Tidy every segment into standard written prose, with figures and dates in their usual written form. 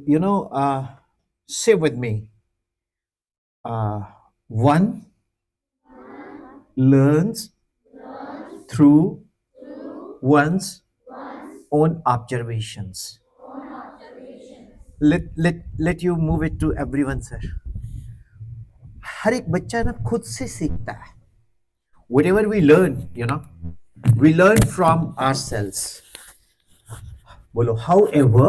You know, say with me. One learns through one's own observations. Let you move it to everyone, sir. हर एक बच्चा ना खुद से सीखता है. Whatever we learn, we learn from ourselves. बोलो, however,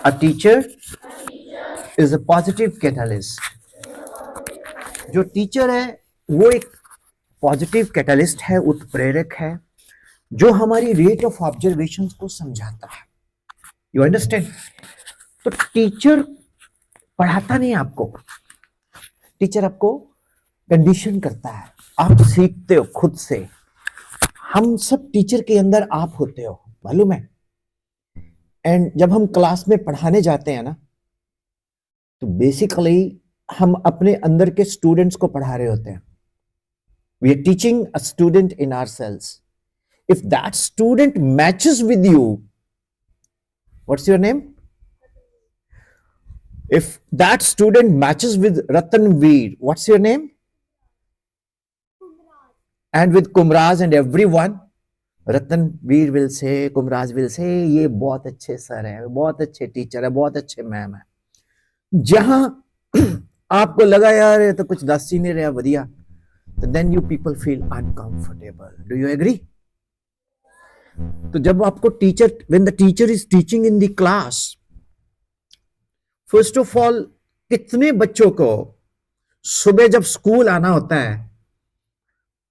a teacher is a positive catalyst. जो teacher है वो एक पॉजिटिव कैटलिस्ट है, उत्प्रेरक है, जो हमारी रेट ऑफ ऑब्जर्वेशन को समझाता है. You understand? तो टीचर पढ़ाता नहीं आपको, टीचर आपको कंडीशन करता है. आप सीखते हो खुद से. हम सब टीचर के अंदर आप होते हो, मालूम है. एंड जब हम क्लास में पढ़ाने जाते हैं ना, तो बेसिकली हम अपने अंदर के स्टूडेंट्स को पढ़ा रहे होते हैं. We are teaching a student in ourselves. If that student matches with you, what's your name? If that student matches with Ratanveer, what's your name? And with Kumraj and everyone, Ratanveer will say, Kumraj will say, ये बहुत अच्छे sir है, बहुत अच्छे teacher है, बहुत अच्छे ma'am है. जहां आपको लगा यार ये तो कुछ दस ही नहीं रहा बढ़िया, तो then you people feel uncomfortable. Do you agree? तो जब आपको teacher, when the teacher is teaching in the class, first of all, कितने बच्चों को सुबह जब स्कूल आना होता है,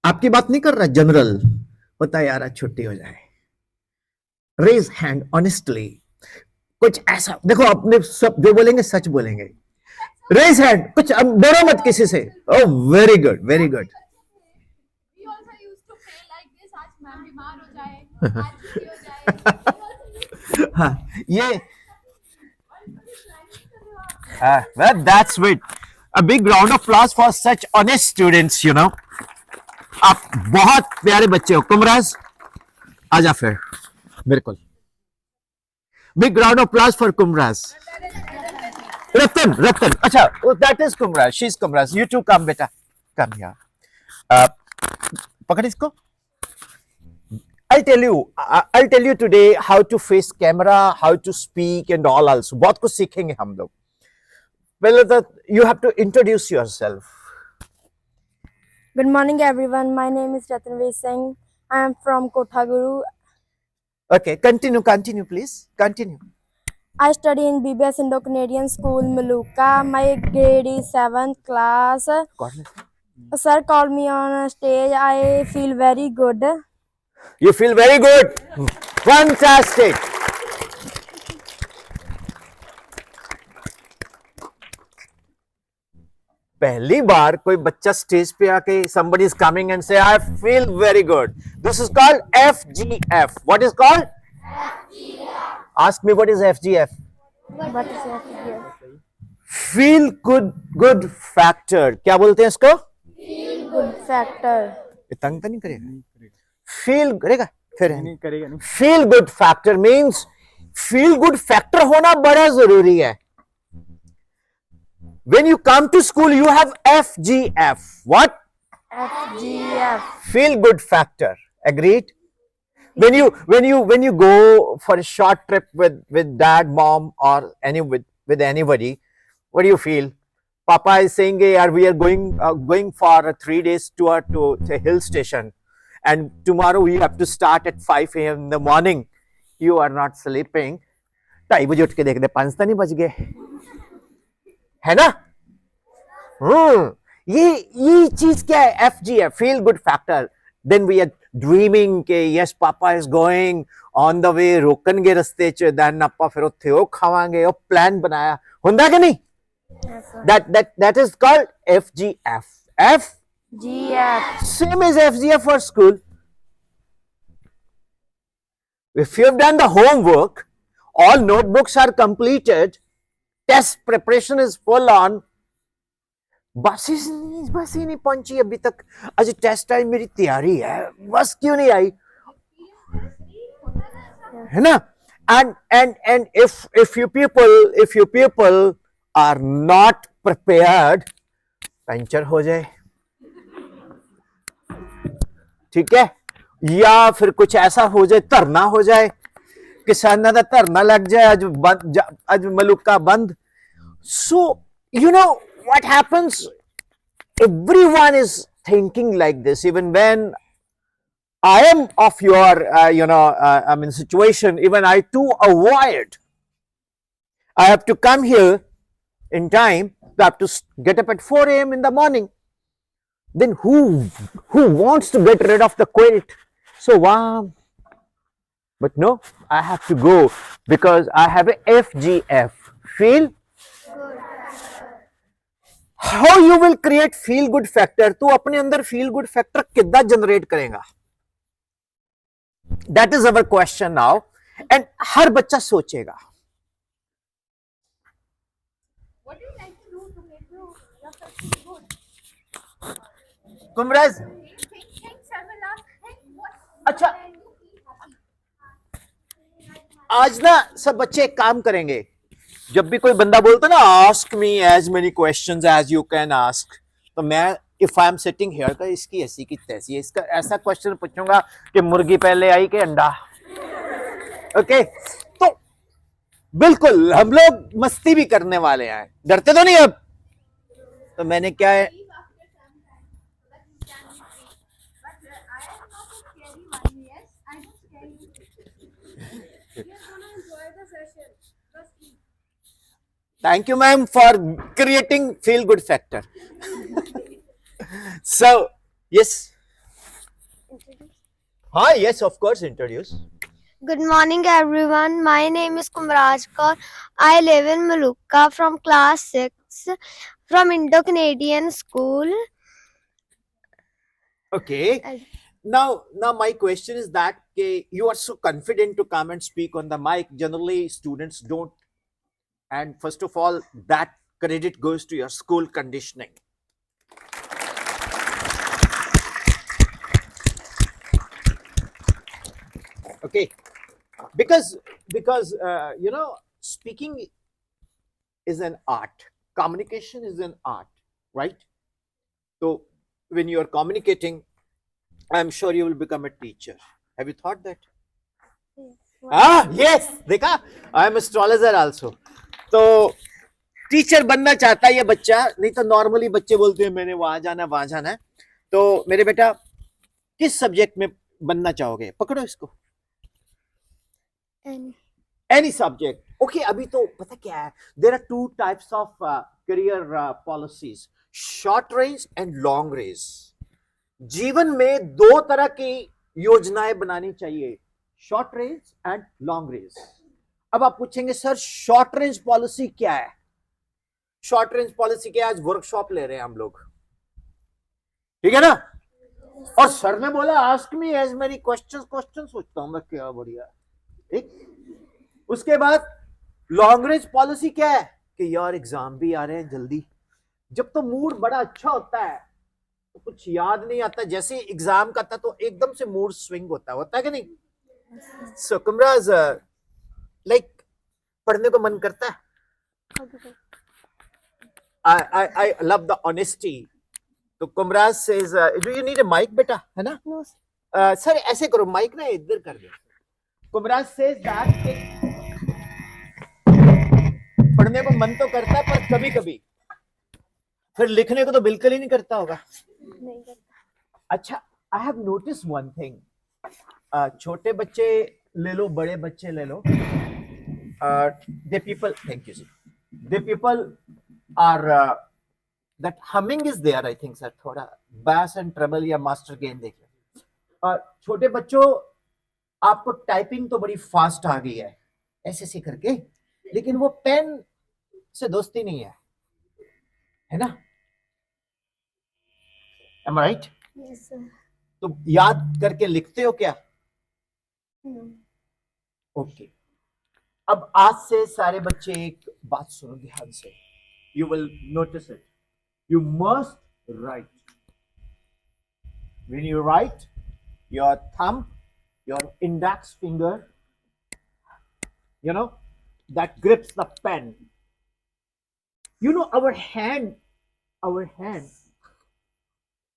आपकी बात नहीं कर रहा, जनरल, पता है यार आज छुट्टी हो जाए. Raise hand honestly. कुछ ऐसा देखो, अपने सब जो बोलेंगे सच बोलेंगे. रेज हैंड, कुछ डरो मत किसी से. Oh very good, very good. We also used to pray like this, आज मैम बीमार हो जाए, आज छुट्टी हो जाए. हाँ, ये well, that's it. A big round of applause for such honest students, आप बहुत प्यारे बच्चे हो. कुमराज आजा फिर, बिल्कुल. Big round of applause for Kumraz. Ratan, अच्छा, that is Kumraz. She's Kumraz. You two come, beta. Come here. पकड़ इसको. I'll tell you today how to face camera, how to speak and all also. बहुत कुछ सीखेंगे हम लोग. Well, you have to introduce yourself. Good morning, everyone. My name is Ratanveer Singh. I am from Kothaguru. Okay, continue, please. Continue. I study in BBS Indo-Canadian School, Maluka. My grade is 7th class. Sir called me on a stage. I feel very good. You feel very good. Fantastic. पहली बार कोई बच्चा stage पे आके somebody is coming and say I feel very good. This is called FGF. What is called? FGF. Ask me what is FGF? What is FGF? Feel good factor. क्या बोलते हैं इसको? Feel good factor. ये तंग तो नहीं करेगा? Feel करेगा? फिर नहीं करेगा नहीं. Feel good factor means feel good factor होना बड़ा जरूरी है. When you come to school, you have FGF. What? FGF. Feel good factor. Agreed? When you go for a short trip with dad, mom, or with anybody, what do you feel? Papa is saying, "Hey, we are going for a 3 days tour to a hill station, and tomorrow we have to start at 5 a.m. in the morning." You are not sleeping. 2:30 बजे उठ के देखते 5 तो नहीं बज गए, है ना? ये चीज क्या है? FGF, feel good factor. Then we are dreaming के yes papa is going on the way, रोकणगे रस्ते च, then ਆਪਾਂ ਫਿਰ ਉੱਥੇ ਉਹ ਖਾਵਾਂਗੇ, ਉਹ plan बनाया, ਹੁੰਦਾ कि नहीं? Yes, sir. That is called FGF. GF. Same as FGF for school. If you have done the homework, all notebooks are completed, test preparation is full on, बस ही नहीं पहुंची अभी तक. आज टेस्ट टाइम मेरी तैयारी है, बस क्यों नहीं आई, है ना? And if you people are not prepared, puncture हो जाए, ठीक है, या फिर कुछ ऐसा हो जाए, धरना हो जाए, किसानों का धरना लग जाए, आज मलुका बंद. So you know what happens, everyone is thinking like this. Even when I am of your I mean situation, even I too avoid. I have to come here in time. I have to get up at 4 a.m. in the morning. Then who wants to get rid of the quilt? So warm. But no, I have to go because I have a FGF. Feel? How you will create feel good factor? तू अपने अंदर feel good factor कितना generate करेगा? That is our question now. And हर बच्चा सोचेगा. What do you like to do to make yourself feel good? कुमराज, Think, Sarvala. Think what. अच्छा, can you feel happy? आज ना सब बच्चे एक काम करेंगे. जब भी कोई बंदा बोलता ना, ask me as many questions as you can ask, तो मैं if I am sitting here का इसकी ऐसी की तैसी है, इसका ऐसा क्वेश्चन पूछूंगा कि मुर्गी पहले आई कि अंडा. ओके, तो बिल्कुल हम लोग मस्ती भी करने वाले हैं, डरते तो नहीं अब. तो मैंने क्या है, Leave after some time so that you can be free. But I am not a scary one. Yes, I don't scare you. You're gonna enjoy the session. Trust me. thank you ma'am for creating feel good factor. So yes, hi, yes, of course, introduce. Good morning, everyone. My name is Kumraj Kaur. I live in Maluka from class 6 from Indo-Canadian School. Okay. Now my question is that you are so confident to come and speak on the mic. Generally, students don't. And first of all, that credit goes to your school conditioning. Okay, because speaking is an art. Communication is an art, right? So when you are communicating, I'm sure you will become a teacher. Have you thought that? Yes, देखा, I am astrologer also. तो teacher बनना चाहता है ये बच्चा, नहीं तो normally बच्चे बोलते हैं मैंने वहां जाना है. तो मेरे बेटा किस सब्जेक्ट में बनना चाहोगे? पकड़ो इसको. Any subject. Okay, अभी तो पता क्या है, there are two types of career policies, short range and long range. जीवन में दो तरह की योजनाएं बनानी चाहिए, short range and long range. अब आप पूछेंगे सर शॉर्ट रेंज पॉलिसी क्या है? शॉर्ट रेंज पॉलिसी क्या है? आज वर्कशॉप ले रहे हैं हम लोग, ठीक है ना? और सर ने बोला ask me as many question सोचता हूं मैं, क्या बढ़िया. ठीक, उसके बाद लॉन्ग रेंज पॉलिसी क्या है कि यार एग्जाम भी आ रहे हैं जल्दी. जब तो मूड बड़ा अच्छा होता है तो कुछ याद नहीं आता, जैसे एग्जाम का था तो एकदम से मूड स्विंग होता है कि नहीं? सो कुमराज, लाइक पढ़ने को मन करता है. I love the honesty. तो कुमराज says, do you need a mic बेटा, है ना? सर ऐसे करो, माइक ना इधर कर दो. कुमराज says that पढ़ने को मन तो करता है पर कभी कभी फिर लिखने को तो बिल्कुल ही नहीं करता होगा. अच्छा, I have notice one thing, छोटे बच्चे ले लो, बड़े बच्चे ले लो, the people, thank you ji, the people are that humming is there. I think sir थोड़ा बैस एंड ट्रबल या मास्टर गेन देख लो. छोटे बच्चों, आपको टाइपिंग तो बड़ी फास्ट आ गई है ऐसे करके, लेकिन वो पेन से दोस्ती नहीं है ना? Am I right? Yes, sir. तो याद करके लिखते हो क्या? ओके. अब आज से सारे बच्चे एक बात सुनो ध्यान से. You will notice it. You must write. When you write, your thumb, your index finger you know, that grips the pen. You know, our hand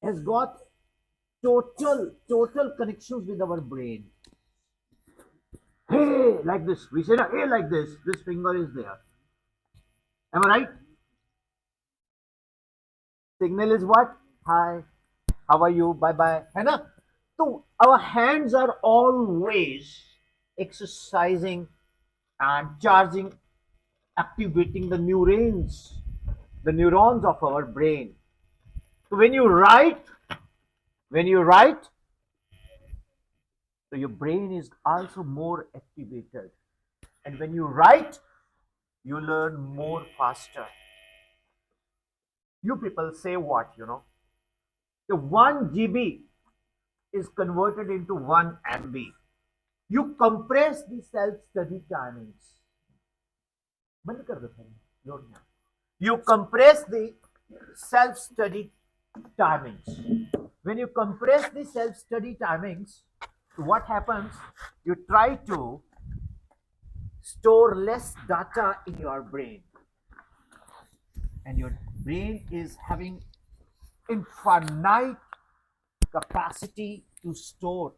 has got total connections with our brain. Hey, like this. We say, hey, like this. This finger is there. Am I right? Signal is what? Hi. How are you? Bye bye. है ना? So our hands are always exercising and charging, activating the neurons of our brain. So when you write, so your brain is also more activated. And when you write, you learn more faster. You people say what, The 1 GB is converted into 1 MB. You compress the self-study timings. बंद कर दो पहले, You compress the self-study timings. When you compress the self-study timings, what happens? You try to store less data in your brain. And your brain is having infinite capacity to store.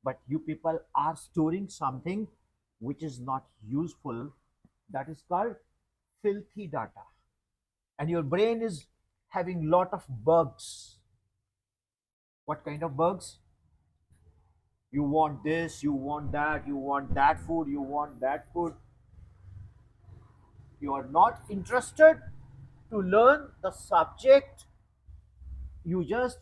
But you people are storing something which is not useful. That is called filthy data. And your brain is having lot of bugs. What kind of bugs? You want this, you want that, you want that food, you want that food. You are not interested to learn the subject. You just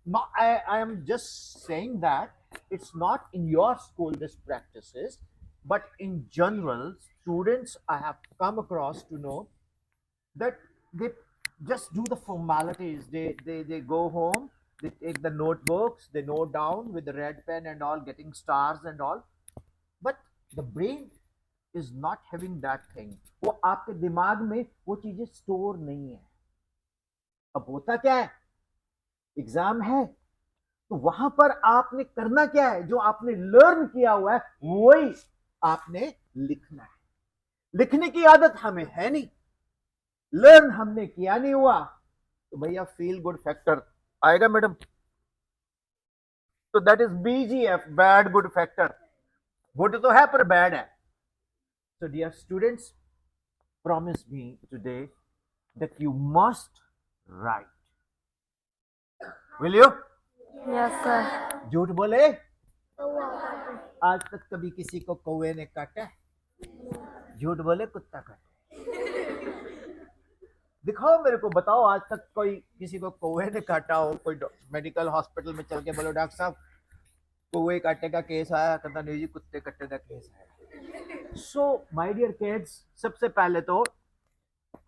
not, I am just saying that it's not in your school this practices, but in general, students I have come across to know that they just do the formalities. They go home, they take the notebooks, they note down with the red pen and all, getting stars and all. But the brain is not having that thing. वो आपके दिमाग में वो चीजें store नहीं है. अब होता क्या है, एग्जाम है तो वहां पर आपने करना क्या है, जो आपने लर्न किया हुआ है वही आपने लिखना है. लिखने की आदत हमें है नहीं, लर्न हमने किया नहीं हुआ, तो भैया फील गुड फैक्टर आएगा मैडम. तो that is BGF, bad good factor. Good तो है पर बैड है. So dear students, promise me today that you must write. Will you? Yes, sir. झूठ बोले? आज तक कभी किसी को कौवे ने काटा? झूठ बोले कुत्ता काटे? दिखाओ मेरे को, बताओ आज तक कोई किसी को कौवे ने काटा हो. कोई मेडिकल हॉस्पिटल में चल के बोलो डॉक्टर साहब कौवे काटे का केस आया, कहता नहीं जी कुत्ते कट्टे का केस आया. सो माय डियर किड्स, सबसे पहले तो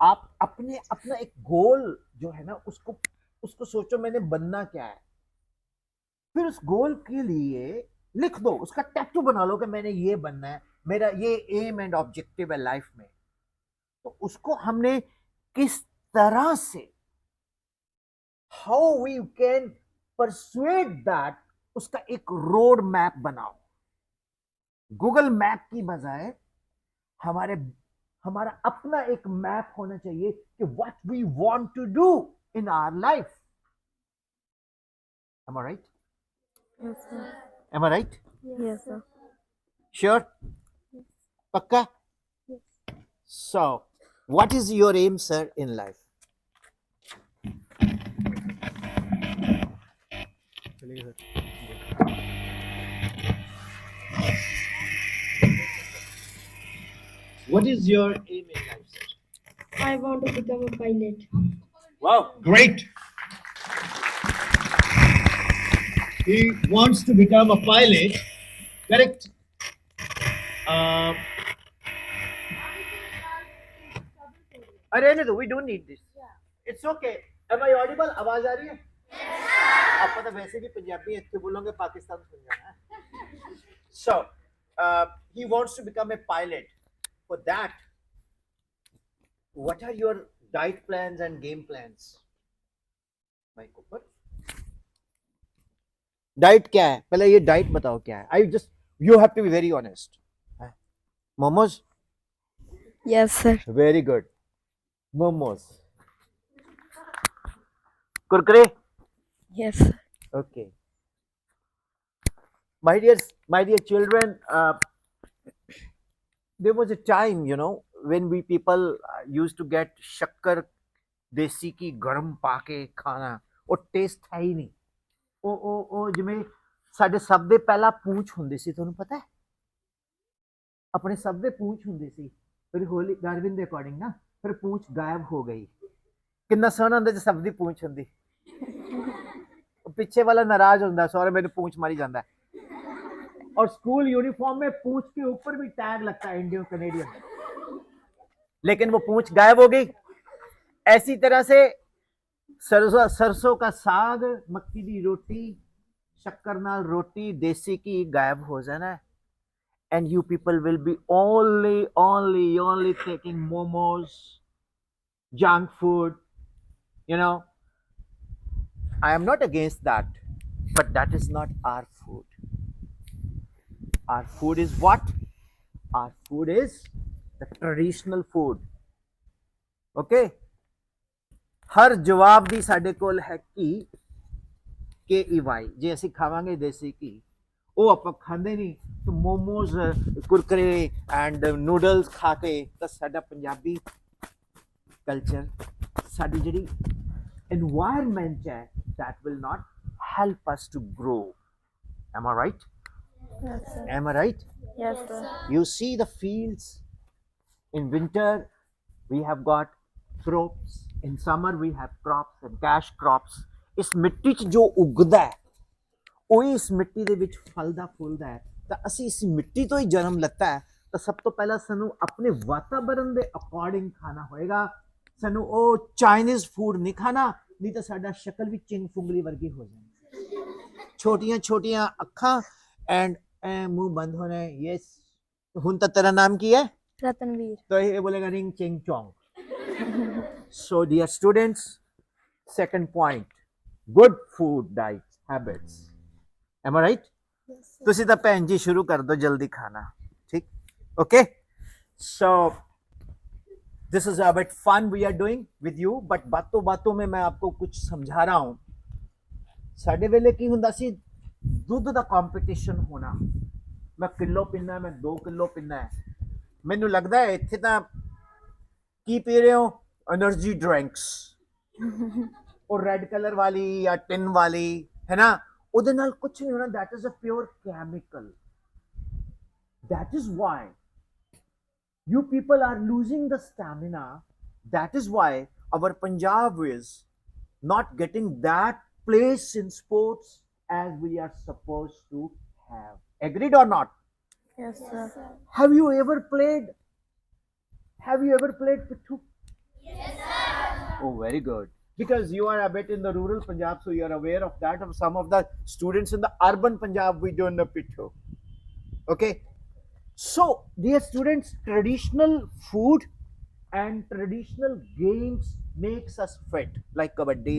आप अपना एक गोल जो है ना उसको सोचो, मैंने बनना क्या है. फिर उस गोल के लिए लिख दो, उसका टैटू बना लो कि मैंने ये बनना है, मेरा ये एम एंड ऑब्जेक्टिव है लाइफ में. तो उसको हमने किस तरह से, how we can persuade that, उसका एक रोड मैप बनाओ. गूगल मैप की बजाय हमारा अपना एक मैप होना चाहिए कि what we want to do in our life. Am I right? Yes, sir. Am I right? Yes, sir. Sure? Pakka? So, what is your aim, sir, in life? What is your aim in life, sir? I want to become a pilot. Wow, great. He wants to become a pilot, correct? रहने दो, we don't need this. It's okay. Am I audible? आवाज आ रही है? आप पता वैसे भी पंजाबी अच्छे बोलोगे, पाकिस्तान सुन जाना. So, he wants to become a pilot. For that, what are your diet plans and game plans? My Cooper. Diet क्या है, पहले ये डाइट बताओ क्या है. You have to be very honest. Momos? Yes, sir. Very good. Momos. Kurkure? Yes, sir. Okay. My dear children, there was a time, when we people used to get shakkar ਦੇਸੀ ਕੀ ਗਰਮ ਪਾ ਕੇ ਖਾਣਾ, ਉਹ taste ਹੈ ਹੀ ਨਹੀਂ। ਉਹ ਜਿਵੇਂ ਸਾਡੇ ਸਭ ਦੇ ਪਹਿਲਾਂ ਪੂੰਛ ਹੁੰਦੀ ਸੀ, ਤੁਹਾਨੂੰ ਪਤਾ ਹੈ, ਆਪਣੇ ਸਭ ਦੇ ਪੂੰਛ ਹੁੰਦੀ ਸੀ, ਫਿਰ ਹੋਲੀ ਡਾਰਵਿਨ ਦੇ ਅਕੋਰਡਿੰਗ ਨਾ, ਫਿਰ ਪੂੰਛ ਗਾਇਬ ਹੋ ਗਈ। ਕਿੰਨਾ ਸੋਹਣਾ ਹੁੰਦਾ ਜੇ ਸਭ ਦੀ ਪੂੰਛ ਹੁੰਦੀ, ਪਿੱਛੇ ਵਾਲਾ नाराज ਹੁੰਦਾ, सॉरी मेरी पूंछ मारी जाता है। और स्कूल यूनिफॉर्म में पूंछ के ऊपर भी टैग लगता है इंडियन कैनेडियन, लेकिन वो पूंछ गायब हो गई। ऐसी तरह से सरसों का साग, मक्की दी रोटी, शक्कर नाल रोटी, देसी घी गायब हो जाना है। And you people will be only taking momos, junk food, I am not against that, but that is not our food. Our food is what? Our food is the traditional food. Okay? हर जवाब ਦੀ ਸਾਡੇ ਕੋਲ ਹੈ ਕੀ KEY। ਜੇ ਅਸੀਂ ਖਾਵਾਂਗੇ ਦੇਸੀ ਘੀ, ਉਹ ਆਪਾਂ ਖਾਂਦੇ ਨਹੀਂ, ਤਾਂ ਮੋਮੋਜ਼, ਕੁਰਕਰੇ ਐਂਡ ਨੂਡਲਸ ਖਾ ਕੇ ਤਾਂ ਸਾਡਾ ਪੰਜਾਬੀ ਕਲਚਰ, ਸਾਡੀ ਜਿਹੜੀ environment that will not help us to grow. Am I right? Yes, sir. Am I right? Yes, sir. You see the fields. In winter we have got crops, in summer we have crops and cash crops. ਇਸ ਮਿੱਟੀ 'ਚ ਜੋ ਉਗਦਾ ਹੈ, ਉਹੀ ਇਸ ਮਿੱਟੀ ਦੇ ਵਿੱਚ ਫਲਦਾ ਫੁੱਲਦਾ ਹੈ। ਤਾਂ ਅਸੀਂ ਇਸ ਮਿੱਟੀ ਤੋਂ ਹੀ ਜਨਮ ਲੱਤਾ ਹੈ, ਤਾਂ ਸਭ ਤੋਂ ਪਹਿਲਾਂ ਸਾਨੂੰ ਆਪਣੇ ਵਾਤਾਵਰਣ ਦੇ ਅਕੋਰਡਿੰਗ ਖਾਣਾ ਹੋਏਗਾ। ਸਾਨੂੰ ਉਹ ਚਾਈਨੀਜ਼ ਫੂਡ ਨਹੀਂ ਖਾਣਾ, ਨਹੀਂ ਤਾਂ ਸਾਡਾ ਸ਼ਕਲ ਵੀ ਚਿੰਗ ਫੁੰਗਲੀ ਵਰਗੀ ਹੋ ਜਾਣੀ, ਛੋਟੀਆਂ ਛੋਟੀਆਂ ਅੱਖਾਂ ਐਂਡ ਮੂੰਹ ਬੰਦ ਹੋਣਾ ਹੈ। ਯੈਸ, ਹੁਣ ਤਾਂ ਤੇਰਾ ਨਾਮ ਕੀ ਹੈ? Ratanveer. तो ये बोलेगा ring Ching Chong. So dear students, second point, good food diet habits. Am I right? Yes, sir. ਤੁਸੀਂ ਤਾਂ ਭੈਣ ਜੀ ਸ਼ੁਰੂ ਕਰ ਦੋ ਜਲਦੀ ਖਾਣਾ, ठीक? Okay? So this is a bit fun we are doing with you, but बातों बातों में मैं आपको कुछ समझा रहा हूँ। ਸਾਡੇ ਵੇਲੇ ਕੀ ਹੁੰਦਾ ਸੀ, ਦੁੱਧ ਦਾ ਕੰਪੀਟੀਸ਼ਨ ਹੋਣਾ, ਮੈਂ ਕਿਲੋ ਪੀਣਾ, ਮੈਂ 2 ਕਿਲੋ ਪੀਣਾ। ਮੈਨੂੰ ਲੱਗਦਾ ਹੈ ਇੱਥੇ ਤਾਂ ਕੀ ਪੀ ਰਹੇ ਹੋ, એનર્ਜੀ ਡਰਿੰਕਸ, ਉਹ ਰੈੱਡ ਕਲਰ ਵਾਲੀ ਜਾਂ ਟਿਨ ਵਾਲੀ, ਹੈ ਨਾ, ਉਹਦੇ ਨਾਲ ਕੁਝ ਨਹੀਂ ਹੋਣਾ। that is a pure chemical. That is why you people are losing the stamina. That is why our Punjab is not getting that place in sports as we are supposed to have. Agreed or not? Yes, sir. Have you ever played pittu? Yes, sir. Oh, very good. Because you are a bit in the rural Punjab, so you are aware of that. Of some of the students in the urban Punjab, we don't know pittu. Okay. So, dear students, traditional food and traditional games makes us fit, like kabaddi,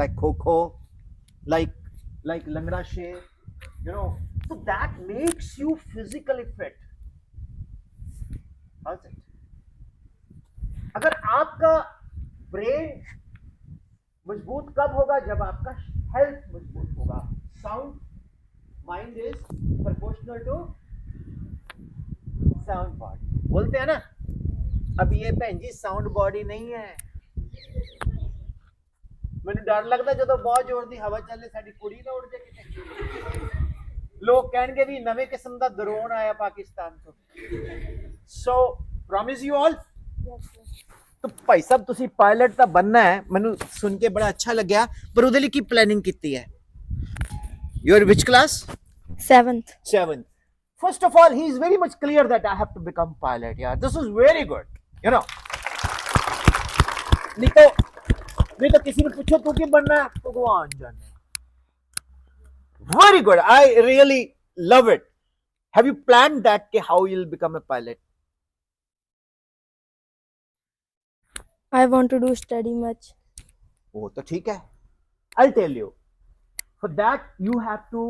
like kho-kho, like langra she, so that makes you physically fit. How's it? अगर आपका brain मजबूत कब होगा? जब आपका health मजबूत होगा। Sound mind is proportional to sound body, बोलते हैं ना। अब ये भैन जी साउंड बॉडी नहीं है। ਮੈਨੂੰ ਡਰ ਲੱਗਦਾ ਜਦੋਂ ਬਹੁਤ ਜ਼ੋਰ ਦੀ ਹਵਾ ਚੱਲੇ ਸਾਡੀ ਕੁੜੀ ਨਾ ਉੱਡ ਜਾਏ ਕਿਤੇ, ਲੋਕ ਕਹਿਣਗੇ ਵੀ ਨਵੇਂ ਕਿਸਮ ਦਾ ਡਰੋਨ ਆਇਆ ਪਾਕਿਸਤਾਨ ਤੋਂ। ਸੋ ਪ੍ਰੋਮਿਸ ਯੂ ਆਲ। तो भाई साहब तुसी पायलट ਤਾਂ बनना है, ਮੈਨੂੰ सुन के बड़ा अच्छा लग्या, पर ਉਹਦੇ ਲਈ ਕੀ ਪਲੈਨਿੰਗ ਕੀਤੀ ਹੈ? You are which class? 7th. 7th. First of all, he is very much clear that I have to become pilot. Yeah, this is very good. नहीं तो किसी ने पूछो तू क्या बनना है, भगवान जाने। Very good. I really love it. Have you planned that कि how you'll become a pilot? I want to do study much. वो तो ठीक है, I'll tell you. For that you have to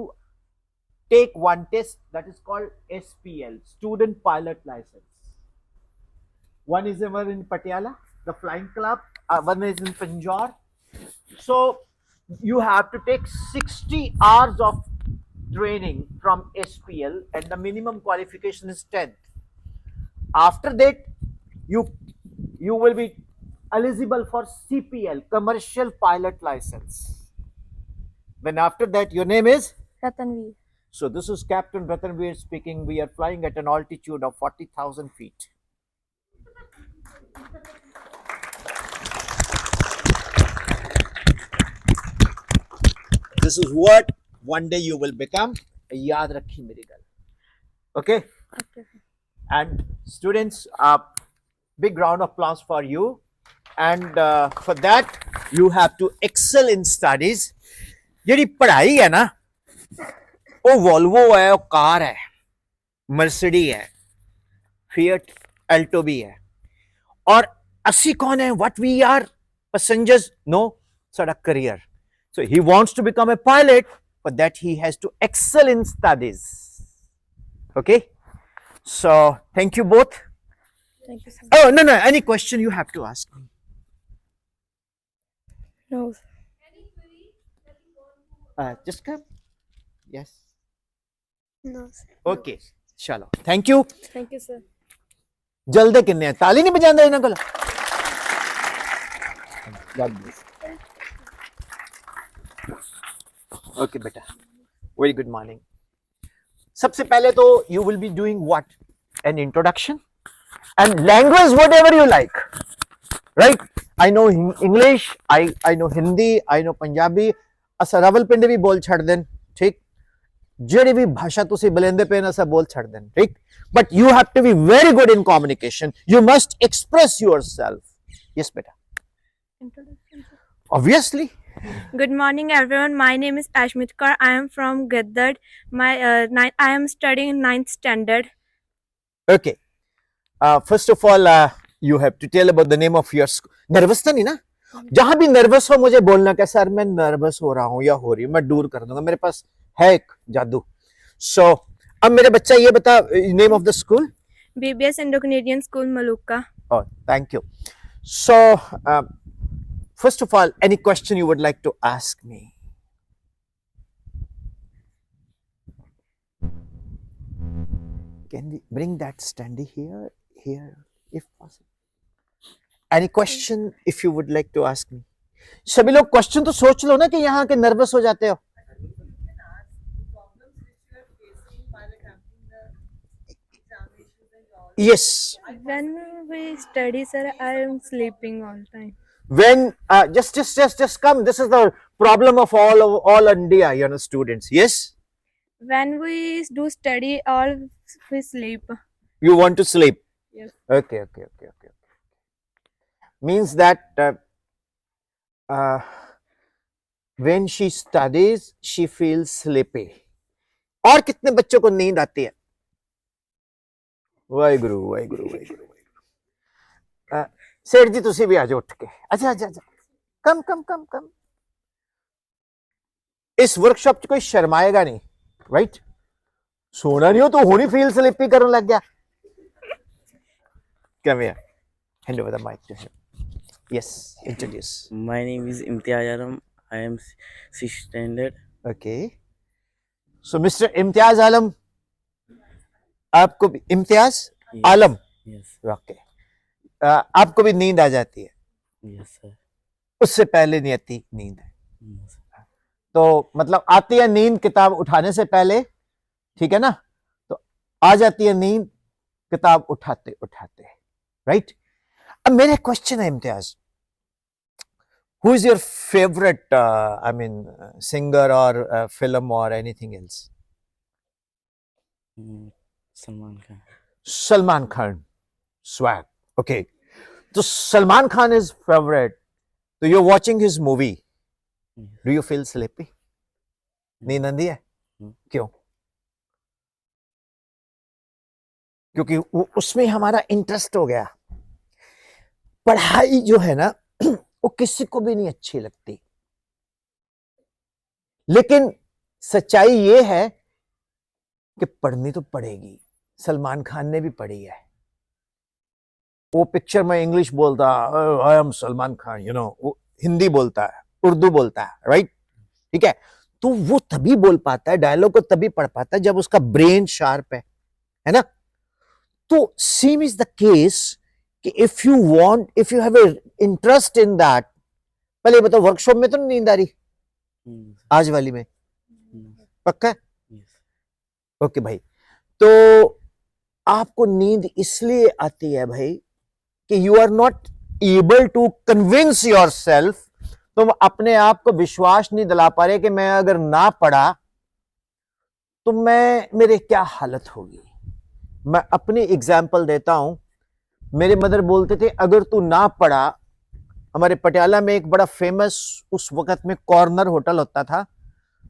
take one test that is called SPL, Student Pilot License. One is ever in Patiala, the Flying Club. One is in Panjore. So you have to take 60 hours of training from SPL, and the minimum qualification is 10th. After that, you will be eligible for CPL, Commercial Pilot License. Then after that, your name is? Ratanveer. So this is Captain Ratanveer speaking. We are flying at an altitude of 40,000 feet. This is what one day you will become. Yaad rakhi meri gal. Okay? Okay. And students, big round of applause for you. And for that, you have to excel in studies. ਜਿਹੜੀ ਪੜ੍ਹਾਈ ਹੈ ਨਾ, ਉਹ Volvo ਹੈ, ਉਹ ਕਾਰ ਹੈ, ਮਰਸਿਡੀ ਹੈ, fiat ਐਲਟੋ ਵੀ ਹੈ, ਔਰ ਅਸੀਂ ਕੌਣ ਹੈ? what we are passengers? no, ਸਾਡਾ career. So he wants to become a pilot, but that he has to excel in studies. Okay? So thank you both. Thank you, sir. Oh, no, any question you have to ask me. No, sir. Just come. Yes. No, sir. Okay. Chalo. Thank you. Thank you, sir. ਜਲਦੇ ਕਿੰਨੇ ਆ? ਤਾਲੀ ਨਹੀਂ ਵਜਾਉਂਦੇ ਇਹਨਾਂ ਕੋਲ? God bless. Okay, beta. Very good morning. सबसे पहले तो you will be doing what? An introduction and language whatever you like, right? I know English, I know Hindi, I know Punjabi. असा रावलपिंडी भी बोल छड़ देन, ठीक? ਜਿਹੜੀ ਵੀ ਭਾਸ਼ਾ ਤੁਸੀਂ ਬੋਲਦੇ ਪਏ ਨਾ ਸਭ ਬੋਲ ਛੱਡ ਦੇਣ, ਠੀਕ? But you have to be very good in communication. You must express yourself. Yes, beta. Introduction, sir. Obviously. Good morning, everyone. My name is Ashmit Kaur. I am from Gaddad. I am studying in 9th standard. Okay. First of all, you have to tell about the name of your school. Nervous था नहीं ना? जहां भी nervous हो मुझे बोलना कि sir मैं नर्वस हो रहा हूं या हो रही हूं, मैं दूर कर दूंगा, मेरे पास है एक जादू. So, अब मेरे बच्चा ये बता, name of the school? BBS Indo-Canadian School, Maluka. Oh, thank you. So, first of all, any question you would like to ask me? Can we bring that standee here, if possible? Any question if you would like to ask me? सभी लोग question तो सोच लो ना कि यहाँ के nervous हो जाते हो. Yes. When we study, sir, I am sleeping all time. When just come. This is the problem of all India, you know, students. Yes. When we do study, all we sleep. You want to sleep. Yes. Okay. Means that when she studies, she feels sleepy. और कितने बच्चों को नींद आती है? वाहिगुरु. सेठ जी तुसी भी आ जाओ उठ के. अच्छा. कम. इस वर्कशॉप च कोई शर्माएगा नहीं, राइट? सोना नहीं हो तो हुणी फील स्लीपी करने लग गया. Come here. Hand over the mic to him. Yes, introduce. My name is Imtiaz Alam. I am 6th standard. Okay. So, Mr. Imtiaz Alam, आपको भी इम्तियाज आलम, Yes. ओके, आपको भी नींद आ जाती है? Yes, sir. उससे पहले नहीं आती नींद है? Yes. तो मतलब आती है नींद किताब उठाने से पहले, ठीक है ना? तो आ जाती है नींद किताब उठाते राइट? अब मेरा क्वेश्चन है Imtiaz, who is your favourite singer और फिल्म और anything else? Salman Khan. Salman Khan, swag. Okay, so Salman Khan is favorite. So you're watching his movie. Yes. Do you feel sleepy? नींद आती है? क्यों? क्योंकि उसमें हमारा इंटरेस्ट हो गया. पढ़ाई जो है ना वो किसी को भी नहीं अच्छी लगती, लेकिन सच्चाई ये है कि पढ़नी तो पड़ेगी। सलमान खान ने भी पढ़ी है। वो पिक्चर में इंग्लिश बोलता, I am Salman Khan, you know, वो हिंदी बोलता है, उर्दू बोलता है, राइट? ठीक है, तो वो तभी बोल पाता है, डायलॉग को तभी पढ़ पाता है जब उसका ब्रेन शार्प है ना? तो सेम इज द केस कि if you have a interest in that, पहले बताओ वर्कशॉप में तो नींद आ रही आज वाली में? पक्का? ओके भाई, तो आपको नींद इसलिए आती है भाई कि you are not able to convince yourself, तुम अपने आप को विश्वास नहीं दिला पा रहे कि मैं अगर ना पढ़ा तो मेरे क्या हालत होगी। मैं अपनी एग्जाम्पल देता हूं। मेरे मदर बोलते थे अगर तू ना पढ़ा, हमारे पटियाला में एक बड़ा फेमस उस वक्त में कॉर्नर होटल होता था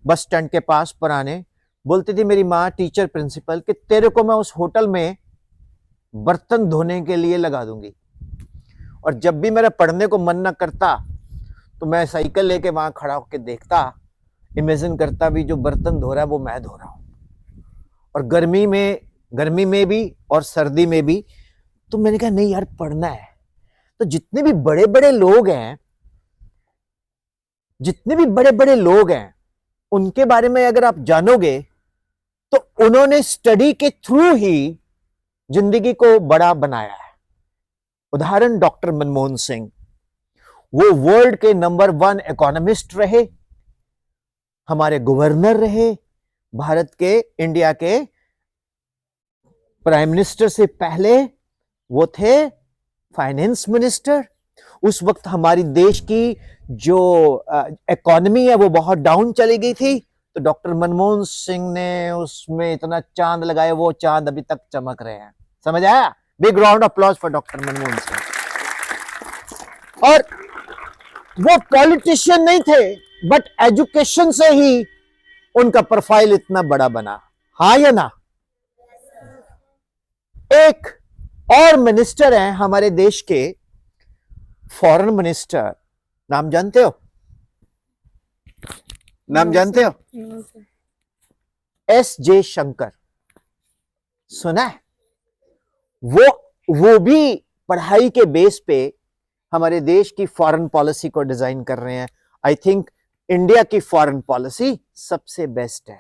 बस स्टैंड के पास पुराने, बोलती थी मेरी माँ टीचर प्रिंसिपल कि तेरे को मैं उस होटल में बर्तन धोने के लिए लगा दूंगी, और जब भी मेरा पढ़ने को मन ना करता तो मैं साइकिल लेके वहां खड़ा होकर देखता, इमेजिन करता भी जो बर्तन धो रहा है वो मैं धो रहा हूं। और गर्मी में भी और सर्दी में भी। तो मैंने कहा नहीं यार पढ़ना है। तो जितने भी बड़े बड़े लोग हैं उनके बारे में अगर आप जानोगे तो उन्होंने स्टडी के थ्रू ही जिंदगी को बड़ा बनाया है। उदाहरण डॉक्टर मनमोहन सिंह, वो वर्ल्ड के नंबर 1 इकोनॉमिस्ट रहे, हमारे गवर्नर रहे, भारत के इंडिया के प्राइम मिनिस्टर से पहले वो थे फाइनेंस मिनिस्टर। उस वक्त हमारी देश की जो इकोनॉमी है वो बहुत डाउन चली गई थी, तो डॉक्टर मनमोहन सिंह ने उसमें इतना चांद लगाया, वो चांद अभी तक चमक रहे हैं। समझ आया? Big round of applause for doctor Manmohan Singh. और वो पॉलिटिशियन नहीं थे, बट एजुकेशन से ही उनका प्रोफाइल इतना बड़ा बना। हाँ या ना? एक और मिनिस्टर हैं हमारे देश के, फॉरेन मिनिस्टर, नाम जानते हो? एस जे शंकर, सुना है? वो भी पढ़ाई के बेस पे हमारे देश की फॉरेन पॉलिसी को डिजाइन कर रहे हैं। आई थिंक इंडिया की फॉरेन पॉलिसी सबसे बेस्ट है।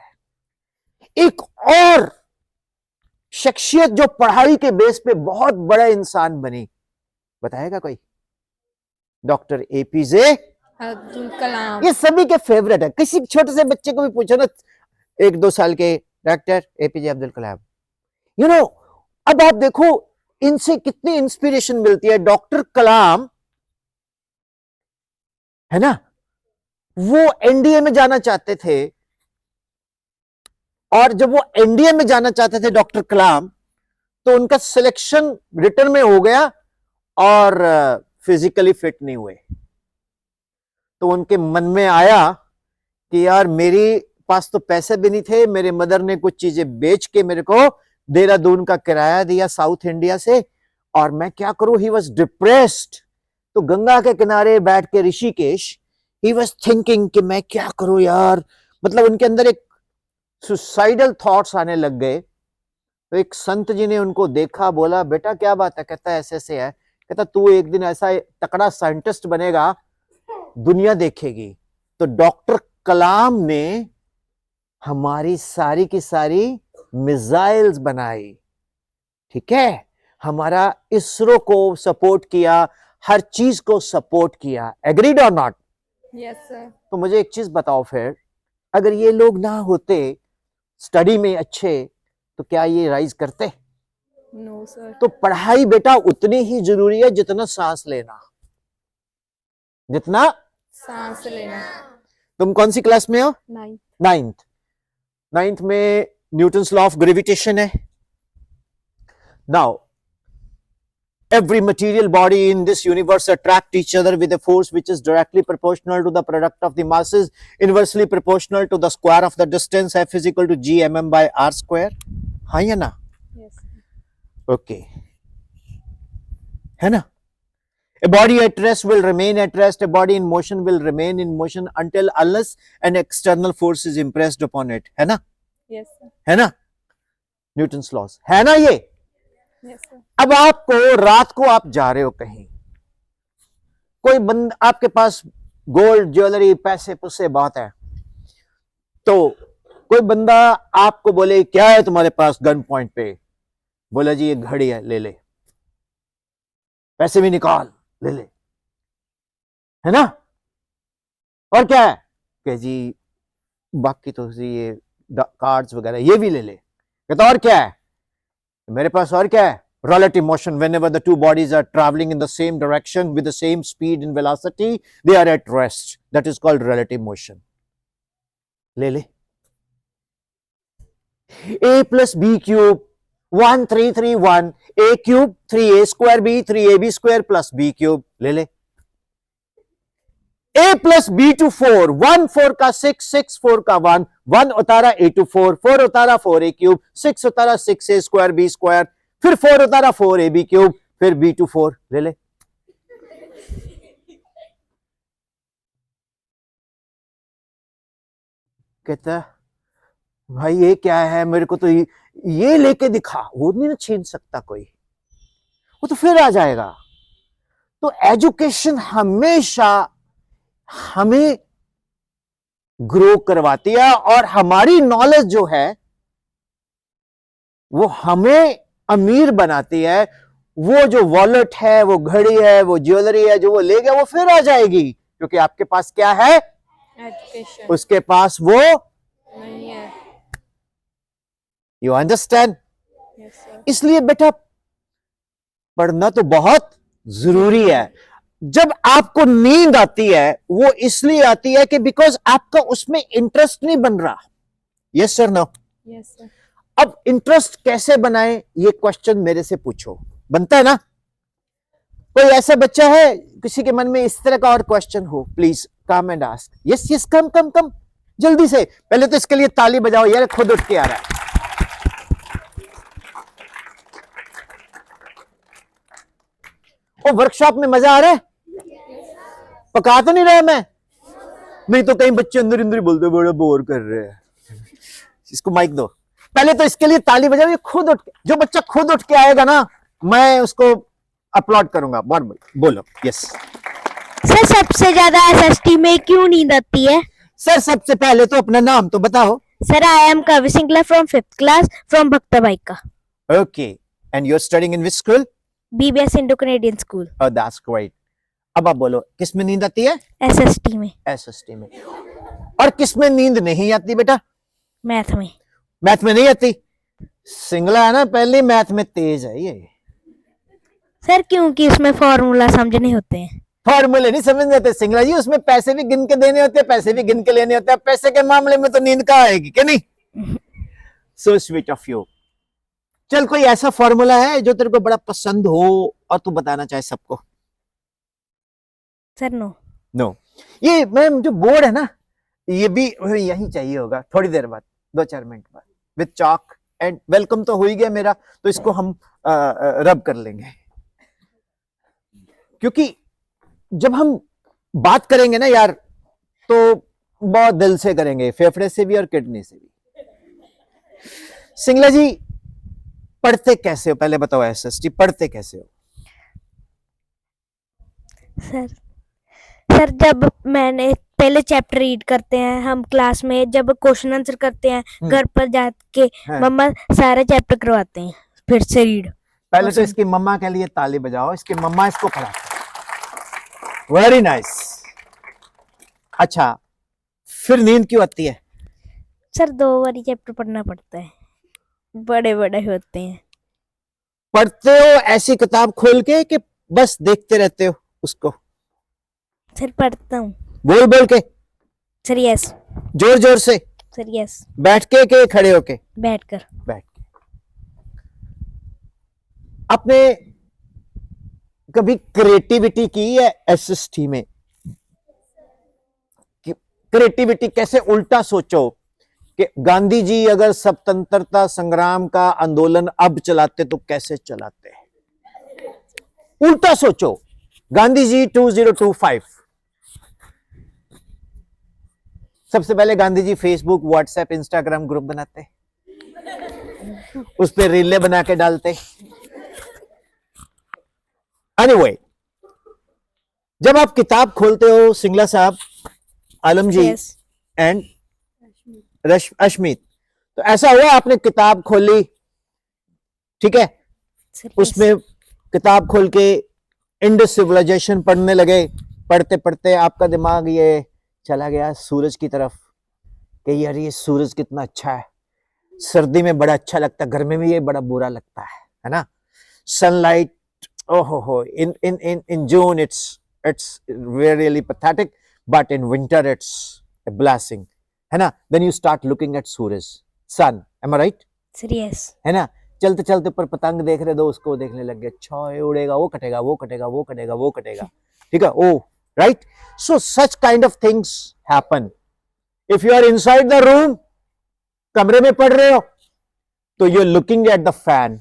एक और शख्सियत जो पढ़ाई के बेस पे बहुत बड़ा इंसान बनी, बताएगा कोई? Doctor APJ Abdul Kalam. ये सभी के फेवरेट है। किसी छोटे से बच्चे को भी पूछो ना, 1-2 साल के, doctor APJ Abdul Kalam, you know. अब आप देखो इनसे कितनी इंस्पिरेशन मिलती है। डॉक्टर कलाम है ना, वो एनडीए में जाना चाहते थे, और जब वो एनडीए में जाना चाहते थे डॉक्टर कलाम, तो उनका सिलेक्शन रिटर्न में हो गया और फिजिकली फिट नहीं हुए। तो उनके मन में आया कि यार मेरे पास तो पैसे भी नहीं थे, मेरे मदर ने कुछ चीजें बेच के मेरे को देहरादून का किराया दिया साउथ इंडिया से, और मैं क्या करूं। He was depressed. तो गंगा के किनारे बैठ के ऋषिकेश, ही वॉज थिंकिंग कि मैं क्या करूं यार, मतलब उनके अंदर एक सुसाइडल थॉट्स आने लग गए। तो एक संत जी ने उनको देखा, बोला बेटा क्या बात है? कहता ऐसे ऐसे है। कहता तू एक दिन ऐसा तकड़ा साइंटिस्ट बनेगा, दुनिया देखेगी। तो डॉक्टर कलाम ने हमारी सारी की सारी मिसाइल्स बनाई, ठीक है, हमारा इसरो को सपोर्ट किया, हर चीज को सपोर्ट किया। एग्रीड और नॉट? Yes sir. तो मुझे एक चीज बताओ फिर, अगर ये लोग ना होते स्टडी में अच्छे, तो क्या ये राइज करते? No sir. तो पढ़ाई बेटा उतनी ही जरूरी है जितना सांस लेना, जितना सांस लेना। तुम कौन सी क्लास में हो? 9th। नाइन्थ में न्यूटन्स लॉ ऑफ ग्रेविटेशन है। Now every material body in this universe attract each other with a force which is directly proportional to the product of the masses, inversely proportional to the square of the distance, F is equal to g mm by r square. हाँ या ना? Yes. Okay, है ना? A body at rest will remain at rest, a body in motion will remain in motion until unless an external force is impressed upon it, है ना? Yes sir. है ना? Newton's laws है ना ये। Yes, sir. अब आपको रात को आप जा रहे हो कहीं, कोई बंद आपके पास गोल्ड ज्वेलरी पैसे पुसे बहुत है, तो कोई बंदा आपको बोले क्या है तुम्हारे पास गन पॉइंट पे, बोला जी ये घड़ी है ले ले, पैसे भी निकाल ले ले, है ना, और क्या है कि जी बाकी तो जी ये कार्ड्स वगैरह ये भी ले ले, कहता और क्या है, मेरे पास और क्या है, relative motion, whenever the two bodies are traveling in the same direction with the same speed and velocity, they are at rest, that is called relative motion. ले ले। a plus b cube 1331, a cube 3a square b 3ab square plus b cube, ले ले। a plus b to 4, 1 4 का 6, 6 4 का 1, 1 उतारा a to 4, 4 उतारा 4a cube, 6 उतारा 6a square b square, फिर 4 उतारा 4ab क्यूब, फिर b to 4, ले ले। कहता भाई ये क्या है, मेरे को तो ये लेके दिखा, वो नहीं ना छीन सकता कोई, वो तो फिर आ जाएगा। तो एजुकेशन हमेशा हमें ग्रो करवाती है और हमारी नॉलेज जो है वो हमें अमीर बनाती है। वो जो वॉलेट है, वो घड़ी है, वो ज्वेलरी है, जो वो ले गया वो फिर आ जाएगी, क्योंकि आपके पास क्या है, Education. उसके पास वो, नहीं है. You understand. Yes, sir. इसलिए बेटा पढ़ना तो बहुत जरूरी है। जब आपको नींद आती है वो इसलिए आती है कि बिकॉज आपका उसमें इंटरेस्ट नहीं बन रहा। Yes sir no. Yes, sir. अब इंटरेस्ट कैसे बनाए ये क्वेश्चन मेरे से पूछो, बनता है ना? कोई ऐसा बच्चा है किसी के मन में इस तरह का और क्वेश्चन हो, please come and ask. Yes yes come come come जल्दी से। पहले तो इसके लिए ताली बजाओ यार, खुद उठ के आ रहा है। ओ वर्कशॉप में मजा आ रहा है? पका तो नहीं रहा मैं? नहीं तो कई बच्चे अंदर अंदर बोलते बड़ा बोर कर रहे हैं। इसको माइक दो। पहले तो इसके लिए ताली बजाओ, ये खुद उठ के, जो बच्चा खुद उठ के आएगा ना मैं उसको अपलॉड करूंगा। बहुत बोलो। यस सर सबसे ज्यादा एसएसटी में क्यों नींद आती है? सर सबसे पहले तो अपना नाम तो बताओ। सर आई एम कवि Singla from 5th class from भक्ता बाइका। Okay and you are studying in which school? BBS Indo Canadian school. Oh that's great. अब आप बोलो किस में नींद आती है? एसएसटी में। एसएसटी में। और किस में नींद नहीं आती बेटा? मैथ में। मैथ में नहीं आती? सिंगला है ना, पहले मैथ में तेज है ये। सर क्योंकि उसमें फॉर्मूला समझने होते हैं। फॉर्मूले नहीं समझ जाते सिंगला जी, उसमें पैसे भी गिन के देने होते हैं, पैसे भी गिन के लेने होते हैं। पैसे के मामले में तो नींद कहाँ आएगी, क्या नहीं? So sweet of you. चल कोई ऐसा फॉर्मूला है जो तेरे को बड़ा पसंद हो और तू बताना चाहे सबको? Sir no. नो। ये मैम जो बोर्ड है ना, ये भी यही चाहिए होगा थोड़ी देर बाद, 2-4 मिनट बाद, विद चॉक एंड वेलकम तो हो ही गया मेरा, तो इसको हम रब कर लेंगे। क्योंकि जब हम बात करेंगे ना यार तो बहुत दिल से करेंगे, फेफड़े से भी और किडनी से भी। सिंगला जी पढ़ते कैसे हो पहले बताओ, एसएसटी पढ़ते कैसे हो? सर जब मैंने पहले चैप्टर रीड करते हैं हम क्लास में, जब क्वेश्चन आंसर करते हैं घर पर जाके हाँ। मम्मा सारे चैप्टर करवाते हैं फिर से रीड। पहले तो इसकी मम्मा के लिए ताली बजाओ, इसकी मम्मा इसको पढ़ाती है। Very nice. अच्छा फिर नींद क्यों आती है? सर 2 बारी चैप्टर पढ़ना पड़ता है, बड़े बड़े होते हैं। पढ़ते हो ऐसी किताब खोल के कि बस देखते रहते हो उसको? सर पढ़ता हूँ। बोल बोल के? Sir yes. जोर जोर से? Sir yes. बैठ के खड़े होके? बैठकर। बैठ के। आपने कभी क्रिएटिविटी की है एसएसटी में? क्रिएटिविटी कैसे? उल्टा सोचो कि गांधी जी अगर स्वतंत्रता संग्राम का आंदोलन अब चलाते तो कैसे चलाते? उल्टा सोचो। गांधी जी 2025, सबसे पहले Gandhi ji Facebook, WhatsApp, Instagram group बनाते। उस पे रीले बना के डालते। एनीवे, जब आप किताब खोलते हो सिंगला साहब, आलम जी Yes. एंड अश्मित, तो ऐसा हुआ आपने किताब खोली, ठीक है, Sir, yes. उसमें किताब खोल के इंडस सिविलाइजेशन पढ़ने लगे, पढ़ते पढ़ते आपका दिमाग ये चला गया सूरज की तरफ कि यार ये सूरज कितना अच्छा है, सर्दी में बड़ा अच्छा लगता है, गर्मी में ये बड़ा बुरा लगता है ना। सनलाइट, ओहो हो, इन जून it's really pathetic, but in winter it's a blessing, है ना। Then you start looking at Suraj, sun, am I right? Sir, yes. है ना। चलते चलते ऊपर पतंग देख रहे दो, उसको देखने लग गए, अच्छा ये उड़ेगा, वो कटेगा, वो कटेगा, वो कटेगा, वो कटेगा, ठीक है, all right. So such kind of things happen if you are inside the room, कमरे में पढ़ रहे हो तो you are looking at the fan,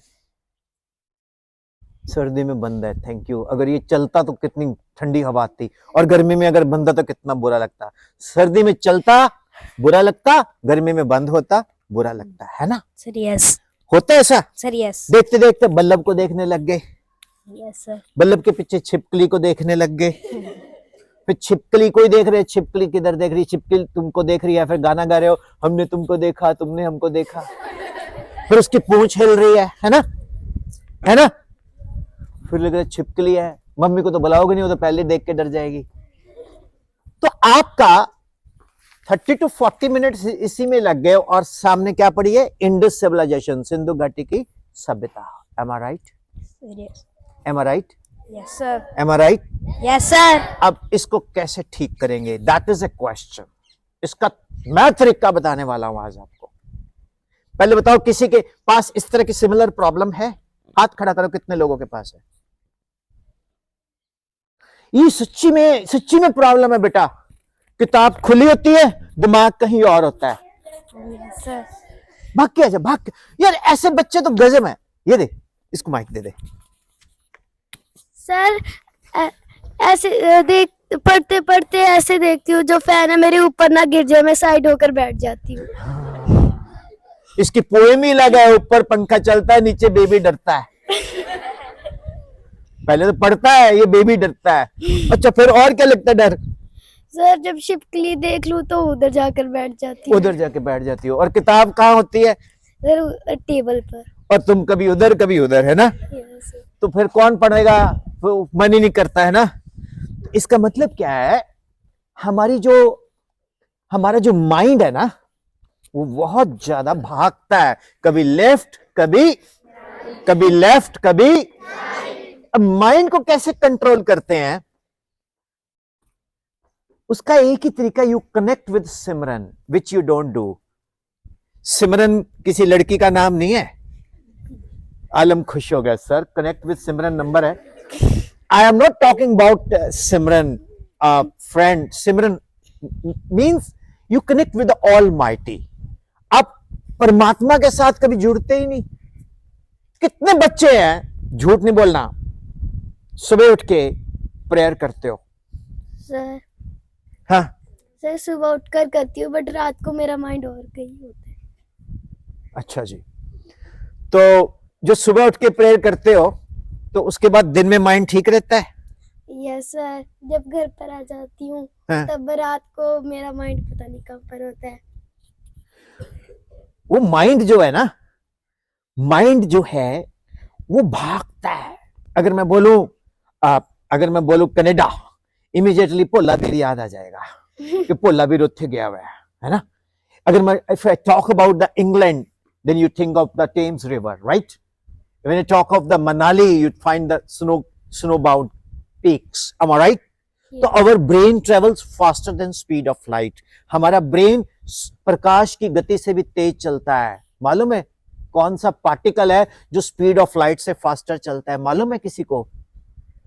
सर्दी में बंद है, थैंक यू, अगर ये चलता तो कितनी ठंडी हवा आती, और गर्मी में अगर बंद तो कितना बुरा लगता, सर्दी में चलता बुरा लगता, गर्मी में बंद होता बुरा लगता, है ना। Sir, yes. होता है ऐसा। Sir, yes. देखते देखते बल्लभ को देखने लग गए, Yes, sir. बल्लभ के पीछे छिपकली को देखने लग गए, फिर छिपकली को ही देख रहे, छिपकली किधर देख रही, छिपकली तुमको देख रही है, फिर गाना गा रहे हो, हमने तुमको देखा, तुमने हमको देखा, फिर उसकी पूंछ हिल रही है ना, है ना, फिर लग रहा है छिपकली है, मम्मी को तो बुलाओगे नहीं, वो तो पहले देख के डर जाएगी। तो आपका 30 to 40 मिनट इसी में लग गए, और सामने क्या पड़ी है, इंडस सिविलाइजेशन, सिंधु घाटी की सभ्यता। M I right? Sir, yes. M I right? Yes, sir. M I right? Yes, sir. अब इसको कैसे ठीक करेंगे, दैट इज ए क्वेश्चन। इसका मैं तरीका बताने वाला हूं आज आपको। पहले बताओ, किसी के पास इस तरह की सिमिलर प्रॉब्लम है? हाथ खड़ा करो, कितने लोगों के पास है? ये सच्ची में प्रॉब्लम है बेटा। किताब खुली होती है, दिमाग कहीं और होता है, Yes, sir. भाग के आजा, भाग के। यार ऐसे बच्चे तो गजब है। ये दे, इसको माइक दे दे। सर, ऐसे देख पढ़ते पढ़ते ऐसे देखती हूँ जो फैन है मेरे ऊपर ना गिर जाए, मैं साइड होकर बैठ जाती हूँ। इसकी पोएम ही लगा है, ऊपर पंखा चलता है, नीचे बेबी डरता है। पहले तो पढ़ता है, ये बेबी डरता है। अच्छा, फिर और क्या लगता है डर? सर, जब छिपकली देख लूँ तो उधर जाकर बैठ जाती हूँ। उधर जाके बैठ जाती हो। और किताब कहाँ होती है? सर, टेबल पर। और तुम कभी उधर कभी उधर, है ना। Yes, sir. तो फिर कौन पढ़ेगा? वो मन ही नहीं करता, है ना। इसका मतलब क्या है, हमारा जो माइंड है ना, वो बहुत ज्यादा भागता है, कभी लेफ्ट कभी। अब माइंड को कैसे कंट्रोल करते हैं? उसका एक ही तरीका, you connect with Simran, which you don't do. Simran किसी लड़की का नाम नहीं है। आलम खुश हो गया, sir connect with Simran number है। I am not talking about Simran friend. Simran means you connect with almighty. आप परमात्मा के साथ कभी जुड़ते ही नहीं। कितने बच्चे हैं, झूठ नहीं बोलना, सुबह उठ के प्रेयर करते हो? सर, हाँ, सर सुबह उठकर करती हूँ, बट रात को मेरा माइंड और कहीं होता है। अच्छा जी। तो जो सुबह उठ के प्रेयर करते हो, तो उसके बाद दिन में माइंड ठीक रहता है? यस सर, जब घर पर आ जाती हूँ हाँ। तब रात को मेरा माइंड पता नहीं कहाँ पर होता है। वो माइंड जो है ना, माइंड जो है वो भागता है। अगर मैं बोलूं कनाडा, इमीडिएटली पोला भी याद आ जाएगा कि पोला भी उत्थे गया हुआ है ना। अगर मैं if I talk about the England, then you think of the Thames River, right? When you talk of the Manali, you'd find the snowbound peaks. Am I right? तो our brain travels faster than speed of light. हमारा brain प्रकाश की गति से भी तेज चलता है। मालूम है कौन सा पार्टिकल है जो स्पीड ऑफ लाइट से फास्टर चलता है? मालूम है किसी को?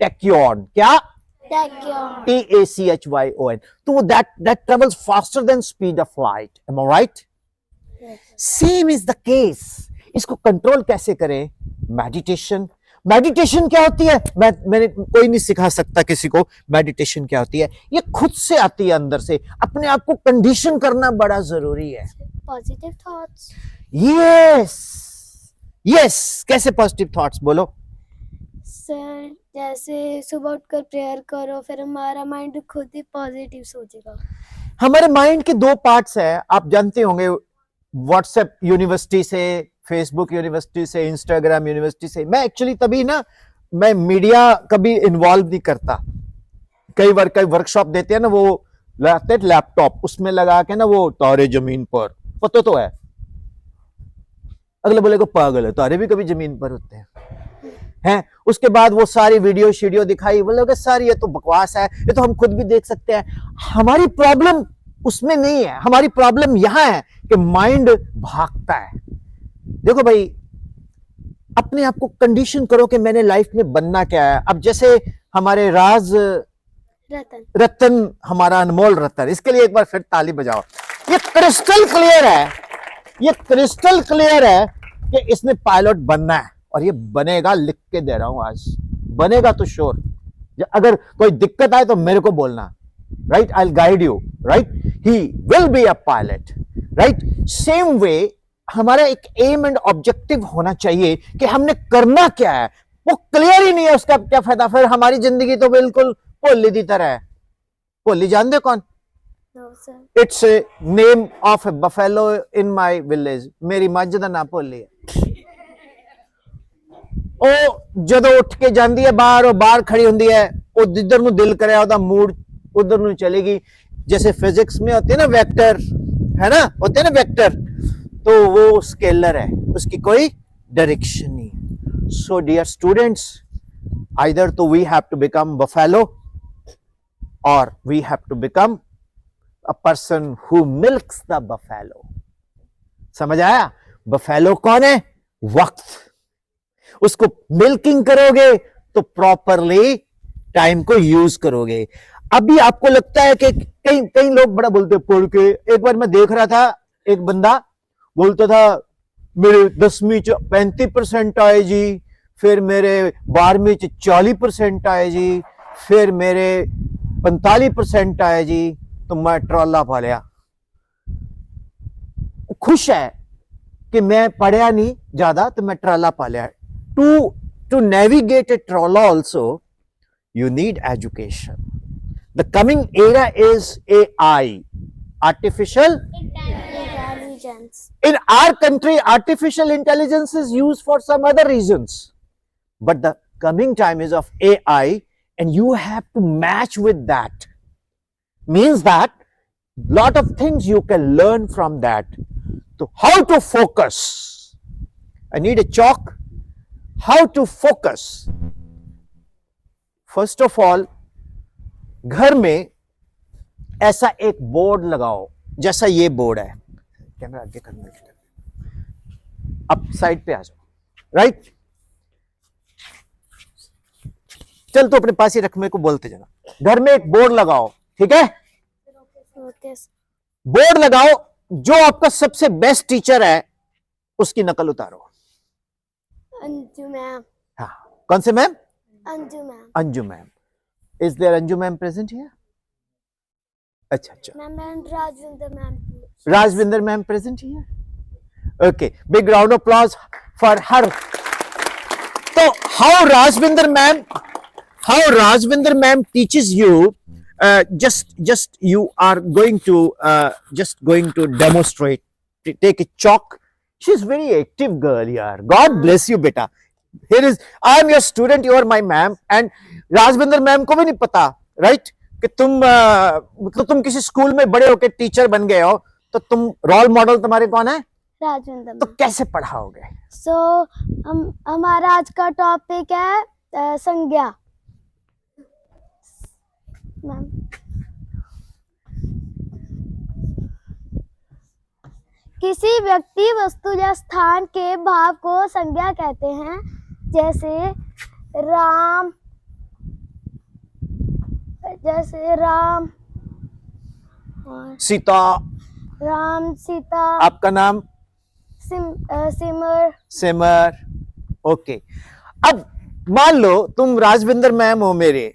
टैक्योन। क्या? TACHYON। तो वो that travels faster than speed of light. Am I right? Same is the case. इसको कंट्रोल कैसे करें? मेडिटेशन क्या होती है? मैंने कोई नहीं सिखा सकता किसी को मेडिटेशन क्या होती है। ये खुद से आती है अंदर से। अपने आप को कंडीशन करना बड़ा जरूरी है। Positive thoughts. यस, यस, कैसे पॉजिटिव थॉट्स बोलो। सर जैसे सुबह उठकर प्रेयर करो, फिर हमारा माइंड खुद ही पॉजिटिव सोचेगा। हमारे माइंड के दो पार्ट्स हैं, आप जानते होंगे, व्हाट्सएप यूनिवर्सिटी से, फेसबुक यूनिवर्सिटी से, इंस्टाग्राम यूनिवर्सिटी से। मैं एक्चुअली तभी ना, मैं मीडिया कभी इन्वॉल्व नहीं करता। कई बार कई वर्कशॉप देते हैं ना, वो लाते हैं लैपटॉप, उसमें लगा के ना वो तारे जमीन पर, पता तो है, अगले बोले को पागल है, तारे भी कभी जमीन पर होते हैं। उसके बाद वो सारी वीडियो शीडियो दिखाई, बोलोगे सर ये तो बकवास है, ये तो हम खुद भी देख सकते हैं। हमारी प्रॉब्लम उसमें नहीं है, हमारी प्रॉब्लम यहां है कि माइंड भागता है। देखो भाई, अपने आप को कंडीशन करो कि मैंने लाइफ में बनना क्या है। अब जैसे हमारे राज रतन, हमारा अनमोल रतन, इसके लिए एक बार फिर ताली बजाओ। ये क्रिस्टल क्लियर है, ये क्रिस्टल क्लियर है कि इसने पायलट बनना है, और ये बनेगा, लिख के दे रहा हूं आज, बनेगा तो श्योर। अगर कोई दिक्कत आए तो मेरे को बोलना, right, I will guide you, right, he will be a pilot, right. Same way हमारा एक एम एंड ऑब्जेक्टिव होना चाहिए कि हमने करना क्या है। वो क्लियर ही नहीं है, उसका क्या फायदा, फिर हमारी जिंदगी तो बिल्कुल भोली की तरह है। भोली जानते हो कौन? It's name of A buffalo in my village. मेरी मੱਝ ਦਾ ਨਾਂ ਭੋਲੀ है। ਉਹ ਜਦੋਂ ਉੱਠ ਕੇ ਜਾਂਦੀ ਹੈ ਬਾਹਰ, ਉਹ ਬਾਹਰ खड़ी ਹੁੰਦੀ है, ਉਹ जिधर ਨੂੰ दिल करे ਉਹਦਾ मूड उधर ਨੂੰ चलेगी। जैसे फिजिक्स में होते हैं ना वेक्टर, है ना, होते हैं ना वेक्टर, तो वो स्केलर है, उसकी कोई डायरेक्शन नहीं। सो डियर स्टूडेंट्स, आइदर तो we have to become buffalo और we have to become a person who milks the buffalo. समझ आया? बफेलो कौन है? वक्त। उसको मिल्किंग करोगे तो प्रॉपरली टाइम को यूज करोगे। अभी आपको लगता है कि कई लोग बड़ा बोलते पढ़ के। एक बार मैं देख रहा था, एक बंदा बोलता था मेरे 10वीं च 35% आए जी, फिर मेरे 12वीं च 40% आए जी, फिर मेरे 45% आए जी, तो मैं ट्रॉला पा लिया। खुश है कि मैं पढ़िया नहीं ज्यादा, तो मैं ट्रॉला पा लिया। To navigate a trawler also you need education. The coming era is AI, artificial intelligence. In our country, artificial intelligence is used for some other reasons, but the coming time is of AI, and you have to match with that. Means that lot of things you can learn from that. So how to focus? I need a chalk. How to focus? First of all, घर में ऐसा एक board लगाओ, जैसा ये board है। Camera आगे करना, अब साइड पे आ जाओ, राइट। चल तो अपने पास ही रख, मेरे को बोलते जाना। घर में एक बोर्ड लगाओ, ठीक है? बोर्ड लगाओ, जो आपका सबसे बेस्ट टीचर है उसकी नकल उतारो। अंजू मैम। हाँ, कौन से ma'am? Anju ma'am. Anju ma'am. Is there Anju ma'am present here? अच्छा अच्छा। Ma'am Rajvinder ma'am. Rajvinder ma'am present here? Okay, big round of applause for her. So how Rajvinder ma'am teaches you? Just you are going to demonstrate. Take a chalk. She's very active girl here. God bless you, beta. Here is, I am your student, you are my ma'am, and Rajvinder ma'am को भी नहीं पता, right, कि तुम किसी school में बड़े होके टीचर बन गए हो, तो तुम रोल मॉडल तुम्हारे कौन है? राजविंदर। तो कैसे पढ़ाओगे? हमारा आज का टॉपिक है संज्ञा। मैम, किसी व्यक्ति, वस्तु या स्थान के भाव को संज्ञा कहते हैं। जैसे राम सीता। राम, सीता। आपका नाम? सिमर। सिमर। ओके, अब मान लो तुम राजविंदर मैम हो मेरे,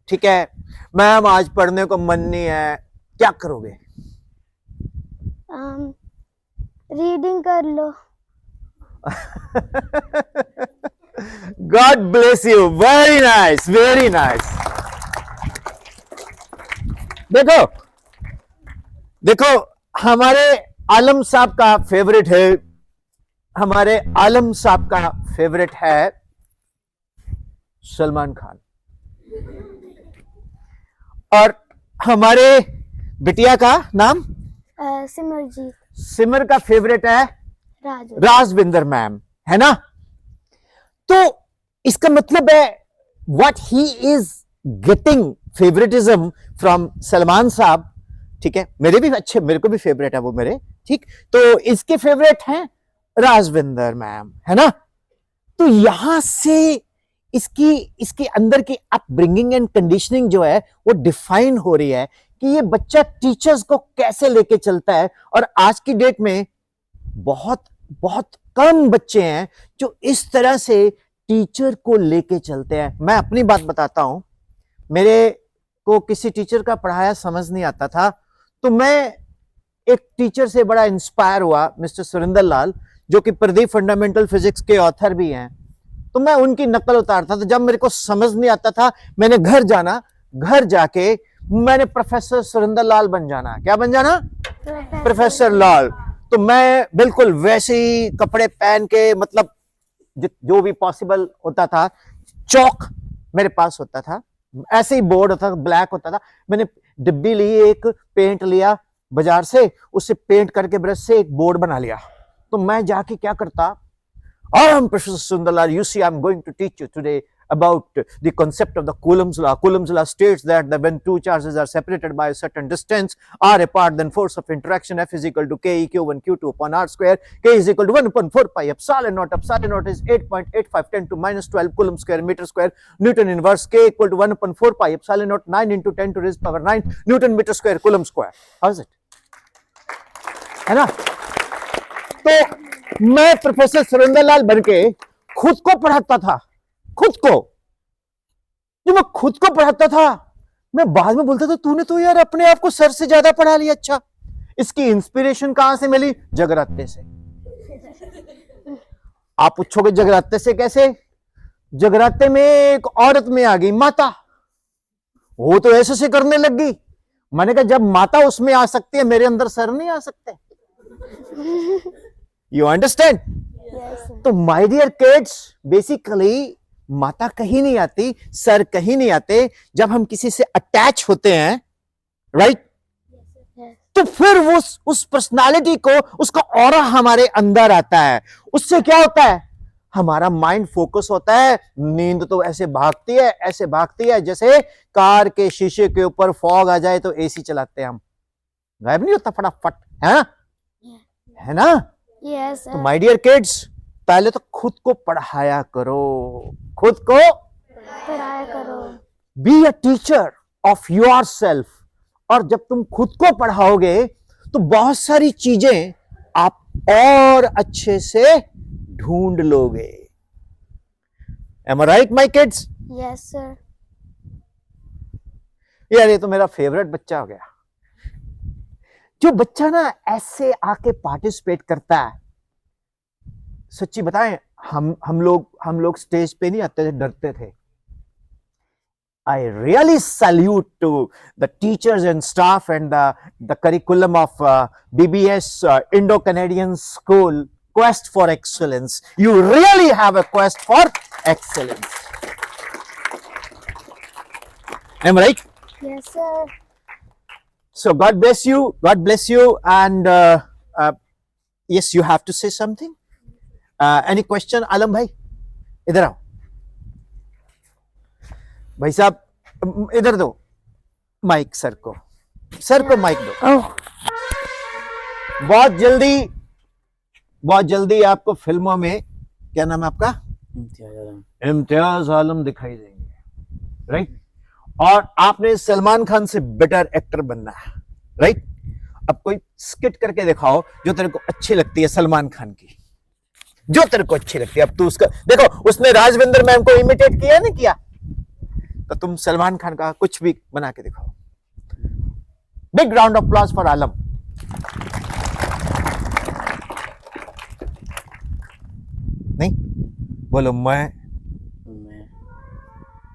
ठीक है? मैम आज पढ़ने को मन नहीं है, क्या करोगे? रीडिंग कर लो। God bless you. Very nice, very nice. देखो देखो, हमारे आलम साहब का फेवरेट है, हमारे आलम साहब का फेवरेट है सलमान खान, और हमारे बिटिया का नाम सिमरजीत सिमर का फेवरेट है राजू। राजविंदर मैम, है ना? तो इसका मतलब है what he is getting favouritism from Salman साहब, ठीक है? मेरे भी अच्छे, मेरे को भी फेवरेट है वो मेरे, ठीक? तो इसके फेवरेट हैं राजविंदर मैम, है ना? तो यहां से इसकी इसके अंदर की अपब्रिंगिंग एंड कंडीशनिंग जो है वो डिफाइन हो रही है कि ये बच्चा टीचर्स को कैसे लेके चलता है। और आज की डेट में बहुत बहुत कम बच्चे हैं जो इस तरह से टीचर को लेके चलते हैं। मैं अपनी बात बताता हूं, मेरे को किसी टीचर का पढ़ाया समझ नहीं आता था, तो मैं एक टीचर से बड़ा इंस्पायर हुआ, मिस्टर सुरेंद्र लाल, जो कि प्रदीप फंडामेंटल फिजिक्स के ऑथर भी हैं। तो मैं उनकी नकल उतारता था। जब मेरे को समझ नहीं आता था, मैंने घर जाना, घर जाके मैंने प्रोफेसर सुरेंद्र लाल बन जाना। क्या बन जाना? प्रोफेसर लाल। तो मैं बिल्कुल वैसे ही कपड़े पहन के, मतलब जो भी पॉसिबल होता था, चौक मेरे पास होता था, ऐसे ही बोर्ड होता था, ब्लैक होता था, मैंने डिब्बी ली, एक पेंट लिया बाजार से, उससे पेंट करके ब्रश से एक बोर्ड बना लिया। तो मैं जाके क्या करता, I am Professor Sundarlal. You see, I am going to teach you today about the concept of the Coulomb's law. Coulomb's law states that when two charges are separated by a certain distance, r apart, then force of interaction F is equal to K E Q1 Q2 upon r square. K is equal to 1 upon 4 pi epsilon naught. Epsilon naught is 8.85 10 to minus 12 Coulomb square meter square. Newton inverse K equal to 1 upon 4 pi epsilon naught 9 into 10 to raise power 9 Newton meter square Coulomb square. How is it? है ना? तो मैं professor Surendra लाल बनके खुद को पढ़ाता था। खुद को, जो मैं खुद को पढ़ाता था, मैं बाद में बोलता था तूने तो यार अपने आप को सर से ज्यादा पढ़ा लिया। अच्छा, इसकी इंस्पिरेशन कहां से मिली? जगराते से। आप पूछोगे जगराते से कैसे? जगराते में एक औरत में आ गई माता, वो तो ऐसे से करने लग गई। मैंने कहा जब माता उसमें आ सकती है, मेरे अंदर सर नहीं आ सकते। You understand? Yes, sir. तो माय डियर किड्स, बेसिकली माता कहीं नहीं आती, सर कहीं नहीं आते। जब हम किसी से अटैच होते हैं, राइट, Yes. तो फिर वो उस पर्सनालिटी को, उसका ऑरा हमारे अंदर आता है। उससे क्या होता है? हमारा माइंड फोकस होता है। नींद तो ऐसे भागती है, ऐसे भागती है जैसे कार के शीशे के ऊपर फॉग आ जाए तो एसी चलाते हैं हम, गायब नहीं होता फटाफट, है ना? है ना? Yes, तो sir. माय डियर किड्स, पहले तो खुद को पढ़ाया करो, खुद को पढ़ाया करो। Be a teacher of your self. और जब तुम खुद को पढ़ाओगे तो बहुत सारी चीजें आप और अच्छे से ढूंढ लोगे। Am I right my kids? Yes, sir. यार ये तो मेरा फेवरेट बच्चा हो गया। जो बच्चा ना ऐसे आके पार्टिसिपेट करता है, सच्ची बताएं, हम लोग स्टेज पे नहीं आते थे, डरते थे। I really salute to the teachers and staff and the curriculum of BBS Indo-Canadian School Quest for Excellence. You really have a quest for excellence. Am I right? Yes, sir. So God bless you. God bless you. And yes, you have to say something. Any question, Alam bhai? इधर आओ भाई साहब, इधर दो mic sir को, sir को mic दो। Oh. बहुत जल्दी आपको फिल्मों में, क्या नाम है आपका? इम्तियाज आलम। इम्तियाज आलम दिखाई देंगे, राइट? और आपने सलमान खान से बेटर एक्टर बनना है, राइट? अब कोई स्किट करके दिखाओ जो तेरे को अच्छी लगती है सलमान खान की, जो तेरे को अच्छी लगती है। अब तू उसका देखो, उसने राजविंदर मैम को इमिटेट किया नहीं किया, तो तुम सलमान खान का कुछ भी बना के दिखाओ। Big round of applause for Alam. बोलो मैं मैं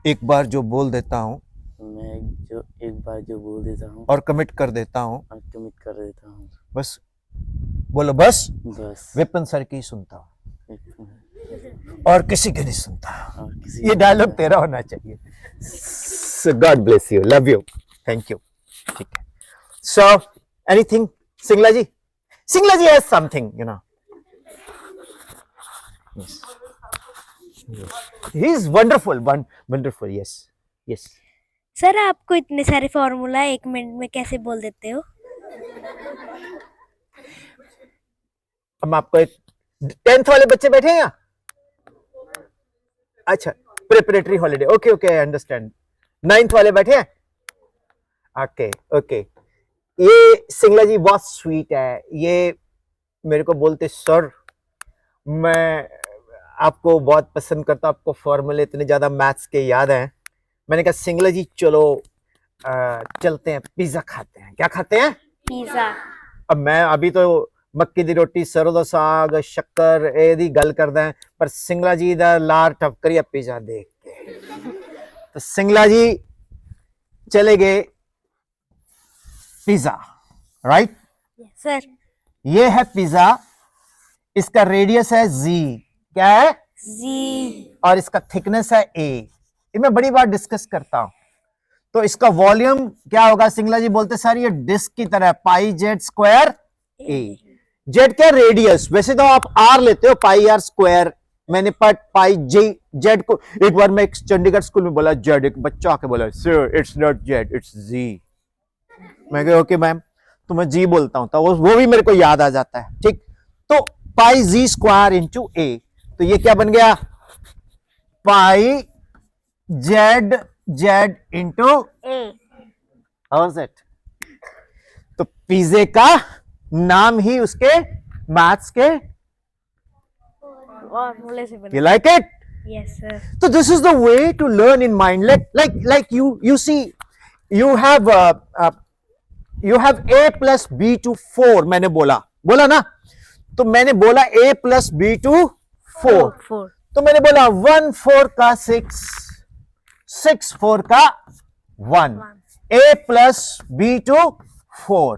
एक बार जो बोल देता हूँ मैं जो एक बार जो बोल देता हूँ और कमिट कर देता हूँ, और कमिट कर देता हूँ, बस बोलो बस बस विपिन सर की सुनता हूँ एक- और किसी की नहीं सुनता। और किसी ये डायलॉग तेरा होना चाहिए। God bless you, love you, thank you. ठीक है, so anything Singla ji? Singla ji has something, you know, he is wonderful, wonderful, yes yes. Sir आपको इतने सारे फॉर्मूला 1 मिनट में कैसे बोल देते हो? हम आपको एक 10th वाले बच्चे बैठे हैं यहाँ? अच्छा, preparatory holiday, okay okay, I understand. 9th वाले बैठे हैं? Okay okay. ये सिंगला जी बहुत स्वीट है, ये मेरे को बोलते सर मैं आपको बहुत पसंद करता हूँ, आपको फॉर्मूले इतने ज्यादा मैथ्स के याद हैं। मैंने कहा सिंगला जी चलो चलते हैं पिज्जा खाते हैं। क्या खाते हैं? पिज्जा। अब मैं अभी तो मक्की दी रोटी, सरों दा साग, शक्कर एदी गल करदा है, पर सिंगला जी दा लार टपकरिया पिज्जा देख के तो सिंगला जी चले गए पिज्जा, राइट? सर ये है पिज्जा, इसका रेडियस है जी, क्या है? जी। और इसका थिकनेस है ए। ये मैं बड़ी बार डिस्कस करता हूं। तो इसका वॉल्यूम क्या होगा? सिंगला जी बोलते सर ये डिस्क की तरह, पाई जेड स्क्वायर ए। जेड क्या? रेडियस। वैसे तो आप आर लेते हो, पाई आर स्क्वायर, मैंने पट पाई जे जेड को। एक बार मैं एक चंडीगढ़ स्कूल में बोला जेड, एक बच्चा आके बोला sir it's not Z it's G. मैं कहा ओके मैम, तो मैं जी बोलता हूं, तो वो भी मेरे को याद आ जाता है, ठीक। तो पाई जी स्क्वायर इंटू ए, तो ये क्या बन गया? Pi Z Z into A. How it? तो पिज्जे का नाम ही उसके मैथ्स के फॉर्मूले से बना। You like it? Yes sir. So this is the way to learn in mind. Like you see, you have a plus b to 4. मैंने बोला ना, तो मैंने बोला a plus b to 4. तो मैंने बोला 1 4 का 6, 6 4 का 1, a plus b to 4.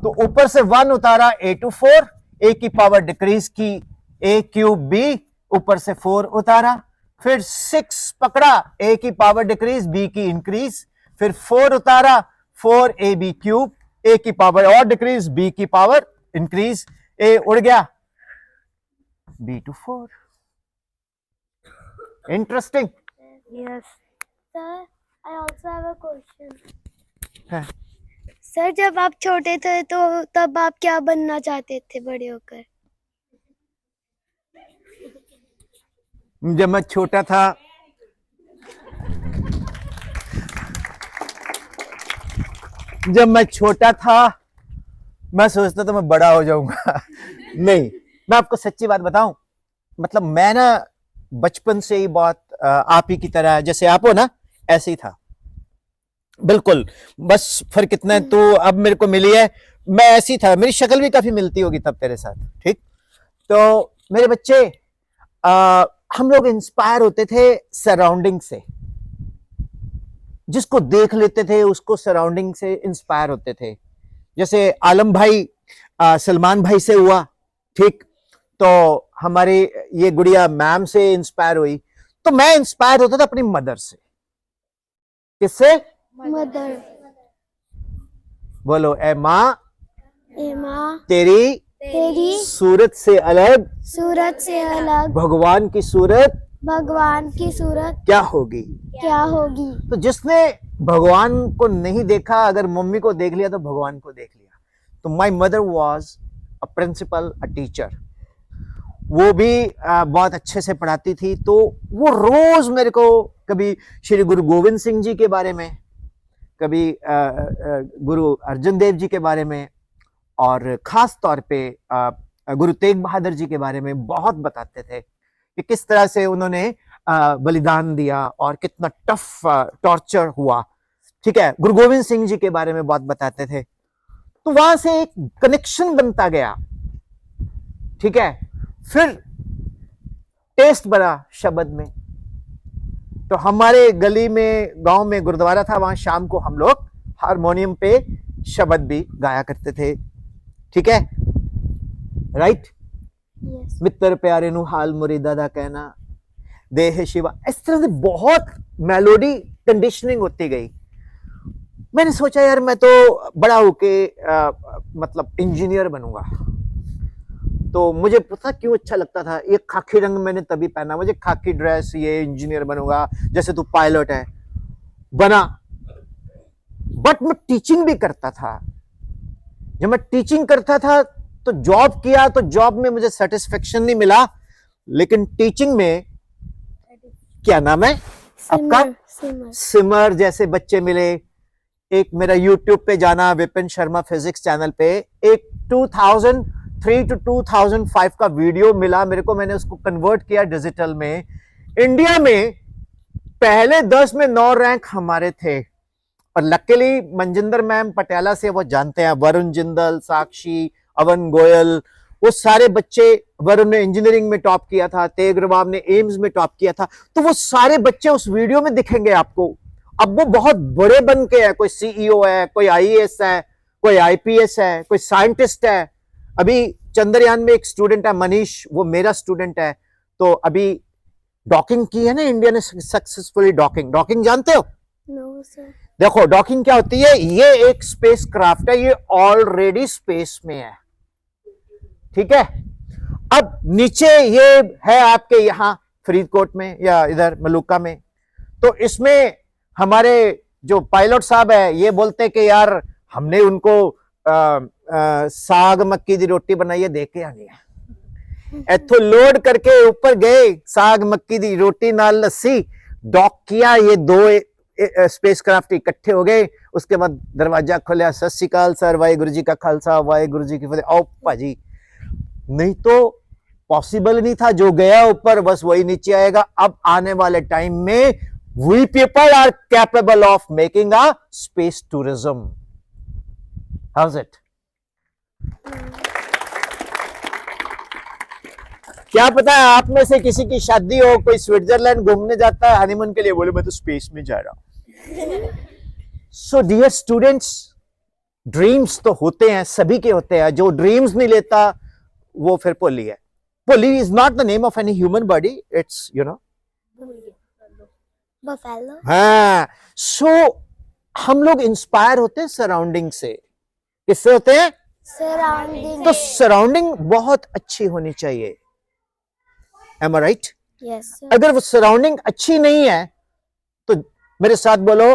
तो ऊपर से 1 उतारा a to 4, a की पावर डिक्रीज की, a क्यूब b, ऊपर से 4 उतारा, फिर 6 पकड़ा, a की पावर डिक्रीज, b की इंक्रीज, फिर 4 उतारा, 4ab क्यूब, a की पावर और डिक्रीज, b की पावर इंक्रीज, a उड़ गया, b to 4. Interesting. Yes Sir, I also have a question. है। सर जब आप छोटे थे तो तब आप क्या बनना चाहते थे बड़े होकर? जब मैं छोटा था मैं सोचता था मैं बड़ा हो जाऊंगा। नहीं, मैं आपको सच्ची बात बताऊं, मतलब मैं ना बचपन से ही बहुत आप ही की तरह, जैसे आप हो ना ऐसे ही था बिल्कुल। बस फर्क इतना है, तो अब मेरे को मिली है, मैं ऐसी था, मेरी शक्ल भी काफी मिलती होगी तब तेरे साथ, ठीक। तो मेरे बच्चे हम लोग इंस्पायर होते थे सराउंडिंग से, जिसको देख लेते थे उसको सराउंडिंग से इंस्पायर होते थे। जैसे आलम भाई सलमान भाई से हुआ, ठीक, तो हमारी ये गुड़िया मैम से इंस्पायर हुई, तो मैं इंस्पायर होता था अपनी मदर से। किससे? मदर। बोलो ए माँ, तेरी सूरत से अलग सूरत से अलग भगवान की सूरत भगवान की सूरत क्या होगी? क्या होगी? तो जिसने भगवान को नहीं देखा, अगर मम्मी को देख लिया तो भगवान को देख लिया। तो my mother was a principal, a teacher. वो भी बहुत अच्छे से पढ़ाती थी, तो वो रोज मेरे को कभी श्री गुरु गोविंद सिंह जी के बारे में, कभी गुरु अर्जन देव जी के बारे में, और खास तौर पे गुरु तेग बहादुर जी के बारे में बहुत बताते थे कि किस तरह से उन्होंने बलिदान दिया और कितना टफ टॉर्चर हुआ, ठीक है। गुरु गोविंद सिंह जी के बारे में बहुत बताते थे, तो वहां से एक कनेक्शन बनता गया, ठीक है। फिर टेस्ट बना शब्द में। तो हमारे गली में, गांव में गुरुद्वारा था, वहां शाम को हम लोग हारमोनियम पे शब्द भी गाया करते थे। ठीक है, राइट। यस मित्र प्यारे नु हाल मुरीदा दा कहना, देह शिवा, इस तरह से बहुत मेलोडी कंडीशनिंग होती गई। मैंने सोचा यार मैं तो बड़ा होके मतलब इंजीनियर बनूंगा। तो मुझे पता क्यों अच्छा लगता था, ये खाकी रंग मैंने तभी पहना, मुझे खाकी ड्रेस, ये इंजीनियर बनूंगा, जैसे तू पायलट है बना। बट मैं टीचिंग भी करता था। जब मैं टीचिंग करता था तो जॉब किया, तो जॉब में मुझे सेटिस्फेक्शन नहीं मिला, लेकिन टीचिंग में क्या नाम है आपका, सिमर सिमर जैसे बच्चे मिले। एक मेरा यूट्यूब पे जाना, विपिन शर्मा फिजिक्स चैनल पे, एक 2003 to 2005 का वीडियो मिला मेरे को, मैंने उसको कन्वर्ट किया डिजिटल में। इंडिया में पहले 10 में 9 रैंक हमारे थे, और लकीली मनजिंदर मैम पटियाला से, वो जानते हैं, वरुण जिंदल, साक्षी, अवन गोयल, वो सारे बच्चे, वरुण ने इंजीनियरिंग में टॉप किया था, तेग रबाब ने एम्स में टॉप किया था, तो वो सारे बच्चे उस वीडियो में दिखेंगे आपको। अब वो बहुत बड़े बन के है, कोई सीईओ है, कोई आईएएस है, कोई आईपीएस है, कोई साइंटिस्ट है। अभी चंद्रयान में एक स्टूडेंट है मनीष, वो मेरा स्टूडेंट है। तो अभी डॉकिंग की है ना इंडिया ने सक्सेसफुली। डॉकिंग जानते हो? नो सर देखो डॉकिंग क्या होती है, ये एक स्पेस क्राफ्ट है, ये ऑलरेडी स्पेस में है। ठीक है, अब नीचे ये है आपके यहाँ फरीदकोट में या इधर मलूका में, तो इसमें हमारे जो पायलट साहब है ये बोलते कि यार हमने उनको साग मक्की दी रोटी बनाई है, दे के आनी है। इथों लोड करके ऊपर गए, साग मक्की दी रोटी नाल लस्सी, डॉक किया, ये दो स्पेस क्राफ्ट इकट्ठे हो गए। उसके बाद दरवाजा खोलिया, सत श्री अकाल सर, वाहिगुरु जी का खालसा वाहिगुरु जी की फतेह। आओ भाजी, नहीं तो पॉसिबल नहीं था, जो गया ऊपर बस वही नीचे आएगा। अब आने वाले टाइम में we people are capable of making a space tourism. How is it? क्या पता है आप में से किसी की शादी हो, कोई स्विट्जरलैंड घूमने जाता है हनीमून के लिए, बोले मैं तो स्पेस में जा रहा हूं। सो डियर स्टूडेंट्स, ड्रीम्स तो होते हैं, सभी के होते हैं। जो ड्रीम्स नहीं लेता वो फिर पोली है। Polly is not the name of any human body, it's you know buffalo हाँ। सो हम लोग इंस्पायर होते हैं सराउंडिंग से। किससे होते हैं? सराउंडिंग तो सराउंडिंग बहुत अच्छी होनी चाहिए। Am I right? Yes sir अगर वो सराउंडिंग अच्छी नहीं है तो मेरे साथ बोलो,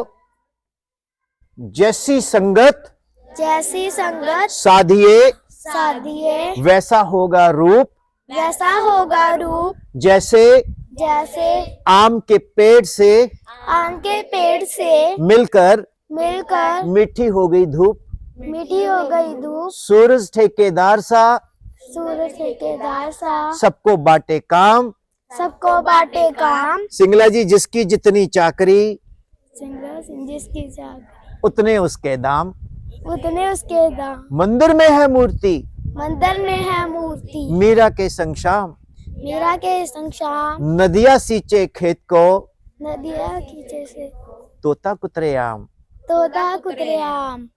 जैसी संगत जैसी संगत साधिए साधिए वैसा होगा रूप, वैसा होगा रूप, जैसे जैसे आम के पेड़ से आम के पेड़ से मिलकर मिलकर मीठी हो गई धूप, मीठी हो गई धूप, सूरज ठेकेदार सा सूरज ठेकेदार सा सबको बांटे काम, सबको बांटे काम, सिंगला जी जिसकी जितनी चाकरी सिंगला सिंह जिसकी चाक उतने उसके दाम, उतने उसके दाम, मंदिर में है मूर्ति मंदिर में है मूर्ति, मीरा के संग शाम, मीरा के संग शाम, नदिया सींचे खेत को नदिया खींचे से तोता कुतरे आम। तोता कुतरे आम,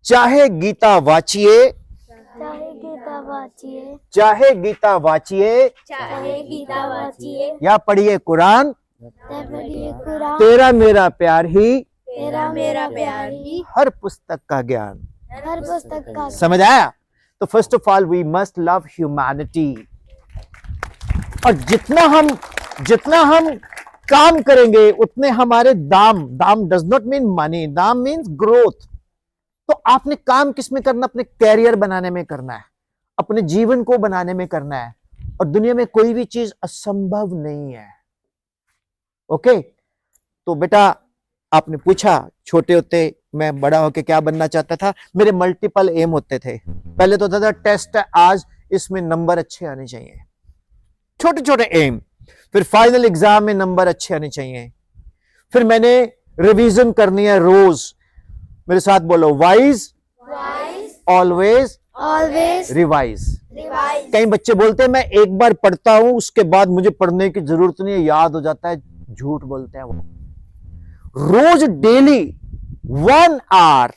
चाहे गीता वाचिए, चाहे गीता वाचिए, चाहे गीता वाचिए चाहे गीता वाचिए, या पढ़िए कुरान, पढ़िए कुरान, तेरा मेरा प्यार ही तेरा मेरा प्यार ही हर पुस्तक का ज्ञान। हर पुस्तक का समझ आया? तो first of all we must love humanity. और जितना हम काम करेंगे उतने हमारे दाम डज नॉट मीन मनी, दाम मीन्स ग्रोथ। तो आपने काम किस में करना? अपने कैरियर बनाने में करना है, अपने जीवन को बनाने में करना है। और दुनिया में कोई भी चीज असंभव नहीं है। ओके, तो बेटा आपने पूछा छोटे होते मैं बड़ा होके क्या बनना चाहता था। मेरे मल्टीपल एम होते थे। पहले तो था टेस्ट है आज, इसमें नंबर अच्छे आने चाहिए, छोटे छोटे एम। फिर फाइनल एग्जाम में नंबर अच्छे आने चाहिए। फिर मैंने रिवीजन करनी है रोज। मेरे साथ बोलो, wise wise always always revise. Revise कई बच्चे बोलते हैं मैं एक बार पढ़ता हूं उसके बाद मुझे पढ़ने की जरूरत नहीं है, याद हो जाता है। झूठ बोलते हैं वो। रोज डेली 1 आवर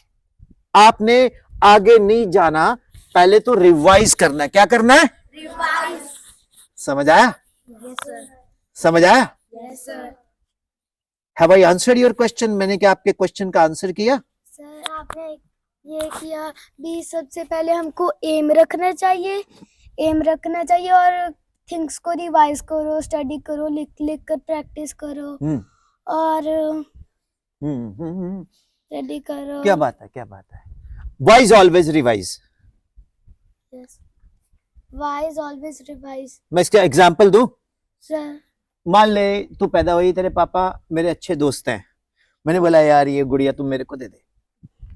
आपने आगे नहीं जाना, पहले तो रिवाइज करना है। क्या करना है? रिवाइज। समझ आया? Yes sir. समझ आया? Yes sir. Have I answered your question? मैंने क्या आपके क्वेश्चन का आंसर किया? सर आपने ये किया भी, सबसे पहले हमको एम रखना चाहिए, और थिंग्स को रिवाइज करो, स्टडी करो, लिख कर प्रैक्टिस करो और स्टडी करो। क्या बात है, क्या बात है। Wise always revise. Yes, wise always revise. मैं इसका एग्जांपल दूं? सर मान ले तू पैदा हुई, तेरे पापा मेरे अच्छे दोस्त हैं, मैंने बोला यार ये गुड़िया तुम मेरे को दे दे।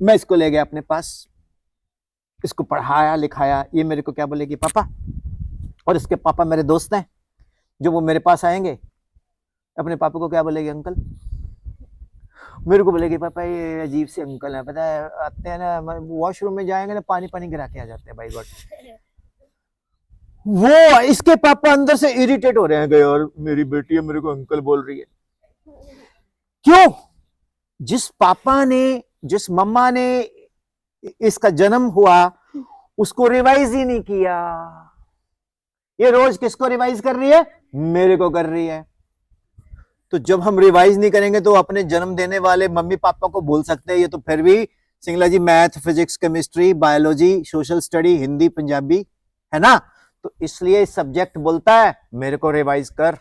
मैं इसको ले गया अपने पास, इसको पढ़ाया लिखाया, ये मेरे को क्या बोलेगी? पापा। और इसके पापा मेरे दोस्त हैं, जो वो मेरे पास आएंगे, अपने पापा को क्या बोलेगी? अंकल। मेरे को बोलेगी पापा ये अजीब से अंकल है, पता है आते हैं ना वॉशरूम में जाएंगे ना पानी गिरा के आ जाते हैं। भाई गॉड, वो इसके पापा अंदर से इरिटेट हो रहे हैं, यार मेरी बेटी है मेरे को अंकल बोल रही है। क्यों? जिस पापा ने, जिस मम्मा ने इसका जन्म हुआ उसको रिवाइज ही नहीं किया। ये रोज किसको रिवाइज कर रही है? मेरे को कर रही है। तो जब हम रिवाइज नहीं करेंगे तो अपने जन्म देने वाले मम्मी पापा को भूल सकते हैं। ये तो फिर भी Singla ji math, physics, chemistry, biology, social study, Hindi, Punjabi है ना, तो इसलिए सब्जेक्ट बोलता है मेरे को रिवाइज कर,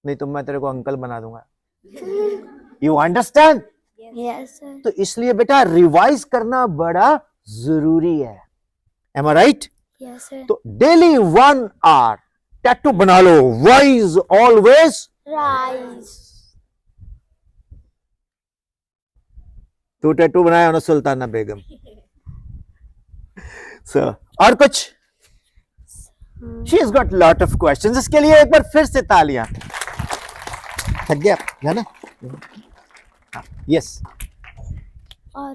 नहीं तो मैं तेरे को अंकल बना दूंगा। You understand? Yes sir. तो इसलिए बेटा रिवाइज करना बड़ा जरूरी है। M I right? Yes sir. तो डेली 1 आवर टैटू बना लो, वाइज ऑलवेज राइज। तू टैटू बनाया ना सुल्ताना बेगम। सर और कुछ? She has got lot of questions. इसके लिए एक बार फिर से तालियां। थक गया है ना? Yes. और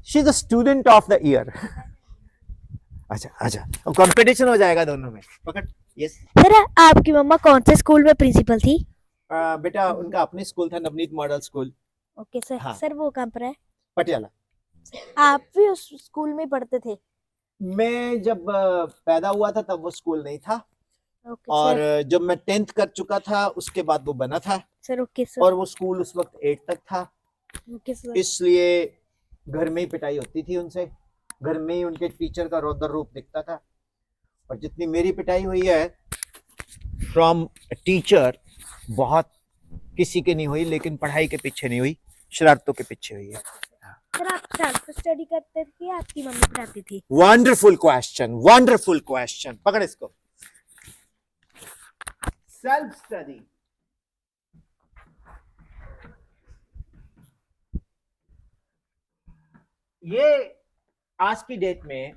She is the student of the year. अच्छा अच्छा, अब कंपटीशन हो जाएगा दोनों में। पकड़। Yes. सर आपकी मम्मा कौन से स्कूल में प्रिंसिपल थी? बेटा उनका अपने स्कूल था, Navneet model school, okay sir. हाँ। सर वो कहाँ पर है? पटियाला। आप भी उस स्कूल में पढ़ते थे? मैं जब पैदा हुआ था तब वो स्कूल नहीं था, ओके और सर। जब मैं 10th कर चुका था उसके बाद वो बना था, सर ओके सर। और वो स्कूल उस वक्त 8 तक था। Okay sir. इसलिए घर में ही पिटाई होती थी उनसे, घर में ही उनके टीचर का रौद्र रूप दिखता था। और जितनी मेरी पिटाई हुई है फ्रॉम टीचर, बहुत किसी के नहीं हुई, लेकिन पढ़ाई के पीछे नहीं हुई, शरारतों के पीछे हुई है। सर आप सेल्फ स्टडी करते थे या आपकी मम्मी पढ़ाती थी? Wonderful question, wonderful question. पकड़ इसको। सेल्फ स्टडी, ये आज की डेट में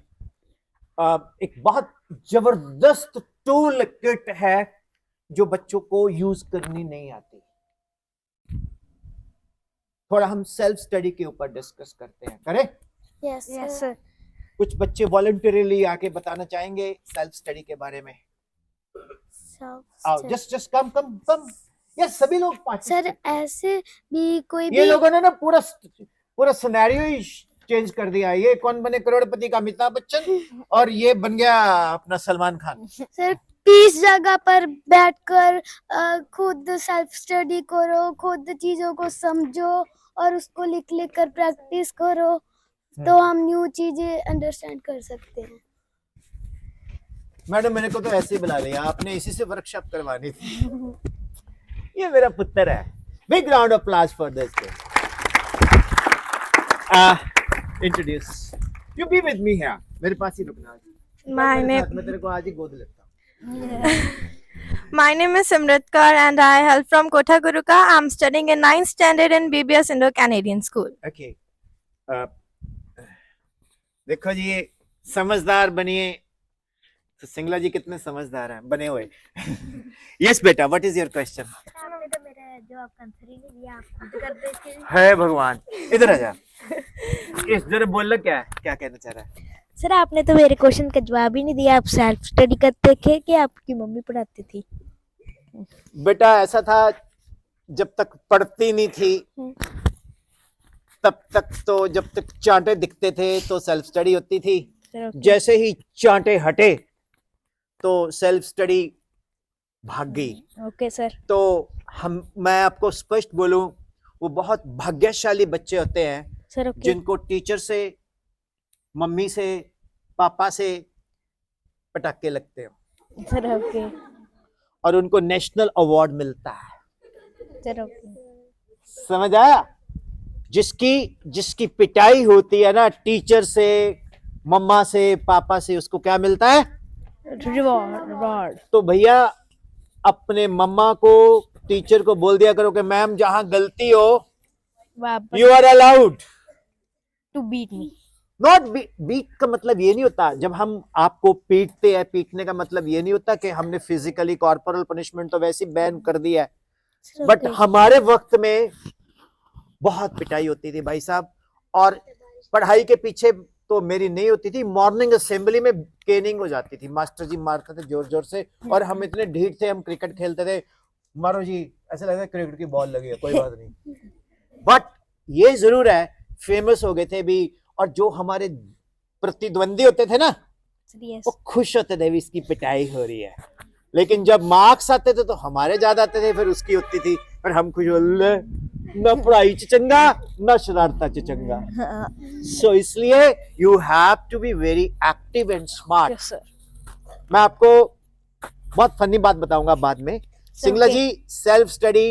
एक बहुत जबरदस्त टूल किट है जो बच्चों को यूज करनी नहीं आती। थोड़ा हम सेल्फ स्टडी के ऊपर डिस्कस करते हैं, करें? Yes sir. कुछ बच्चे वॉलंटरीली आके बताना चाहेंगे सेल्फ स्टडी के बारे में? आओ, जस्ट कम कम कम। यस, सभी लोग सर ऐसे भी कोई ये भी लोगों ने ना पूरा सिनेरियो ही चेंज कर दिया। ये कौन बने करोड़पति का? अमिताभ बच्चन, और ये बन गया अपना सलमान खान। सर 30 जगह पर बैठकर खुद सेल्फ स्टडी करो, खुद चीजों को समझो और उसको लिख कर प्रैक्टिस करो, तो हम न्यू चीजें अंडरस्टैंड कर सकते हैं। मैडम मेरे को तो ऐसे ही बुला लिया आपने, इसी से वर्कशॉप करवानी थी। ये मेरा पुत्र है। Big round of applause for this. Introduce, you be with me here, मेरे पास ही रुकना। मैं तेरे को आज ही गोद लेता हूँ। My name is Simrat Kaur and I hail from Kotha Guruka. I'm studying in 9th standard in BBS Indo-Canadian School. Okay, देखो जी, ये समझदार बनिए। तो सिंगला जी कितने समझदार हैं बने हुए। यस बेटा, व्हाट इज योर क्वेश्चन? आपने तो मेरा जवाब आंसर ही नहीं दिया, आप खुद कर देते हैं। है भगवान, इधर आ जा। इस जरा बोल, क्या कहना चाह रहा है? सर आपने तो मेरे क्वेश्चन का जवाब ही नहीं दिया। आप सेल्फ स्टडी करते थे कि आपकी मम्मी पढ़ाती थी? बेटा ऐसा था, जब तक पढ़ती नहीं थी तब तक तो, जब तक चांटे दिखते थे तो सेल्फ स्टडी होती थी। Sir okay. जैसे ही चांटे हटे तो सेल्फ स्टडी भाग गई। Okay sir. तो मैं आपको स्पष्ट बोलूं, वो बहुत भाग्यशाली बच्चे होते हैं सर ओके। जिनको टीचर से, मम्मी से, पापा से पटाखे लगते हो सर ओके। और उनको नेशनल अवार्ड मिलता है। Sir okay. समझ आया? जिसकी पिटाई होती है ना टीचर से, मम्मा से, पापा से, उसको क्या मिलता है? रिवॉर्ड। तो भैया अपने मम्मा को, टीचर को बोल दिया करो कि मैम जहां गलती हो वापस you are allowed to beat me. Not beat का मतलब ये नहीं होता, जब हम आपको पीटते हैं, पीटने का मतलब ये नहीं होता कि हमने फिजिकली, कॉर्पोरल पनिशमेंट तो वैसे ही बैन कर दिया है, बट हमारे वक्त में बहुत पिटाई होती थी भाई साहब। और पढ़ाई के पीछे तो मेरी नहीं होती थी, मॉर्निंग असेंबली में केनिंग हो जाती थी, मास्टर जी मारते थे जोर जोर से, और हम इतने ढीठ थे, हम क्रिकेट खेलते थे, मारो जी ऐसा लगता है क्रिकेट की बॉल लगी है, कोई बात नहीं। बट ये जरूर है, फेमस हो गए थे भी, और जो हमारे प्रतिद्वंदी होते थे ना, वो खुश होते थे भी इसकी पिटाई हो रही है। लेकिन जब मार्क्स आते थे तो हमारे ज्यादा आते थे, फिर उसकी होती थी, फिर हम खुश होले, ना पढ़ाई च चंगा ना शरारता च चंगा। सो इसलिए you have to be very active and smart. Yes sir. मैं आपको बहुत फनी बात बताऊंगा बाद में। सिंगला जी, सेल्फ स्टडी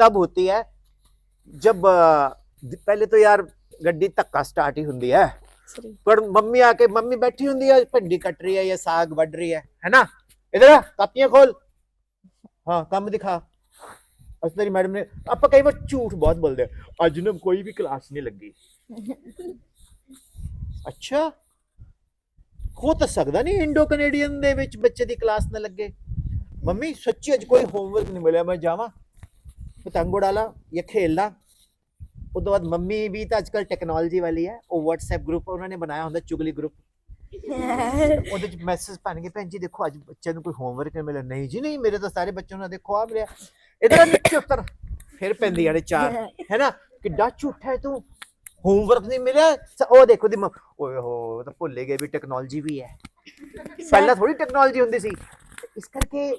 तब होती है जब पहले तो यार गड्डी धक्का स्टार्ट ही होती है, पर मम्मी आके, मम्मी बैठी होती है, भिंडी कट रही है या साग बढ़ रही है ना, इधर कापियां खोल, हाँ काम दिखा। और तेरी मैडम ने, ਆਪਾਂ ਕਈ ਵਾਰ ਝੂਠ ਬਹੁਤ ਬੋਲਦੇ ਆ, ਅੱਜ ਨਾ ਕੋਈ ਵੀ ਕਲਾਸ ਨਹੀਂ ਲੱਗੀ। ਅੱਛਾ, ਹੋ ਤਾਂ ਸਕਦਾ ਨਹੀਂ ਇੰਡੋ ਕੈਨੇਡੀਅਨ ਦੇ ਵਿੱਚ ਬੱਚੇ ਦੀ ਕਲਾਸ ਨਾ ਲੱਗੇ। ਮੰਮੀ ਸੱਚੀ ਅੱਜ ਕੋਈ ਹੋਮਵਰਕ ਨਹੀਂ ਮਿਲਿਆ, ਮੈਂ ਜਾਵਾਂ ਪਤੰਗ ਉਡਾਲਾ ਜਾਂ ਖੇਲਣਾ। ਉਸ ਤੋਂ ਬਾਅਦ ਮੰਮੀ ਵੀ ਤਾਂ ਅੱਜਕੱਲ ਟੈਕਨੋਲੋਜੀ ਵਾਲੀ ਹੈ, ਉਹ WhatsApp ਗਰੁੱਪ ਉਹਨਾਂ ਨੇ ਬਣਾਇਆ ਹੁੰਦਾ, ਚੁਗਲੀ ਗਰੁੱਪ, ਉਹਦੇ ਚ ਮੈਸੇਜ ਪਾਣਗੇ, ਭੈਣ ਜੀ ਦੇਖੋ ਅੱਜ ਬੱਚਿਆਂ ਨੂੰ ਕੋਈ ਹੋਮਵਰਕ ਨਹੀਂ ਮਿਲਿਆ। ਨਹੀਂ ਜੀ ਨਹੀਂ, ਮੇਰੇ ਤਾਂ ਸਾਰੇ ਬੱਚਿਆਂ ਨੂੰ ਦੇਖੋ ਆ ਮਿਲਿਆ। ਇਧਰ ਨੀਚੇ ਉਤਰ, ਫਿਰ ਪੈਂਦੀਆਂ ਨੇ ਚਾਰ, ਹੈ ਨਾ, ਕਿੱਡਾ ਝੂਠਾ ਹੈ ਤੂੰ, ਹੋਮਵਰਕ ਨਹੀਂ ਮਿਲਿਆ। ਉਹ ਦੇਖੋ ਦੀ, ਓਏ ਹੋ ਤਾਂ ਭੁੱਲੇ ਗਏ ਵੀ ਟੈਕਨੋਲੋਜੀ ਵੀ ਹੈ, ਪਹਿਲਾਂ ਥੋੜੀ ਟੈਕਨੋਲੋਜੀ ਹੁੰਦੀ ਸੀ, ਇਸ ਕਰਕੇ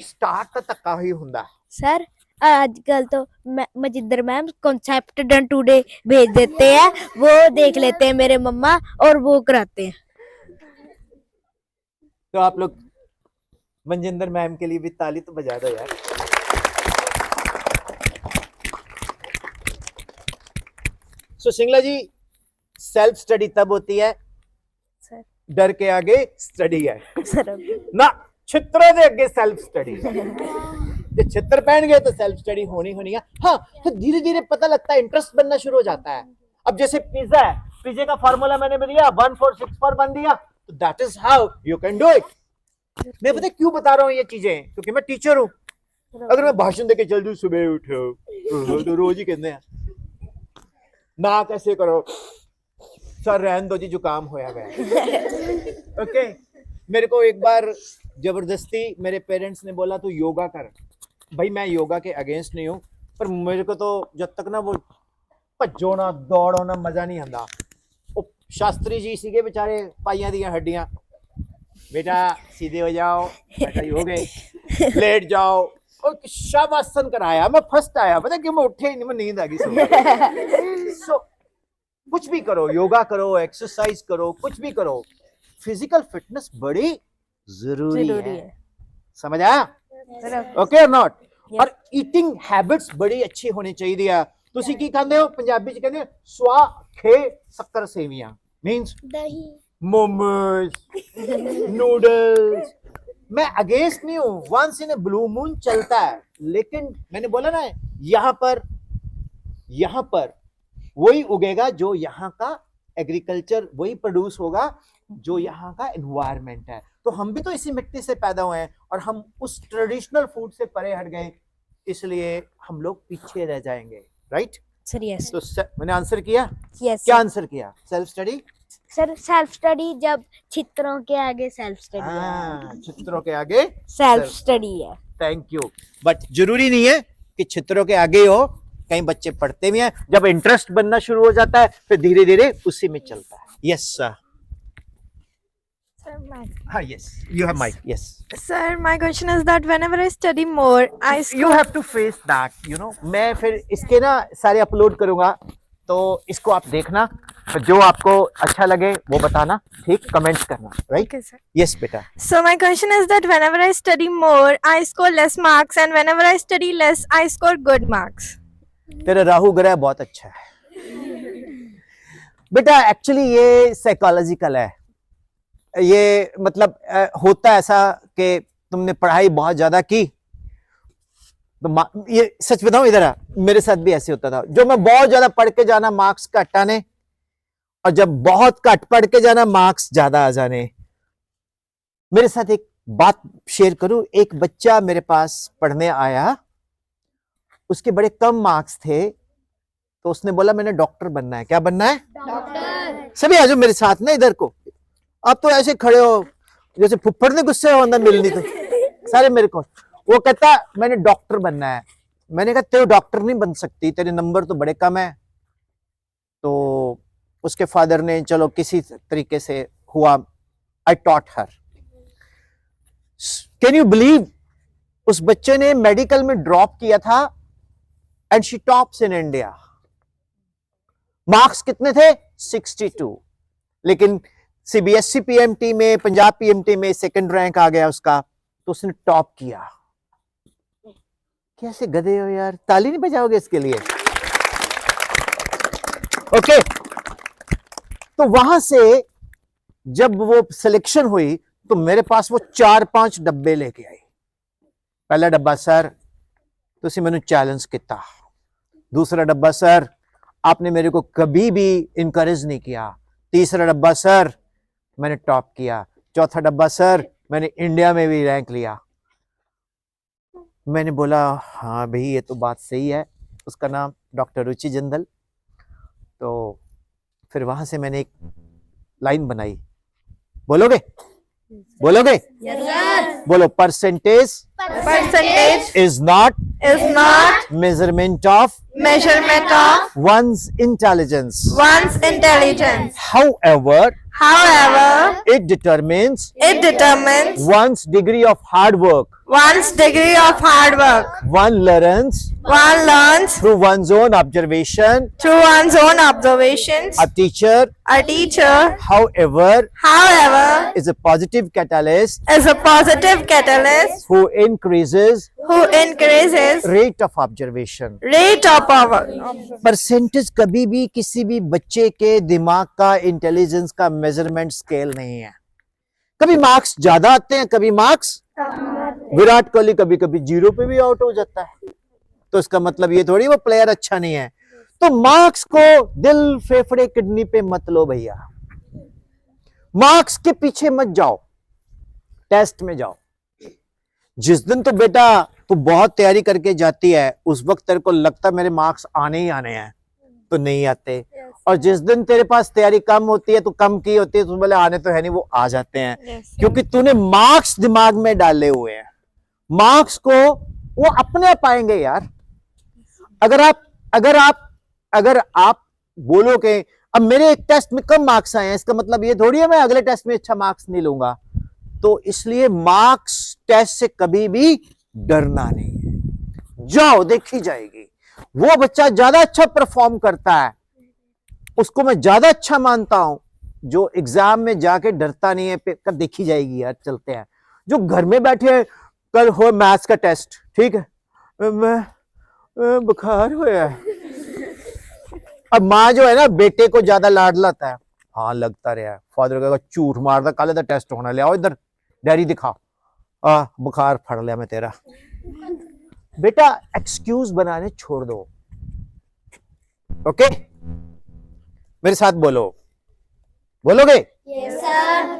स्टार्ट तो धक्का ही ਹੁੰਦਾ। सर आजकल तो Majinder ma'am concept done today भेज देते हैं, वो देख लेते हैं मेरे मम्मा और वो कराते हैं। तो आप लोग मनजिंदर मैम के लिए भी ताली तो बजा दो यार। सो सिंगला जी, सेल्फ स्टडी तब होती है सर। डर के आगे स्टडी है सर ना, छित्रों दे अगे सेल्फ स्टडी। जो छित्र पहन गए तो सेल्फ स्टडी होनी होनी है। हाँ, तो धीरे धीरे पता लगता है, इंटरेस्ट बनना शुरू हो जाता है। अब जैसे पिज्जा है, पिज्जे का फार्मूला मैंने दिया 1-4-6-4 बन दिया, तो that is how you can do it. मैं पता क्यों बता रहा हूँ ये चीजें, क्योंकि मैं टीचर हूँ। अगर मैं भाषण देके चल दूं सुबह उठो तो रोज ही कहते हैं ना कैसे करो सर, रहन दो जी जुकाम होया गया। ओके, मेरे को एक बार जबरदस्ती मेरे पेरेंट्स ने बोला तू योगा कर। भाई मैं योगा के अगेंस्ट नहीं हूँ, पर मेरे को तो जब तक ना वो भज्जो ना दौड़ो ना मजा नहीं आता। वो शास्त्री जी सीगे बेचारे, पाइयां दियां हड्डियां, बेटा सीधे हो जाओ, ऐसा ही हो गए, लेट जाओ, और शवासन कराया, मैं फर्स्ट आया, पता क्यों, मैं उठे ही नहीं, मैं नींद आ गई। सो कुछ भी करो, योगा करो, एक्सरसाइज करो, कुछ भी करो, फिजिकल फिटनेस बड़ी जरूरी है। समझ आया? ओके और नॉट? और ईटिंग हैबिट्स बड़ी अच्छी होनी चाहिए। ਤੁਸੀਂ ਕੀ ਖਾਂਦੇ ਹੋ? ਪੰਜਾਬੀ ਚ ਕਹਿੰਦੇ ਸਵਾ ਖੇ ਸ਼ੱਕਰ ਸੇਵੀਆਂ, मींस दही, मोमोज, नूडल्स। मैं अगेंस्ट नहीं हूं, once in a blue moon चलता है, लेकिन मैंने बोला ना यहाँ पर वही उगेगा जो यहाँ का एग्रीकल्चर, वही प्रोड्यूस होगा जो यहाँ का एनवायरनमेंट है। तो हम भी तो इसी मिट्टी से पैदा हुए हैं, और हम उस ट्रेडिशनल फूड से परे हट गए, इसलिए हम लोग पीछे रह जाएंगे। राइट? Sir yes. तो मैंने आंसर किया? यस। क्या आंसर किया? Self study sir self study जब चित्रों के आगे सेल्फ स्टडी हाँ, चित्रों के आगे सेल्फ स्टडी है। Thank you. बट जरूरी नहीं है कि चित्रों के आगे हो, कई बच्चे पढ़ते भी हैं, जब इंटरेस्ट बनना शुरू हो जाता है फिर धीरे धीरे उसी में चलता है। Yes sir. Sir, हाँ yes, you have mic. Yes, sir, my question is that whenever I study more, I you have to face that, you know. मैं फिर इसके ना सारे अपलोड करूंगा, तो इसको आप देखना, जो आपको अच्छा लगे वो बताना, ठीक, कमेंट्स करना, राइट? Okay, sir. यस बेटा। So my question is that whenever I study more, I score less marks, and whenever I study less, I score good marks. तेरा राहु ग्रह बहुत अच्छा है बेटा। एक्चुअली ये साइकोलॉजिकल है, ये मतलब होता है ऐसा कि तुमने पढ़ाई बहुत ज्यादा की तो ये सच बताऊं, इधर आ, मेरे साथ भी ऐसे होता था। जो मैं बहुत ज्यादा पढ़ के जाना मार्क्स घट आने, और जब बहुत घट पढ़ के जाना मार्क्स ज्यादा आ जाने। मेरे साथ एक बात शेयर करूं, एक बच्चा मेरे पास पढ़ने आया, उसके बड़े कम मार्क्स थे, तो उसने बोला मैंने डॉक्टर बनना है। क्या बनना है? डॉक्टर। सभी आ जाओ मेरे साथ ना इधर को। आप तो ऐसे खड़े हो जैसे फुफ्फड़ ने गुस्से हो अंदर मिलनी थी सारे मेरे को। वो कहता मैंने डॉक्टर बनना है। मैंने कहा तेरे डॉक्टर नहीं बन सकती, तेरे नंबर तो बड़े कम है। तो उसके फादर ने चलो किसी तरीके से हुआ, I taught her. Can you believe, उस बच्चे ने मेडिकल में ड्रॉप किया था and she tops in India. Marks कितने थे? 62। लेकिन सीबीएसई पीएमटी में, पंजाब पीएमटी में सेकंड रैंक आ गया उसका, तो उसने टॉप किया। कैसे गधे हो यार, ताली नहीं बजाओगे इसके लिए? ओके, तो वहां से जब वो सिलेक्शन हुई तो मेरे पास वो 4-5 डब्बे लेके आई। पहला डब्बा सर तुसी मैनू चैलेंज किया, दूसरा डब्बा सर आपने मेरे को कभी भी इनकरेज नहीं किया, तीसरा डब्बा सर मैंने टॉप किया, चौथा डब्बा सर मैंने इंडिया में भी रैंक लिया। मैंने बोला हाँ भाई ये तो बात सही है। उसका नाम डॉक्टर रुचि जिंदल। तो फिर वहां से मैंने एक लाइन बनाई, बोलोगे? बोलोगे? Yes sir. बोलो, percentage Percentage is not is not measurement of measurement of one's intelligence. one's intelligence. However, However, it determines it determines one's degree of hard work. one's degree of hard work. One learns One learns through one's own observation. through one's own observations. A teacher, A teacher, however, however, is a positive catalyst is a positive catalyst who increases who increases rate of observation. rate of power. Percentage कभी भी किसी भी बच्चे के दिमाग का, intelligence का measurement scale नहीं है। कभी मार्क्स ज्यादा आते हैं, कभी मार्क्स, विराट कोहली कभी कभी 0 पे भी आउट हो जाता है, तो इसका मतलब ये थोड़ी वो प्लेयर अच्छा नहीं है। तो मार्क्स को दिल फेफड़े किडनी पे मत लो भैया, मार्क्स के पीछे मत जाओ, टेस्ट में जाओ। जिस दिन तो बेटा तू बहुत तैयारी करके जाती है, उस वक्त तेरे को लगता मेरे मार्क्स आने ही आने हैं, तो नहीं आते। और जिस दिन तेरे पास तैयारी कम होती है, तो कम की होती है, तो बोले आने तो है नहीं, वो आ जाते हैं। क्योंकि तूने मार्क्स दिमाग में डाले हुए हैं। मार्क्स को वो अपने आप आएंगे यार। अगर आप बोलोगे अब मेरे एक टेस्ट में कम मार्क्स आए हैं, इसका मतलब ये थोड़ी है मैं अगले टेस्ट में अच्छा मार्क्स नहीं लूंगा। तो इसलिए मार्क्स टेस्ट से कभी भी डरना नहीं है, जाओ देखी जाएगी। वो बच्चा ज्यादा अच्छा परफॉर्म करता है, उसको मैं ज्यादा अच्छा मानता हूं, जो एग्जाम में जाके डरता नहीं है, पेपर देखी जाएगी यार, चलते हैं। जो घर में बैठे हैं, कल हो मैथ्स का टेस्ट, ठीक है, मैं बुखार होया है। अब माँ जो है ना बेटे को ज्यादा लाड लाता है, हाँ लगता रहा, फादर कहेगा झूठ मारदा, कल इधर टेस्ट होना, ले आओ इधर डायरी दिखा, बुखार फड़ लिया मैं तेरा। बेटा एक्सक्यूज बनाने छोड़ दो, ओके? मेरे साथ बोलो, बोलोगे? Yes sir.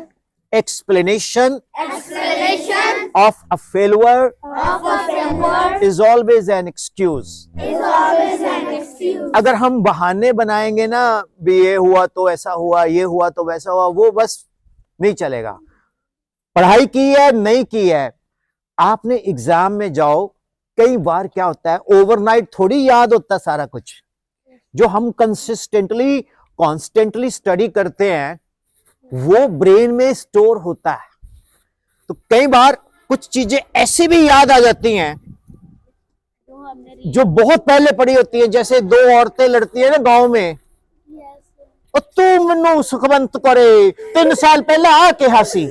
Explanation Explanation of a failure of a framework is always an excuse. is always an excuse. अगर हम बहाने बनाएंगे ना, भी ये हुआ तो ऐसा हुआ, ये हुआ तो वैसा हुआ, वो बस नहीं चलेगा। पढ़ाई की है, नहीं की है, आपने एग्जाम में जाओ, कई बार क्या होता है, ओवरनाइट थोड़ी याद होता सारा कुछ। जो हम कॉन्स्टेंटली स्टडी करते हैं वो ब्रेन में स्टोर होता है। तो कई बार कुछ चीजें ऐसी भी याद आ जाती हैं जो बहुत पहले पढ़ी होती है। जैसे दो औरतें लड़ती है ना गांव में, और तू मनु सुखवंत करे 3 साल पहले आके हंसी।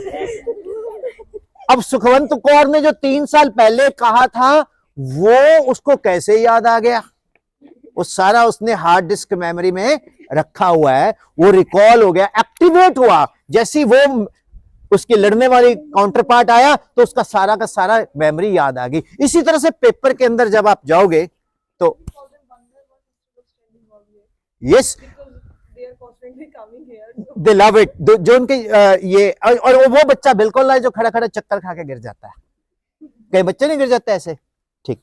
अब सुखवंत कौर ने जो 3 साल पहले कहा था वो उसको कैसे याद आ गया? वो सारा उसने हार्ड डिस्क मेमोरी में रखा हुआ है, वो रिकॉल हो गया, एक्टिवेट हुआ। जैसी वो उसकी लड़ने वाली काउंटर पार्ट आया तो उसका सारा का सारा मेमोरी याद आ गई। इसी तरह से पेपर के अंदर जब आप जाओगे तो यस, दे लव इट। जो उनके ये और वो बच्चा बिल्कुल ना जो खड़ा खड़ा चक्कर खा के गिर जाता है। कई बच्चे नहीं गिर जाते ऐसे, ठीक।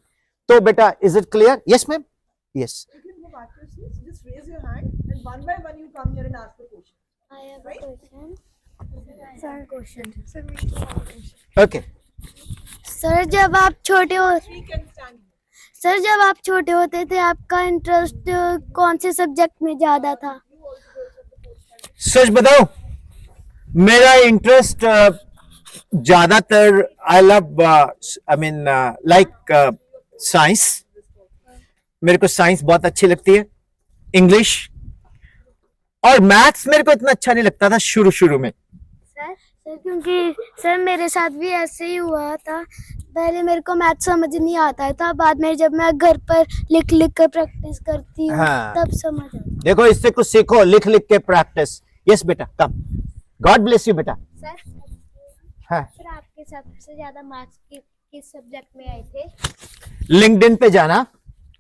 तो बेटा, is it clear? Yes ma'am, yes. Just raise your hand and one by one you come here and ask the question. I have a question. Sir, okay. Sir जब आप छोटे हो We can stand here. Sir जब आप छोटे होते थे आपका इंटरेस्ट कौन से सब्जेक्ट में ज्यादा था? सच बताओ, मेरा इंटरेस्ट ज्यादातर आई लव लाइक साइंस। मेरे को साइंस बहुत अच्छी लगती है, इंग्लिश और मैथ्स मेरे को इतना अच्छा नहीं लगता था शुरू में। सर क्योंकि सर मेरे साथ भी ऐसे ही हुआ था। पहले मेरे को मैथ समझ नहीं आता था, बाद में जब मैं घर पर लिख लिख कर प्रैक्टिस करती हूँ हाँ। तब समझ आता। देखो, इससे कुछ सीखो, लिख लिख के प्रैक्टिस। यस बेटा, कम। गॉड ब्लेस यू बेटा। सर हाँ, सर आपके सबसे ज्यादा मार्क्स किस सब्जेक्ट में आए थे? लिंक्डइन पे जाना,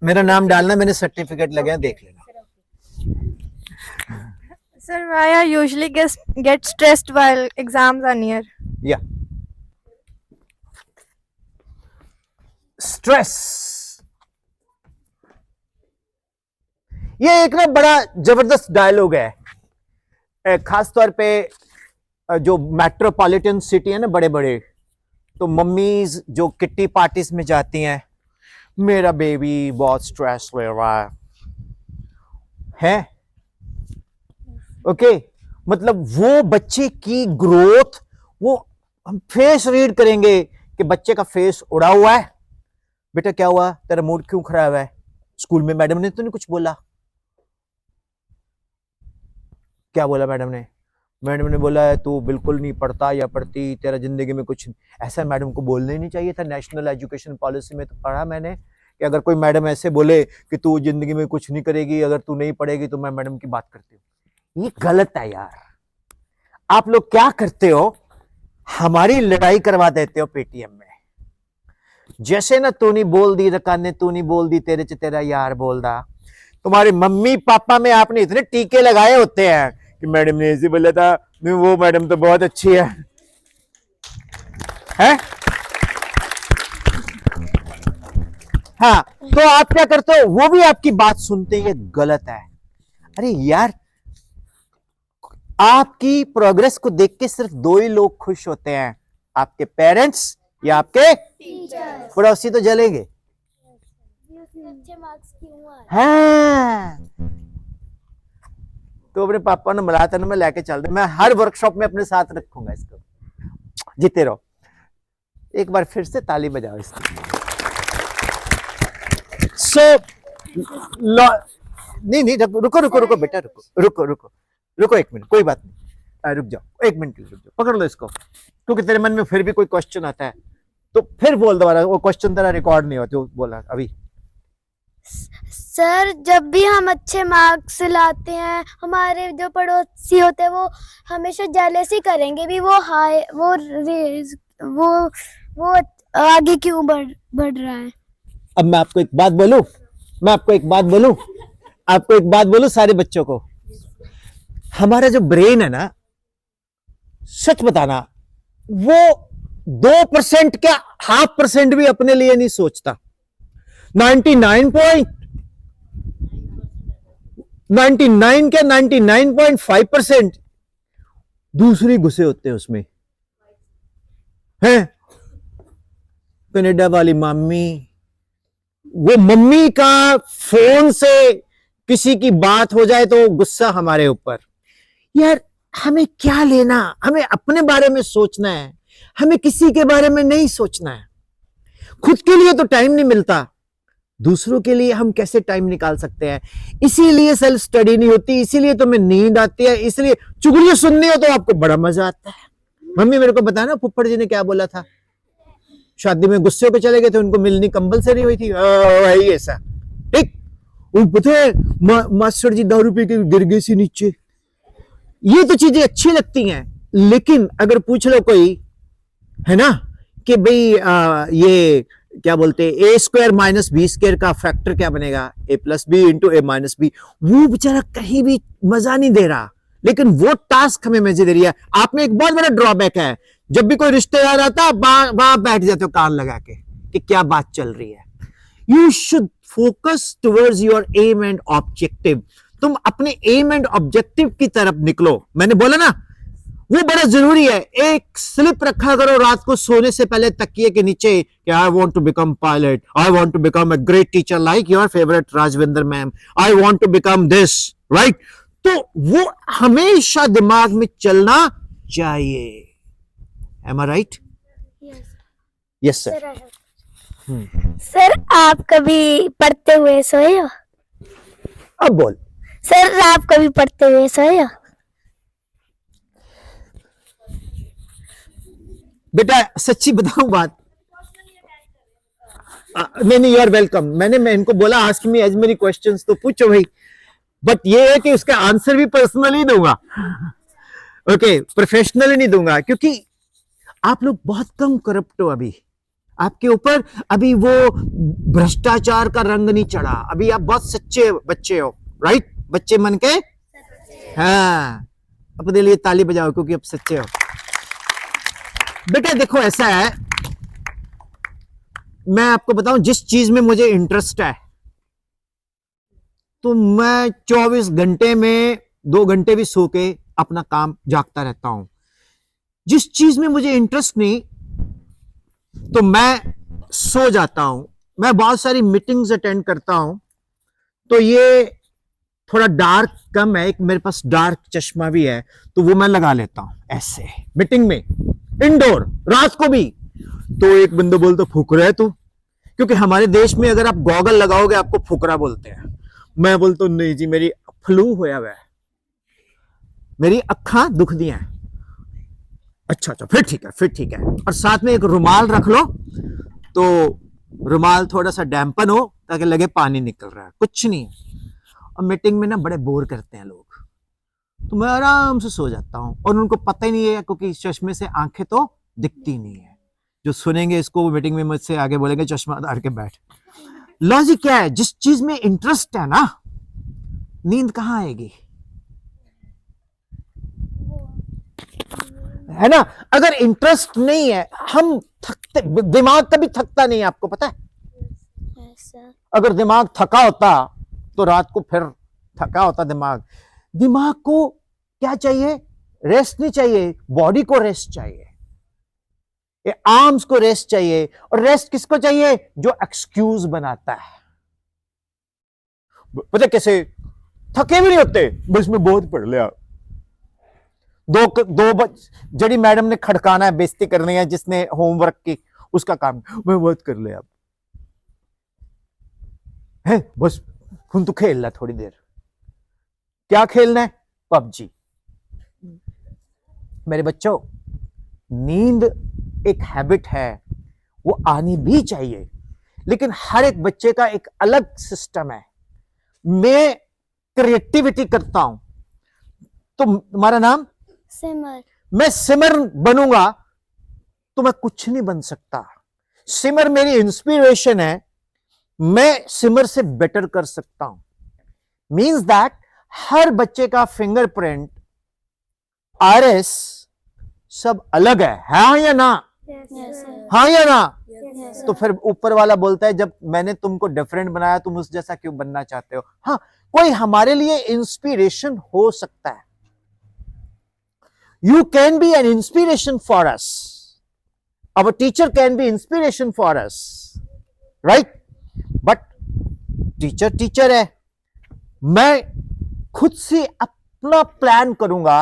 मेरा नाम डालना, मैंने सर्टिफिकेट लगे हैं, देख लेना। Sir, why I usually get stressed while exams are near? या स्ट्रेस, ये एक ना बड़ा जबरदस्त डायलॉग है। खास तौर पे जो मेट्रोपॉलिटन सिटी है ना, बड़े बड़े, तो मम्मीज जो किट्टी पार्टीज में जाती हैं, मेरा बेबी बहुत स्ट्रेस ले रहा है ओके। मतलब वो बच्चे की ग्रोथ, वो हम फेस रीड करेंगे कि बच्चे का फेस उड़ा हुआ है। बेटा क्या हुआ, तेरा मूड क्यों खराब है? स्कूल में मैडम ने तो नहीं कुछ बोला? क्या बोला मैडम ने? मैडम ने बोला है तू बिल्कुल नहीं पढ़ता या पढ़ती, तेरा जिंदगी में कुछ। ऐसा मैडम को बोलना ही नहीं चाहिए था। नेशनल एजुकेशन पॉलिसी में तो पढ़ा मैंने कि अगर कोई मैडम ऐसे बोले कि तू जिंदगी में कुछ नहीं करेगी, अगर तू नहीं पढ़ेगी, तो मैं मैडम की बात करती हूँ। ये गलत है यार। आप लोग क्या करते हो, हमारी लड़ाई करवा देते हो पेटीएम में। जैसे ना तू नहीं बोल दी रकाने, तू नहीं बोल दी तेरे च तेरा यार बोल दा। तुम्हारे मम्मी पापा में आपने इतने टीके लगाए होते हैं कि मैडम ने ऐसे बोला था, वो मैडम तो बहुत अच्छी है? हाँ, तो आप क्या करते हो, वो भी आपकी बात सुनते हैं, गलत है। अरे यार, आपकी प्रोग्रेस को देख के सिर्फ 2 ही लोग खुश होते हैं, आपके पेरेंट्स या आपके टीचर्स। पड़ोसी तो जलेंगे। अच्छे मार्क्स क्यों आए? हाँ, तो अपने पापा ने मिला था ना, मैं लेके चल रहा, मैं हर वर्कशॉप में अपने साथ रखूंगा इसको। जीते रहो। एक बार फिर से ताली बजाओ इसको। नहीं, रुको बेटा, रुको 1 मिनट, कोई बात नहीं, रुक जाओ 1 मिनट के लिए, रुक जाओ, पकड़ लो इसको। क्योंकि तेरे मन में फिर भी कोई क्वेश्चन आता है तो फिर बोल दोबारा, वो क्वेश्चन तेरा रिकॉर्ड नहीं होता, बोला अभी। सर जब भी हम अच्छे मार्क्स लाते हैं, हमारे जो पड़ोसी होते हैं वो हमेशा जेलसी करेंगे भी, वो हाई वो आगे क्यों बढ़ रहा है। अब मैं आपको एक बात बोलूं सारे बच्चों को। हमारा जो ब्रेन है ना, सच बताना, वो 2% क्या 0.5% भी अपने लिए नहीं सोचता। 99 99 के 99.5% दूसरे घुसे होते हैं उसमें, हैं कनाडा वाली मम्मी, वो मम्मी का फोन से किसी की बात हो जाए तो गुस्सा हमारे ऊपर। यार हमें क्या लेना, हमें अपने बारे में सोचना है, हमें किसी के बारे में नहीं सोचना है। खुद के लिए तो टाइम नहीं मिलता, दूसरों के लिए हम कैसे टाइम निकाल सकते हैं। इसीलिए सेल्फ स्टडी नहीं होती, इसीलिए तुम्हें नींद आती है, इसलिए चुगलियां सुननी हो तो आपको बड़ा मजा आता है। मम्मी मेरे को बताया ना फुफ्फड़ जी ने क्या बोला था, शादी में गुस्से पे चले गए थे, उनको मिलनी कंपलसरी हुई थी, वही ऐसा। ठीक, वो पता है मास्टर जी दारू पी के गिर गए सी नीचे। ये तो चीजें अच्छी लगती हैं, लेकिन अगर पूछ लो कोई, है ना, कि भाई ये क्या बोलते हैं ए स्क्वायर माइनस बी स्क्वायर का फैक्टर क्या बनेगा, ए प्लस बी इंटू ए माइनस बी, वो बेचारा कहीं भी मजा नहीं दे रहा, लेकिन वो टास्क हमें मजे दे रही है। आप में एक बहुत बड़ा ड्रॉबैक है, जब भी कोई रिश्तेदार आता वहां बैठ जाते हो कान लगा के कि क्या बात चल रही है। You should focus towards your aim and objective. तुम अपने एम एंड ऑब्जेक्टिव की तरफ निकलो। मैंने बोला ना, वो बड़ा जरूरी है। एक स्लिप रखा करो रात को सोने से पहले तकिए के नीचे कि I want to become pilot, I want to become a great teacher like your favourite Rajvinder ma'am, I want to become this, right. तो वो हमेशा दिमाग में चलना चाहिए। Am I right? Yes sir. Sir आप कभी पढ़ते हुए सोए हो? अब बोल। सर आप कभी पढ़ते हुए सोए हो? बेटा सच्ची बताऊं बात, नहीं यू आर वेलकम। मैं इनको बोला ask me as many questions, तो पूछो भाई, बट ये है कि उसका आंसर भी पर्सनली दूंगा, ओके, प्रोफेशनली नहीं दूंगा, क्योंकि आप लोग बहुत कम करप्ट हो अभी, आपके ऊपर अभी वो भ्रष्टाचार का रंग नहीं चढ़ा, अभी आप बहुत सच्चे बच्चे हो, राइट? बच्चे मन के, हाँ, अपने लिए ताली बजाओ क्योंकि अब सच्चे हो। बेटा देखो ऐसा है, मैं आपको बताऊं, जिस चीज में मुझे इंटरेस्ट है तो मैं 24 घंटे में 2 घंटे भी सो के अपना काम जागता रहता हूं। जिस चीज में मुझे इंटरेस्ट नहीं तो मैं सो जाता हूं। मैं बहुत सारी मीटिंग्स अटेंड करता हूं, तो ये थोड़ा डार्क कम है, एक मेरे पास डार्क चश्मा भी है, तो वो मैं लगा लेता हूं ऐसे मीटिंग में, इंडोर, रात को भी। तो एक बंदा बोलता फुकरा है तू, क्योंकि हमारे देश में अगर आप गॉगल लगाओगे आपको फुकरा बोलते हैं। मैं बोलता हूं नहीं जी मेरी फ्लू होया हुआ है, मेरी अखा दुख दी हैं। अच्छा फिर ठीक है, और साथ में एक रुमाल रख लो, तो रुमाल थोड़ा सा डैम्पन हो ताकि लगे पानी निकल रहा है, कुछ नहीं है। और मीटिंग में ना बड़े बोर करते हैं लोग, तो मैं आराम से सो जाता हूं, और उनको पता ही नहीं है क्योंकि चश्मे से आंखें तो दिखती नहीं है। जो सुनेंगे इसको मीटिंग में मुझसे आगे बोलेंगे चश्मा उतार के बैठ। लॉजिक क्या है, जिस चीज में इंटरेस्ट है ना, नींद कहां आएगी, है ना? अगर इंटरेस्ट नहीं है, हम थकते, दिमाग कभी थकता नहीं है, आपको पता है? अगर दिमाग थका होता तो रात को फिर थका होता दिमाग को क्या चाहिए? रेस्ट नहीं चाहिए, बॉडी को रेस्ट चाहिए, आर्म्स को रेस्ट चाहिए। और रेस्ट किसको चाहिए? जो एक्सक्यूज बनाता है। पता कैसे? थके भी नहीं होते, बस में बहुत पढ़ लिया, दो जड़ी मैडम ने खड़काना है, बेइज्जती करनी है, जिसने होमवर्क की उसका काम मैं बहुत कर लिया, है बस खून तो खेल रहा थोड़ी देर। क्या खेलना है? पबजी। मेरे बच्चों, नींद एक हैबिट है, वो आनी भी चाहिए, लेकिन हर एक बच्चे का एक अलग सिस्टम है। मैं क्रिएटिविटी करता हूं, तो तुम्हारा नाम? सिमर। मैं सिमर बनूंगा तो मैं कुछ नहीं बन सकता। सिमर मेरी इंस्पिरेशन है, मैं सिमर से बेटर कर सकता हूं। मींस दैट हर बच्चे का फिंगरप्रिंट, आरएस सब अलग है, हाँ या ना? हाँ या ना? तो फिर ऊपर वाला बोलता है जब मैंने तुमको डिफरेंट बनाया तुम उस जैसा क्यों बनना चाहते हो? हाँ, कोई हमारे लिए इंस्पिरेशन हो सकता है. You can be an inspiration for us. Our teacher can be inspiration for us, right? But teacher है. मैं खुद से अपना प्लान करूंगा,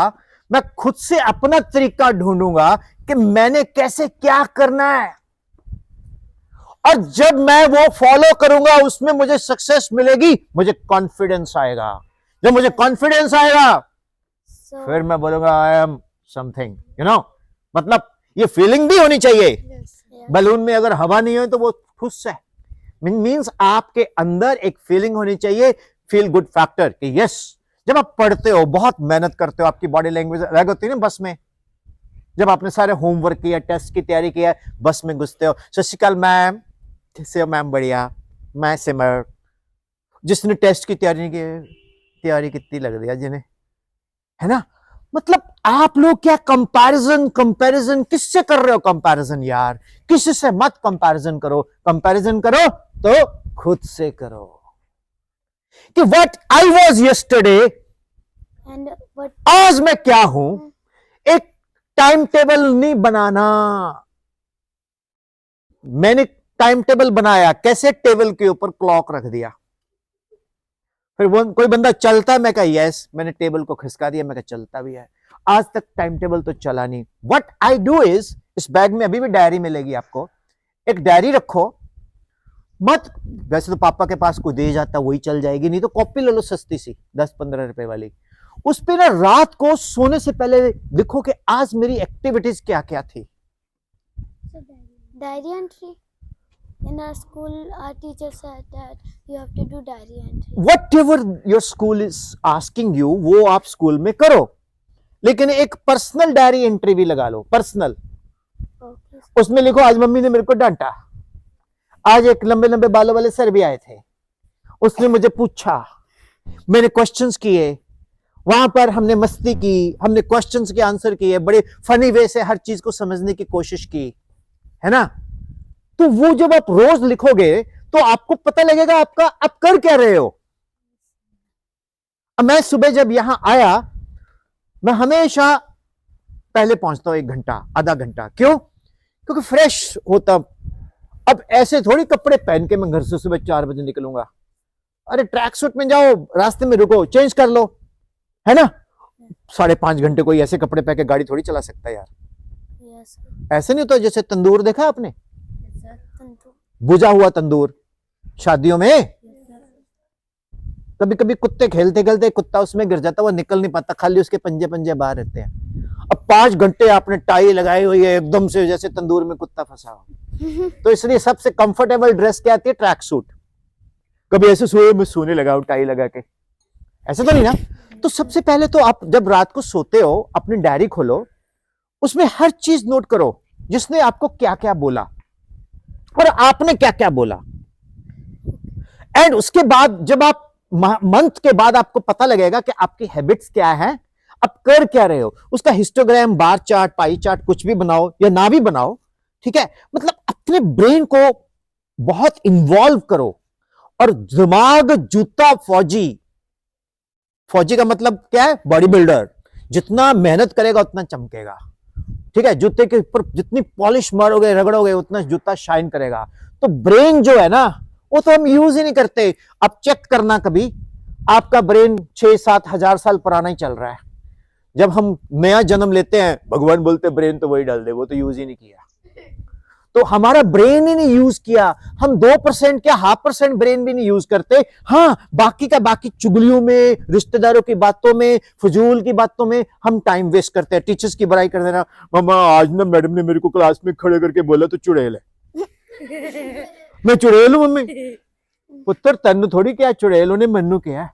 मैं खुद से अपना तरीका ढूंढूंगा कि मैंने कैसे क्या करना है, और जब मैं वो फॉलो करूंगा उसमें मुझे सक्सेस मिलेगी, मुझे कॉन्फिडेंस आएगा. जब मुझे कॉन्फिडेंस आएगा So, फिर मैं बोलूंगा I am something, you no. मतलब ये फीलिंग भी होनी चाहिए. बलून में अगर हवा नहीं हो तो वो ठुस है. मीन्स आपके अंदर एक फीलिंग होनी चाहिए, फील गुड फैक्टर, कि यस. जब आप पढ़ते हो, बहुत मेहनत करते हो, आपकी बॉडी लैंग्वेज अलग होती है ना. बस में जब आपने सारे होमवर्क किया, टेस्ट की तैयारी किया, बस में घुसते हो, सत श्री अकाल मैम, कैसे हो मैम? बढ़िया. मैं सिमर. जिसने टेस्ट की तैयारी नहीं की, तैयारी कितनी लग रही है जिन्हें, है ना. मतलब आप लोग क्या कंपैरिजन किससे कर रहे हो? कंपैरिजन यार किसी से मत कंपैरिजन करो. कंपैरिजन करो तो खुद से करो, कि what I was yesterday, and what आज मैं क्या हूं. एक टाइम टेबल नहीं बनाना. मैंने टाइम टेबल बनाया कैसे? टेबल के ऊपर क्लॉक रख दिया. फिर वो कोई बंदा चलता है, मैं कहा यस, मैंने टेबल को खिसका दिया, मैं कहा चलता भी है. आज तक टाइम टेबल तो चला नहीं. व्हाट आई डू इज, इस बैग में अभी भी डायरी मिलेगी आपको. एक डायरी रखो मत. वैसे तो पापा के पास कोई दे जाता वही चल जाएगी, नहीं तो कॉपी ले लो सस्ती सी 10-15 रुपए वाली. उस पे ना रात को सोने से पहले लिखो कि आज मेरी एक्टिविटीज क्या क्या थी. diary entry in our school, our teacher said that you have to do diary entry. What ever your school is asking you, वो आप स्कूल में करो, लेकिन एक पर्सनल डायरी एंट्री भी लगा लो. पर्सनल. Okay. उसमें लिखो आज मम्मी ने मेरे को डांटा, आज एक लंबे लंबे बालों वाले सर भी आए थे, उसने मुझे पूछा, मैंने क्वेश्चंस किए, वहां पर हमने मस्ती की, हमने क्वेश्चंस के आंसर किए, बड़े फनी वे से हर चीज को समझने की कोशिश की, है ना. तो वो जब आप रोज लिखोगे तो आपको पता लगेगा आपका आप कर क्या रहे हो. अब मैं सुबह जब यहां आया, मैं हमेशा पहले पहुंचता हूं 1 घंटा आधा घंटा. क्यों? क्योंकि फ्रेश होता. अब ऐसे थोड़ी कपड़े पहन के मैं घर से सुबह 4 बजे निकलूंगा. अरे ट्रैक सूट में जाओ, रास्ते में रुको, चेंज कर लो, है ना. 5.5 घंटे कोई ऐसे कपड़े पहन के गाड़ी थोड़ी चला सकता है यार. Yes, ऐसे नहीं होता. जैसे तंदूर देखा आपने, sir. Tantu. बुझा हुआ तंदूर शादियों में. कभी कभी कुत्ते खेलते खेलते कुत्ता उसमें गिर जाता, वो निकल नहीं पाता, खाली उसके पंजे पंजे बाहर रहते हैं. अब 5 घंटे आपने टाई लगाई हुई है एकदम से, जैसे तंदूर में कुत्ता फंसा हो. तो इसलिए सबसे कंफर्टेबल ड्रेस क्या आती है? Track suit. कभी ऐसे सोए में सोने लगा टाई लगा के, ऐसे तो नहीं ना. तो सबसे पहले तो आप जब रात को सोते हो अपनी डायरी खोलो, उसमें हर चीज नोट करो, जिसने आपको क्या क्या बोला और आपने क्या क्या बोला. एंड उसके बाद जब आप मंथ के बाद आपको पता लगेगा कि आपकी हैबिट्स क्या है, आप कर क्या रहे हो, उसका histogram, bar chart, pie chart कुछ भी बनाओ या ना भी बनाओ, ठीक है. मतलब अपने ब्रेन को बहुत इन्वॉल्व करो. और दिमाग जूता फौजी. फौजी का मतलब क्या है? Body builder. जितना मेहनत करेगा उतना चमकेगा, ठीक है. जूते के ऊपर जितनी पॉलिश मारोगे, रगड़ोगे, उतना जूता शाइन करेगा. तो ब्रेन जो है ना, वो तो हम यूज ही नहीं करते. अब चेक करना कभी, आपका ब्रेन 6-7 हजार साल पुराना ही चल रहा है. जब हम नया जन्म लेते हैं, भगवान बोलते ब्रेन तो वही डाल दे, वो तो यूज ही नहीं किया. तो हमारा ब्रेन ही नहीं यूज किया. हम 2% क्या 0.5% ब्रेन भी नहीं यूज करते. हाँ, बाकी का बाकी चुगलियों में, रिश्तेदारों की बातों में, फजूल की बातों में हम टाइम वेस्ट करते हैं. टीचर्स की बुराई कर देना, मामा आज ना मैडम ने मेरे को क्लास में खड़े करके बोला तो चुड़ैल है. मैं चुड़ैल हूं मम्मी. पुत्र तेन थोड़ी क्या चुड़ैल, उन्हें मनु क्या.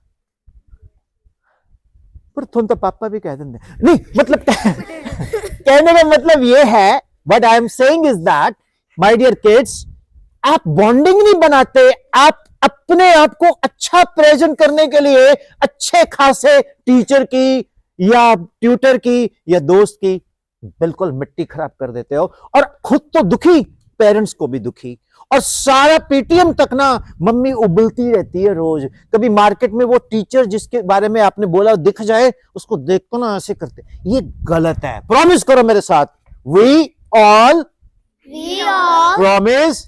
पर तुम तो पापा भी कह देंगे. नहीं मतलब कहने का मतलब ये है, what I am saying is that my dear kids, आप बॉन्डिंग नहीं बनाते, आप अपने आप को अच्छा प्रेजेंट करने के लिए अच्छे खासे टीचर की या ट्यूटर की या दोस्त की बिल्कुल मिट्टी खराब कर देते हो, और खुद तो दुखी, पेरेंट्स को भी दुखी. और सारा पेटीएम तक ना मम्मी उबलती रहती है रोज। कभी मार्केट में वो टीचर जिसके बारे में आपने बोला दिख जाए, उसको देख को ना ऐसे करते, ये गलत है। प्रॉमिस करो मेरे साथ, we all promise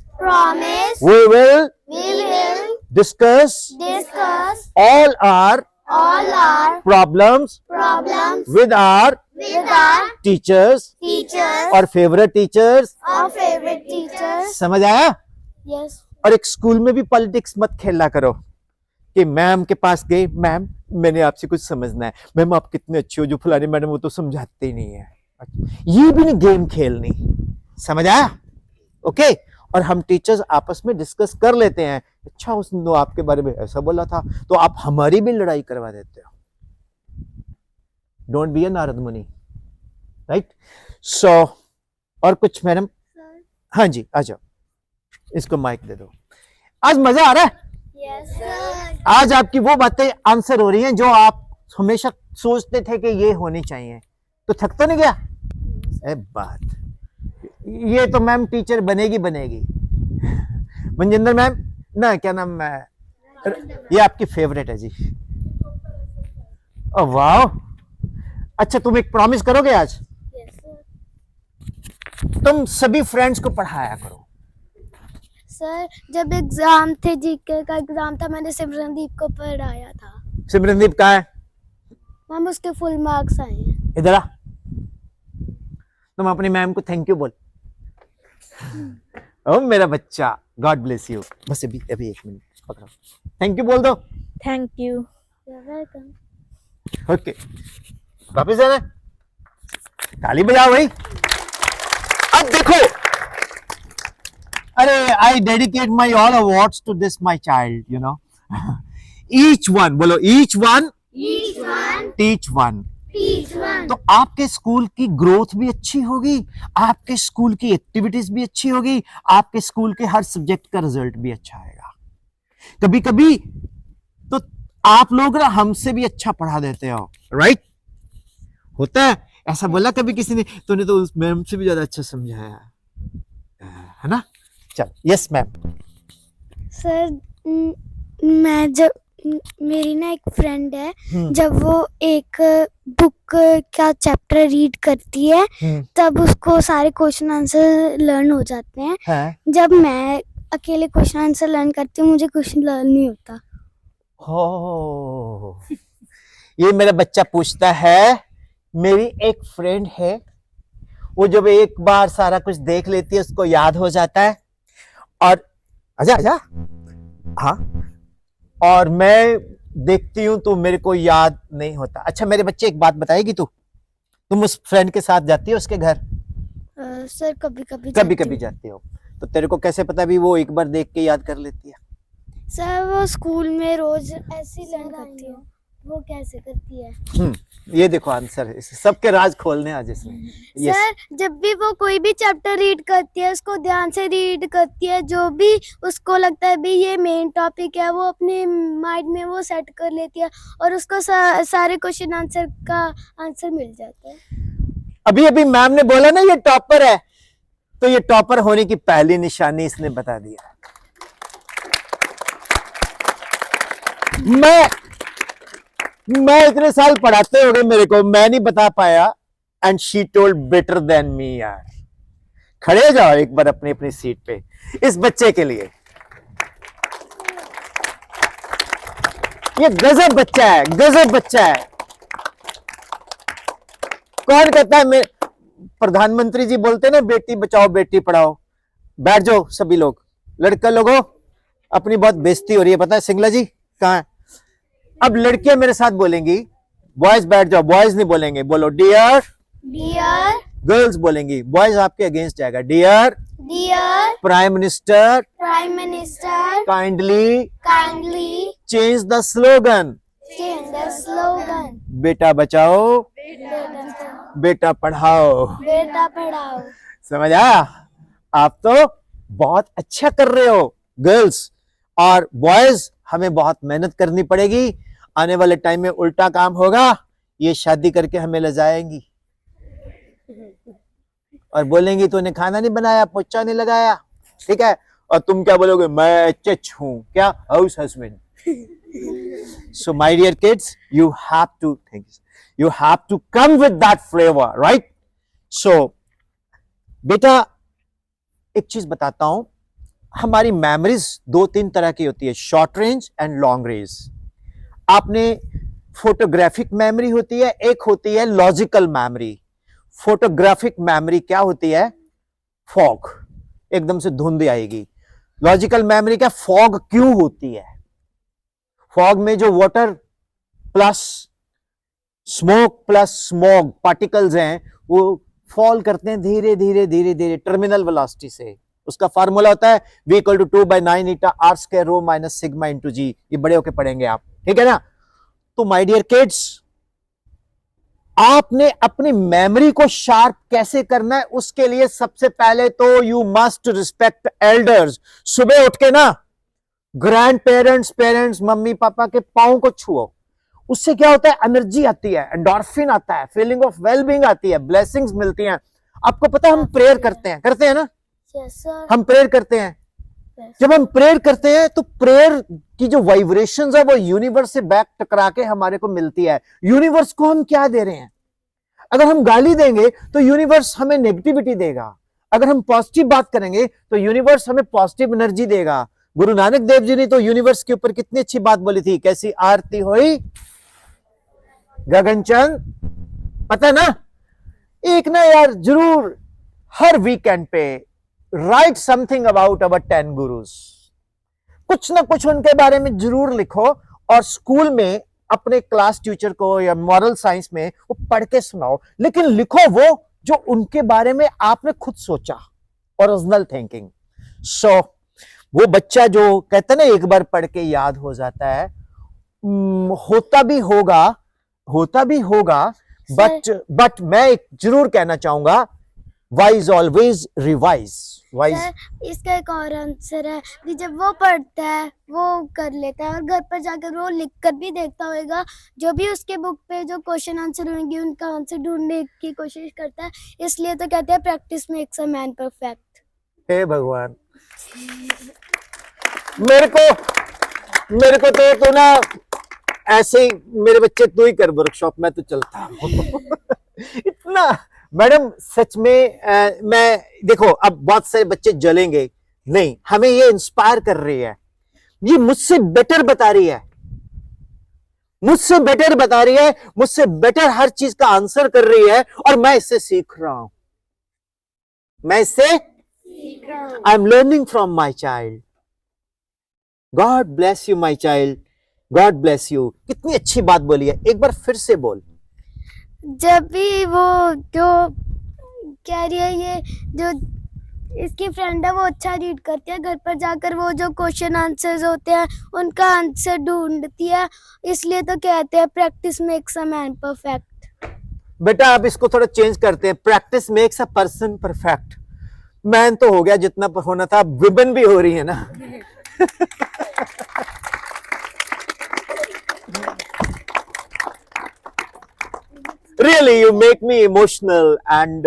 we will discuss all our problems with our teachers और फेवरेट टीचर्स। समझ आया? यस और एक स्कूल में भी पॉलिटिक्स मत खेला करो कि मैम के पास गए, मैम मैंने आपसे कुछ समझना है, मैम आप कितने अच्छे हो, जो फलानी मैडम वो तो समझाते ही नहीं है। ये भी नहीं गेम खेलनी। समझ आया? ओके। और हम टीचर्स आपस में डिस्कस कर लेते हैं, अच्छा उसने तो आपके बारे में ऐसा बोला था, तो आप हमारी भी लड़ाई करवा देते हो। डोंट बी ए नारद मुनि, राइट? सो और कुछ मैडम? हाँ जी, आ जाओ, इसको माइक दे दो। आज मजा आ रहा है? आज आपकी वो बातें आंसर हो रही हैं जो आप हमेशा सोचते थे कि ये होनी चाहिए, तो थक तो नहीं गया? ए बात, ये तो मैम टीचर बनेगी मनजिंदर मैम ना, क्या नाम है, ये आपकी फेवरेट है जी। ओह वाह, अच्छा तुम एक प्रॉमिस करोगे आज? तुम सभी फ्रेंड्स को पढ़ाया करो। सर जब एग्जाम थे, जीके का एग्जाम था, मैंने सिमरनदीप को पढ़ाया था। सिमरनदीप कहाँ है? मैम उसके फुल मार्क्स आए हैं। इधर आ, तुम अपनी मैम को थैंक यू बोल। ओ मेरा बच्चा, गॉड ब्लेस यू। बस अभी अभी एक मिनट पकड़ो, थैंक यू बोल दो। Thank you. वेलकम। ओके, वापिस आना, ताली बजाओ भाई। अब देखो, अरे I dedicate my all awards to this my child, you know. Each one बोलो, ईच वन टीच वन। तो आपके स्कूल की ग्रोथ भी अच्छी होगी, आपके स्कूल की एक्टिविटीज भी अच्छी होगी, आपके स्कूल के हर सब्जेक्ट का रिजल्ट भी अच्छा आएगा। कभी कभी तो आप लोग ना हमसे भी अच्छा पढ़ा देते हो, राइट? होता है ऐसा, बोला कभी किसी ने, तूने तो उस मैम से भी ज्यादा अच्छा समझाया है ना? चल, यस मैम। सर मैं जब मेरी ना एक फ्रेंड है, जब वो एक बुक का चैप्टर रीड करती है तब उसको सारे क्वेश्चन आंसर लर्न हो जाते हैं। हाँ? जब मैं अकेले क्वेश्चन आंसर लर्न करती हूँ मुझे क्वेश्चन लर्न नहीं होता। हो, ये मेरा बच्चा पूछता है, मेरी एक फ्रेंड है, वो जब एक बार सारा कुछ देख लेती है उसको याद हो जाता है, और आजा आजा, हाँ, और मैं देखती हूं तो मेरे को याद नहीं होता। अच्छा मेरे बच्चे एक बात बताएगी तू, तुम उस फ्रेंड के साथ जाती हो उसके घर? सर कभी कभी जाती हो, तो तेरे को कैसे पता भी वो एक बार देख के याद कर लेती है? सर वो स्कूल में रोज ऐसे लर्न करती है। वो कैसे करती है? ये देखो आंसर है, सबके राज खोलने आज इसमें। Yes. सर जब भी वो कोई भी चैप्टर रीड करती है उसको ध्यान से रीड करती है, जो भी उसको लगता है भी ये मेन टॉपिक है वो अपने माइंड में वो सेट कर लेती है और उसको सारे क्वेश्चन आंसर का आंसर मिल जाता है। अभी अभी मैम ने बोला ना ये टॉपर है, तो ये टॉपर होने की पहली निशानी इसने बता दिया। मैं इतने साल पढ़ाते हो गए मेरे को, मैं नहीं बता पाया, and she told better than me. यार खड़े जाओ एक बार अपनी अपनी सीट पे इस बच्चे के लिए। ये गजब बच्चा है, गजब बच्चा है। कौन कहता है, प्रधानमंत्री जी बोलते ना बेटी बचाओ बेटी पढ़ाओ। बैठ जाओ सभी लोग, लड़का लोगों अपनी बहुत बेइज्जती हो रही है, पता है? सिंगला जी कहाँ है? अब लड़कियां मेरे साथ बोलेंगी, बॉयज बैठ जाओ, बॉयज नहीं बोलेंगे, बोलो डियर डियर। गर्ल्स बोलेंगी, बॉयज आपके अगेंस्ट जाएगा। Dear dear prime minister prime minister kindly kindly change the slogan, change the slogan. बेटा बचाओ बेटा पढ़ाओ। बेटा पढ़ाओ। समझ आया? आप तो बहुत अच्छा कर रहे हो गर्ल्स, और बॉयज हमें बहुत मेहनत करनी पड़ेगी। आने वाले टाइम में उल्टा काम होगा, ये शादी करके हमें ले जाएंगी और बोलेंगी तूने खाना नहीं बनाया, पोछा नहीं लगाया, ठीक है? और तुम क्या बोलोगे, मैं एचएच हूं, क्या, house husband. So my dear kids, you have to come with that flavor, right? So बेटा एक चीज बताता हूं, हमारी मेमोरीज 2-3 तरह की होती है, short range and long range. आपने फोटोग्राफिक मेमोरी होती है, एक होती है लॉजिकल मेमोरी. फोटोग्राफिक मेमोरी क्या होती है, फॉग, एकदम से धुंध आएगी. लॉजिकल मेमोरी क्या, फॉग क्यों होती है, फॉग में जो water plus smoke plus smog particles हैं वो फॉल करते हैं धीरे धीरे धीरे धीरे टर्मिनल वेलोसिटी से. उसका फार्मूला होता है v equal to 2/9 eta r square rho minus sigma into G. ये बड़े होके पढ़ेंगे आप, ठीक है ना. तो माय डियर किड्स, आपने अपनी मेमोरी को शार्प कैसे करना है, उसके लिए सबसे पहले तो यू मस्ट रिस्पेक्ट एल्डर्स. सुबह उठ के ना ग्रैंड पेरेंट्स मम्मी पापा के पांव को छुओ. उससे क्या होता है, एनर्जी आती है, एंडोर्फिन आता है, फीलिंग ऑफ वेलबींग आती है, ब्लेसिंग्स मिलती हैं. आपको पता है हम प्रेयर करते हैं ना, यस सर. हम प्रेयर करते हैं. जब हम प्रेयर करते हैं तो प्रेयर की जो वाइब्रेशंस है वो यूनिवर्स से बैक टकरा के हमारे को मिलती है. यूनिवर्स को हम क्या दे रहे हैं, अगर हम गाली देंगे तो यूनिवर्स हमें नेगेटिविटी देगा, अगर हम पॉजिटिव बात करेंगे तो यूनिवर्स हमें पॉजिटिव एनर्जी देगा. गुरु नानक देव जी ने तो यूनिवर्स के ऊपर कितनी अच्छी बात बोली थी, कैसी आरती हुई गगनचंद, पता ना. एक ना यार जरूर हर वीकेंड पे right something about our 10 gurus, कुछ ना कुछ उनके बारे में जरूर लिखो और स्कूल में अपने क्लास टीचर को या मॉरल साइंस में वो पढ़ के सुनाओ. लेकिन लिखो वो जो उनके बारे में आपने खुद सोचा, ओरिजिनल थिंकिंग. सो वो बच्चा जो कहता है ना एक बार पढ़ के याद हो जाता है, होता भी होगा बट मैं एक जरूर कहना चाहूंगा, wise always revise. Wise sir इसका एक और आंसर है कि जब वो पढ़ता है वो कर लेता है और घर पर जाकर वो लिख कर भी देखता होगा, जो भी उसके बुक पे जो क्वेश्चन आंसर होंगे उनका आंसर ढूंढने की कोशिश करता है. इसलिए तो कहते हैं practice makes a man perfect. हे भगवान, मेरे को तो ना ऐसे ही, मेरे बच्चे तू ही कर वर्कशॉप, मैं तो चलता हूं. इतना मैडम सच में मैं देखो, अब बहुत सारे बच्चे जलेंगे, नहीं, हमें ये इंस्पायर कर रही है, ये मुझसे बेटर बता रही है, मुझसे बेटर हर चीज का आंसर कर रही है और मैं इससे सीख रहा हूं, I am learning from my child. God bless you my child, God bless you. कितनी अच्छी बात बोली है, एक बार फिर से बोल. जब भी वो जो कह रही है, ये जो इसकी फ्रेंड है वो अच्छा रीड करती है, घर पर जाकर वो जो क्वेश्चन आंसर्स होते हैं उनका आंसर ढूंढती है. इसलिए तो कहते हैं practice makes a man perfect. बेटा आप इसको थोड़ा चेंज करते हैं, practice makes a person perfect. Man तो हो गया जितना होना था, विमेन भी हो रही है ना. Really, you make me emotional, and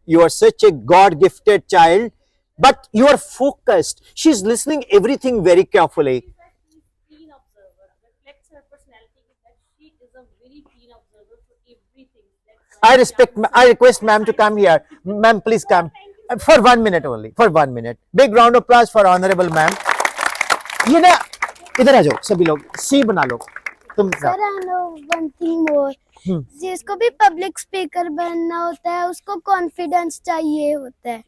you are such a God-gifted child. But you are focused. She's listening everything very carefully. Keen observer reflects her personality that she is a very keen observer for everything. I request ma'am to come here. Ma'am, please come. For 1 minute only. For 1 minute. Big round of applause for honorable ma'am. ये ना इधर आ जाओ सभी लोग, सी बना लो तुम. Sir I know one thing more, जिसको भी पब्लिक स्पीकर बनना होता है उसको कॉन्फिडेंस चाहिए होता है.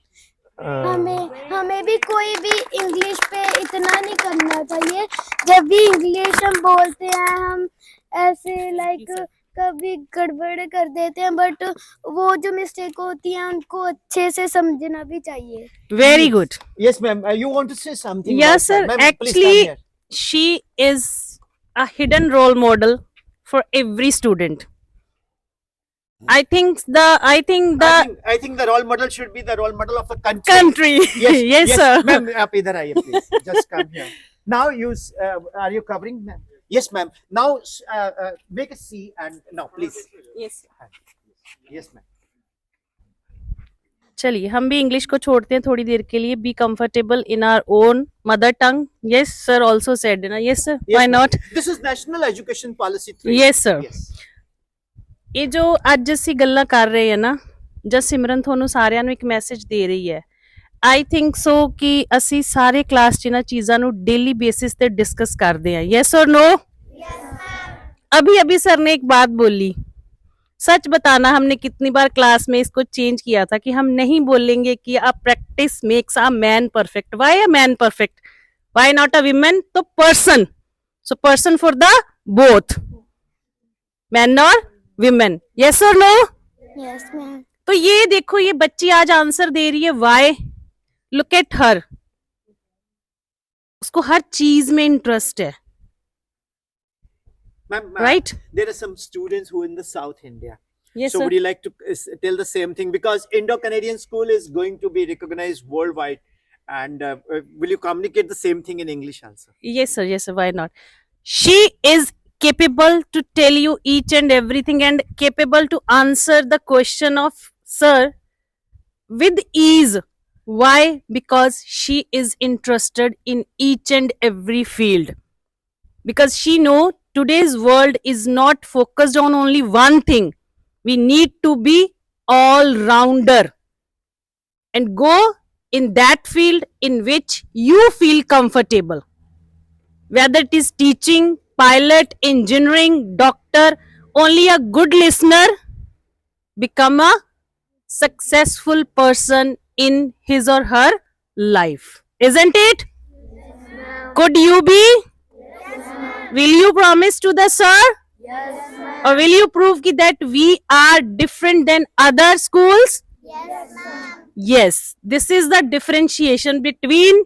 हमें भी कोई भी इंग्लिश पे इतना नहीं करना चाहिए. जब भी इंग्लिश हम बोलते हैं हम ऐसे लाइक कभी गड़बड़ कर देते हैं, बट वो जो मिस्टेक होती है उनको अच्छे से समझना भी चाहिए. Very good. Yes ma'am, you want to say something? Yes, sir. Ma'am, please come Actually, here. she is a hidden role model for every student. I think I think the role model should be the role model of a country. country. Yes, sir. Ma'am, आप इधर आइए please. Just come here. Now you are you covering, ma'am? Yes, ma'am. Now make a C and now please. Yes. Yes, ma'am. चलिए हम भी English को छोड़ते हैं थोड़ी देर के लिए. Be comfortable in our own mother tongue. Yes sir also said ना. Yes sir, Yes, why ma'am. Not. This is National Education Policy 3. Yes, sir. Yes. ਇਹ ਜੋ ਅੱਜ ਅਸੀਂ ਗੱਲਾਂ ਕਰ ਰਹੇ ਹਾਂ ਨਾ, ਜਸਸਿਮਰਨ ਤੁਹਾਨੂੰ ਸਾਰਿਆਂ ਨੂੰ ਇੱਕ ਮੈਸੇਜ ਦੇ ਰਹੀ ਹੈ. ਆਈ ਥਿੰਕ ਸੋ ਕਿ ਅਸੀਂ ਸਾਰੇ ਕਲਾਸ 'ਚ ਇਹਨਾਂ ਚੀਜ਼ਾਂ ਨੂੰ ਡੇਲੀ बेसिस ਤੇ डिस्कस करते हैं. यस और नो? अभी अभी सर ने एक बात बोली, सच बताना हमने कितनी बार क्लास में इसको चेंज किया था कि हम नहीं बोलेंगे कि a practice makes a man perfect. Why a man perfect? Why not a women? तो person. So person for the both, man और विमेन. यस और नो? Yes ma'am. तो ये देखो, ये बच्ची आज आंसर दे रही है. व्हाई? Look at her. उसको हर चीज में इंटरेस्ट है. Ma'am, Right. there are some students who in the South India. Yes, So sir. would you like to tell the same thing? Because Indo-Canadian school is going to be recognized worldwide. And will you communicate the same thing in English also? Yes, sir. Yes, sir. Why not? She is capable to tell you each and everything and capable to answer the question of sir with ease. Why? Because she is interested in each and every field. Because she know today's world is not focused on only one thing. We need to be all rounder and go in that field in which you feel comfortable. Whether it is teaching, pilot, engineering, doctor, only a good listener become a successful person in his or her life. Isn't it? Could you be? Will you promise to the sir? Yes, ma'am. Or will you prove that we are different than other schools? Yes ma'am. Yes, this is the differentiation between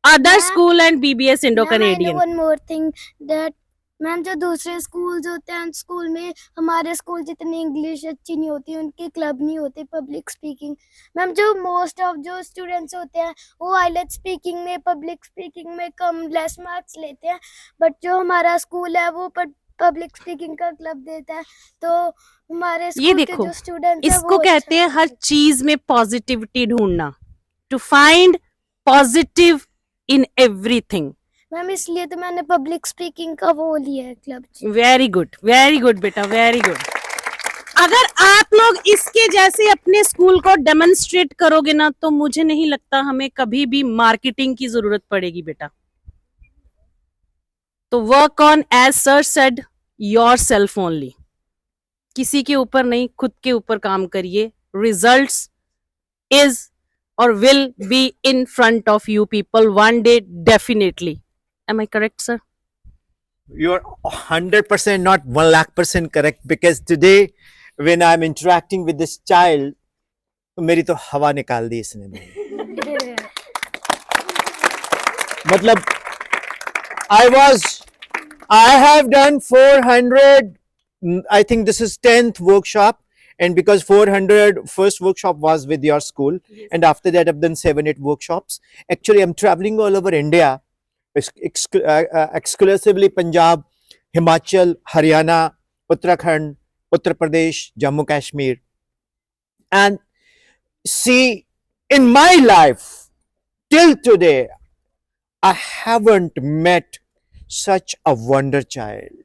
other school and BBS Indo-Canadian. One more thing that ma'am, जो दूसरे schools होते हैं school में हमारे school जितनी English अच्छी नहीं होती, उनके क्लब नहीं होते पब्लिक स्पीकिंग. मैम जो मोस्ट ऑफ जो स्टूडेंट्स होते हैं वो आइलेट स्पीकिंग में पब्लिक स्पीकिंग में कम लेस मार्क्स लेते हैं. बट जो हमारा स्कूल है वो पब्लिक स्पीकिंग का क्लब देता है. तो हमारे ये स्कूल के देखो, जो स्टूडेंट्स हैं इसको वो कहते हैं हर चीज में पॉजिटिविटी ढूंढना. To find positive in everything. Ma'am इसलिए तो मैंने पब्लिक स्पीकिंग का वो लिया है क्लब. वेरी गुड बेटा, वेरी गुड. अगर आप लोग इसके जैसे अपने स्कूल को डेमोन्स्ट्रेट करोगे ना, तो मुझे नहीं लगता हमें कभी भी मार्केटिंग की जरूरत पड़ेगी बेटा. तो work on, as sir said, yourself only. किसी के ऊपर नहीं, खुद के ऊपर काम करिए. रिजल्ट्स इज और will be in front of you people one day definitely. Am I correct, sir? You're 100% not 1,00,000% correct, because today when I'm interacting with this child, मेरी तो हवा निकाल दी इसने मेरी. मतलब I have done 400, I think this is 10th workshop, and because 400 first workshop was with your school, and after that I've done 7-8 workshops. Actually I'm traveling all over India, exclusively Punjab, Himachal, Haryana, Uttarakhand, Uttar Pradesh, Jammu Kashmir. And see, in my life till today I haven't met such a wonder child.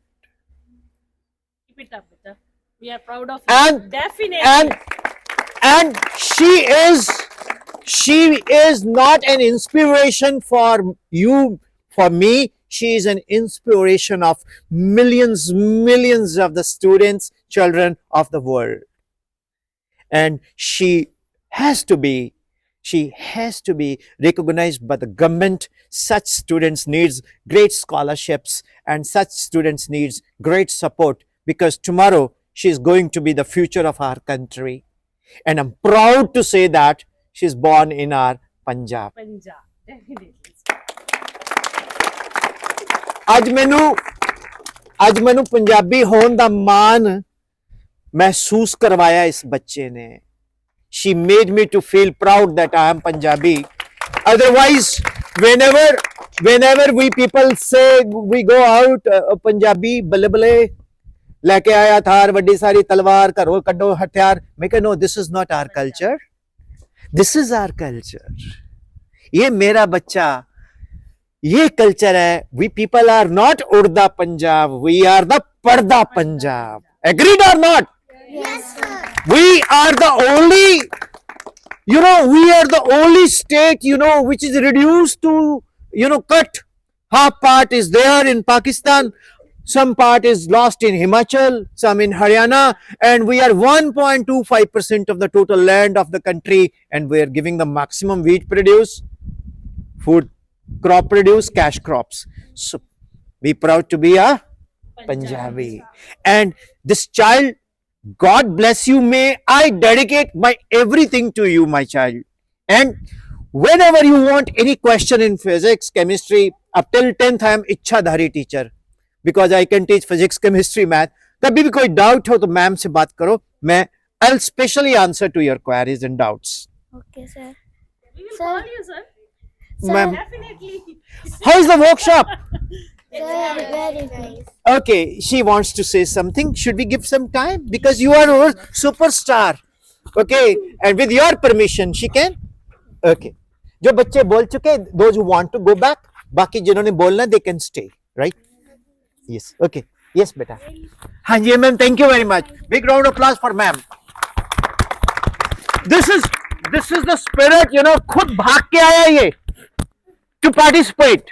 Keep it up, beta. We are proud of you. And Definitely. and she is not an inspiration for you, for me. She is an inspiration of millions of the students, children of the world. And she has to be recognized by the government. Such students needs great scholarships, and such students needs great support, because tomorrow she is going to be the future of our country. And I'm proud to say that she's born in our Punjab. Punjab. Definitely. ਅੱਜ ਮੈਨੂੰ ਪੰਜਾਬੀ ਹੋਣ ਦਾ ਮਾਣ ਮਹਿਸੂਸ ਕਰਵਾਇਆ ਇਸ ਬੱਚੇ ਨੇ. She made me to feel proud that I am Punjabi. Otherwise, whenever we people say we go out, Punjabi ਬੱਲੇ ਬੱਲੇ ਲੈ ਕੇ ਆਇਆ ਥਾਰ ਵੱਡੀ ਸਾਰੀ ਤਲਵਾਰ ਘਰੋਂ ਕੱਢੋ ਹਥਿਆਰ. ਮੈਂ ਕਹਿੰਦਾ no, this is not our culture. This is our culture. ये मेरा बच्चा, ये कल्चर है. We people are not Urda Punjab, we are the Parda Punjab. Agreed or not? Yes, sir. We are the only, we are the only state, which is reduced to, cut. Half part is there in Pakistan, some part is lost in Himachal, some in Haryana, and we are 1.25% of the total land of the country, and we are giving the maximum wheat produce, food crop produce, cash crops. So be proud to be a Punjabi. And this child, God bless you, may I dedicate my everything to you, my child. And whenever you want any question in physics, chemistry, up till 10th I am इच्छाधारी teacher, because I can teach physics, chemistry, math. कभी भी कोई doubt हो तो ma'am से बात करो, मैं I'll specially answer to your queries and doubts. Okay, sir. We will Sir. call you, sir. Ma'am, Definitely. how is the workshop? Sir, very nice. Okay, she wants to say something. Should we give some time? Because you are a superstar. Okay, and with your permission, she can? Okay. जो बच्चे बोल चुके, those who want to go back, बाकी जिन्होंने बोलना, they can stay, right? Yes. Okay. Yes, बेटा. हाँ जी, ma'am. Thank you very much. Big round of applause for ma'am. This is the spirit, खुद भाग के आया ये to participate.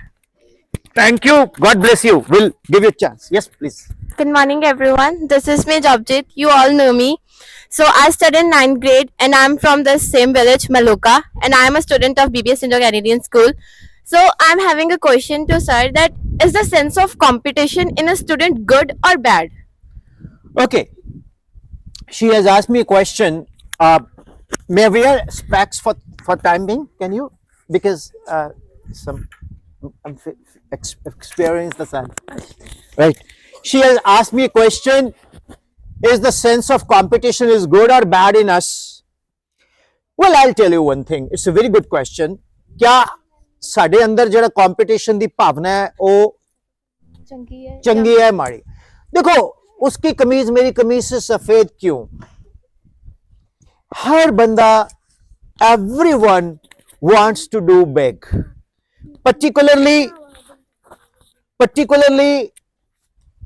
Thank you. God bless you. We'll give you a chance. Yes, please. Good morning, everyone. This is me, Javjit. You all know me. So I study in 9th grade and I'm from the same village, Maloka, and I am a student of BBS Indo-Canadian School. So I'm having a question to sir, that is the sense of competition in a student good or bad? Okay. She has asked me a question. May I wear specs for time being? Can you? Because I'm experience the sun. Right. She has asked me a question. Is the sense of competition is good or bad in us? Well, I'll tell you one thing. It's a very good question. क्या साढ़े अंदर जड़ा competition दी भावना है वो चंगी है माड़ी? देखो उसकी कमीज मेरी कमीज से सफेद क्यों? हर बंदा, everyone wants to do big. Particularly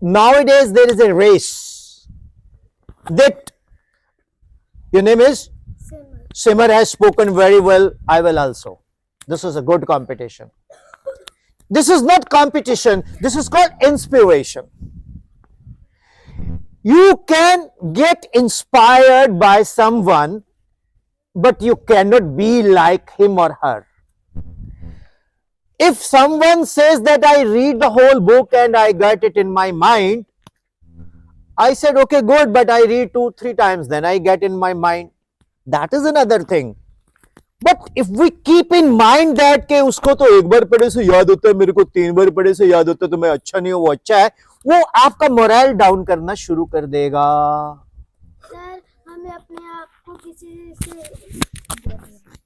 nowadays there is a race that your name is Simar has spoken very well. I will also. This is a good competition. This is not competition. This is called inspiration. You can get inspired by someone, but you cannot be like him or her. If someone says that I read the whole book and I got it in my mind, I said, okay, good, but I read 2-3 times, then I get in my mind. That is another thing. But if we keep in mind that के उसको तो एक बार पढ़े से याद होता है, मेरे को 3 बार पढ़े से याद होता है, तो मैं अच्छा नहीं हूँ, वो अच्छा है, वो आपका मोरल डाउन करना शुरू कर देगा. सर, हमें अपने आप को किसी से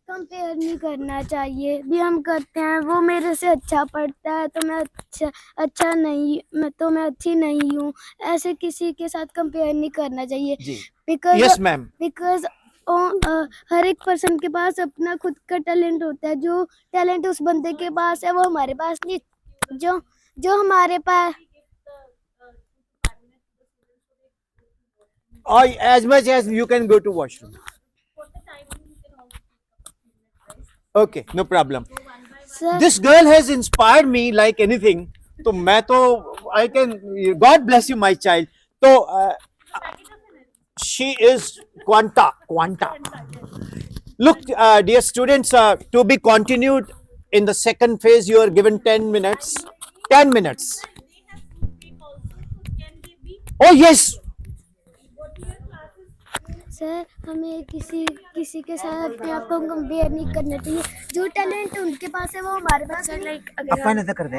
कंपेयर नहीं करना चाहिए. भी हम करते हैं, वो मेरे से अच्छा पढ़ता है तो मैं अच्छा नहीं, मैं अच्छी नहीं हूँ. ऐसे किसी के साथ कंपेयर नहीं करना चाहिए. Yes, ma'am. बिकॉज हर एक पर्सन के पास अपना खुद का टैलेंट होता है. जो टैलेंट उस बंदे के पास है वो हमारे पास नहीं. जो हमारे पास Or as much as you can go to washroom. Okay, no problem. Sir, This girl has inspired me like anything. तो मैं तो I can. God bless you, my child. तो she is Quanta. Look, dear students, to be continued in the second phase, you are given 10 minutes. 10 minutes. Oh yes. Sir, हमें किसी के साथ अपने आप को कंपेयर नहीं करना चाहिए. जो टैलेंट उनके पास है वो हमारे पास है. लाइक अपन ऐसा कर दे.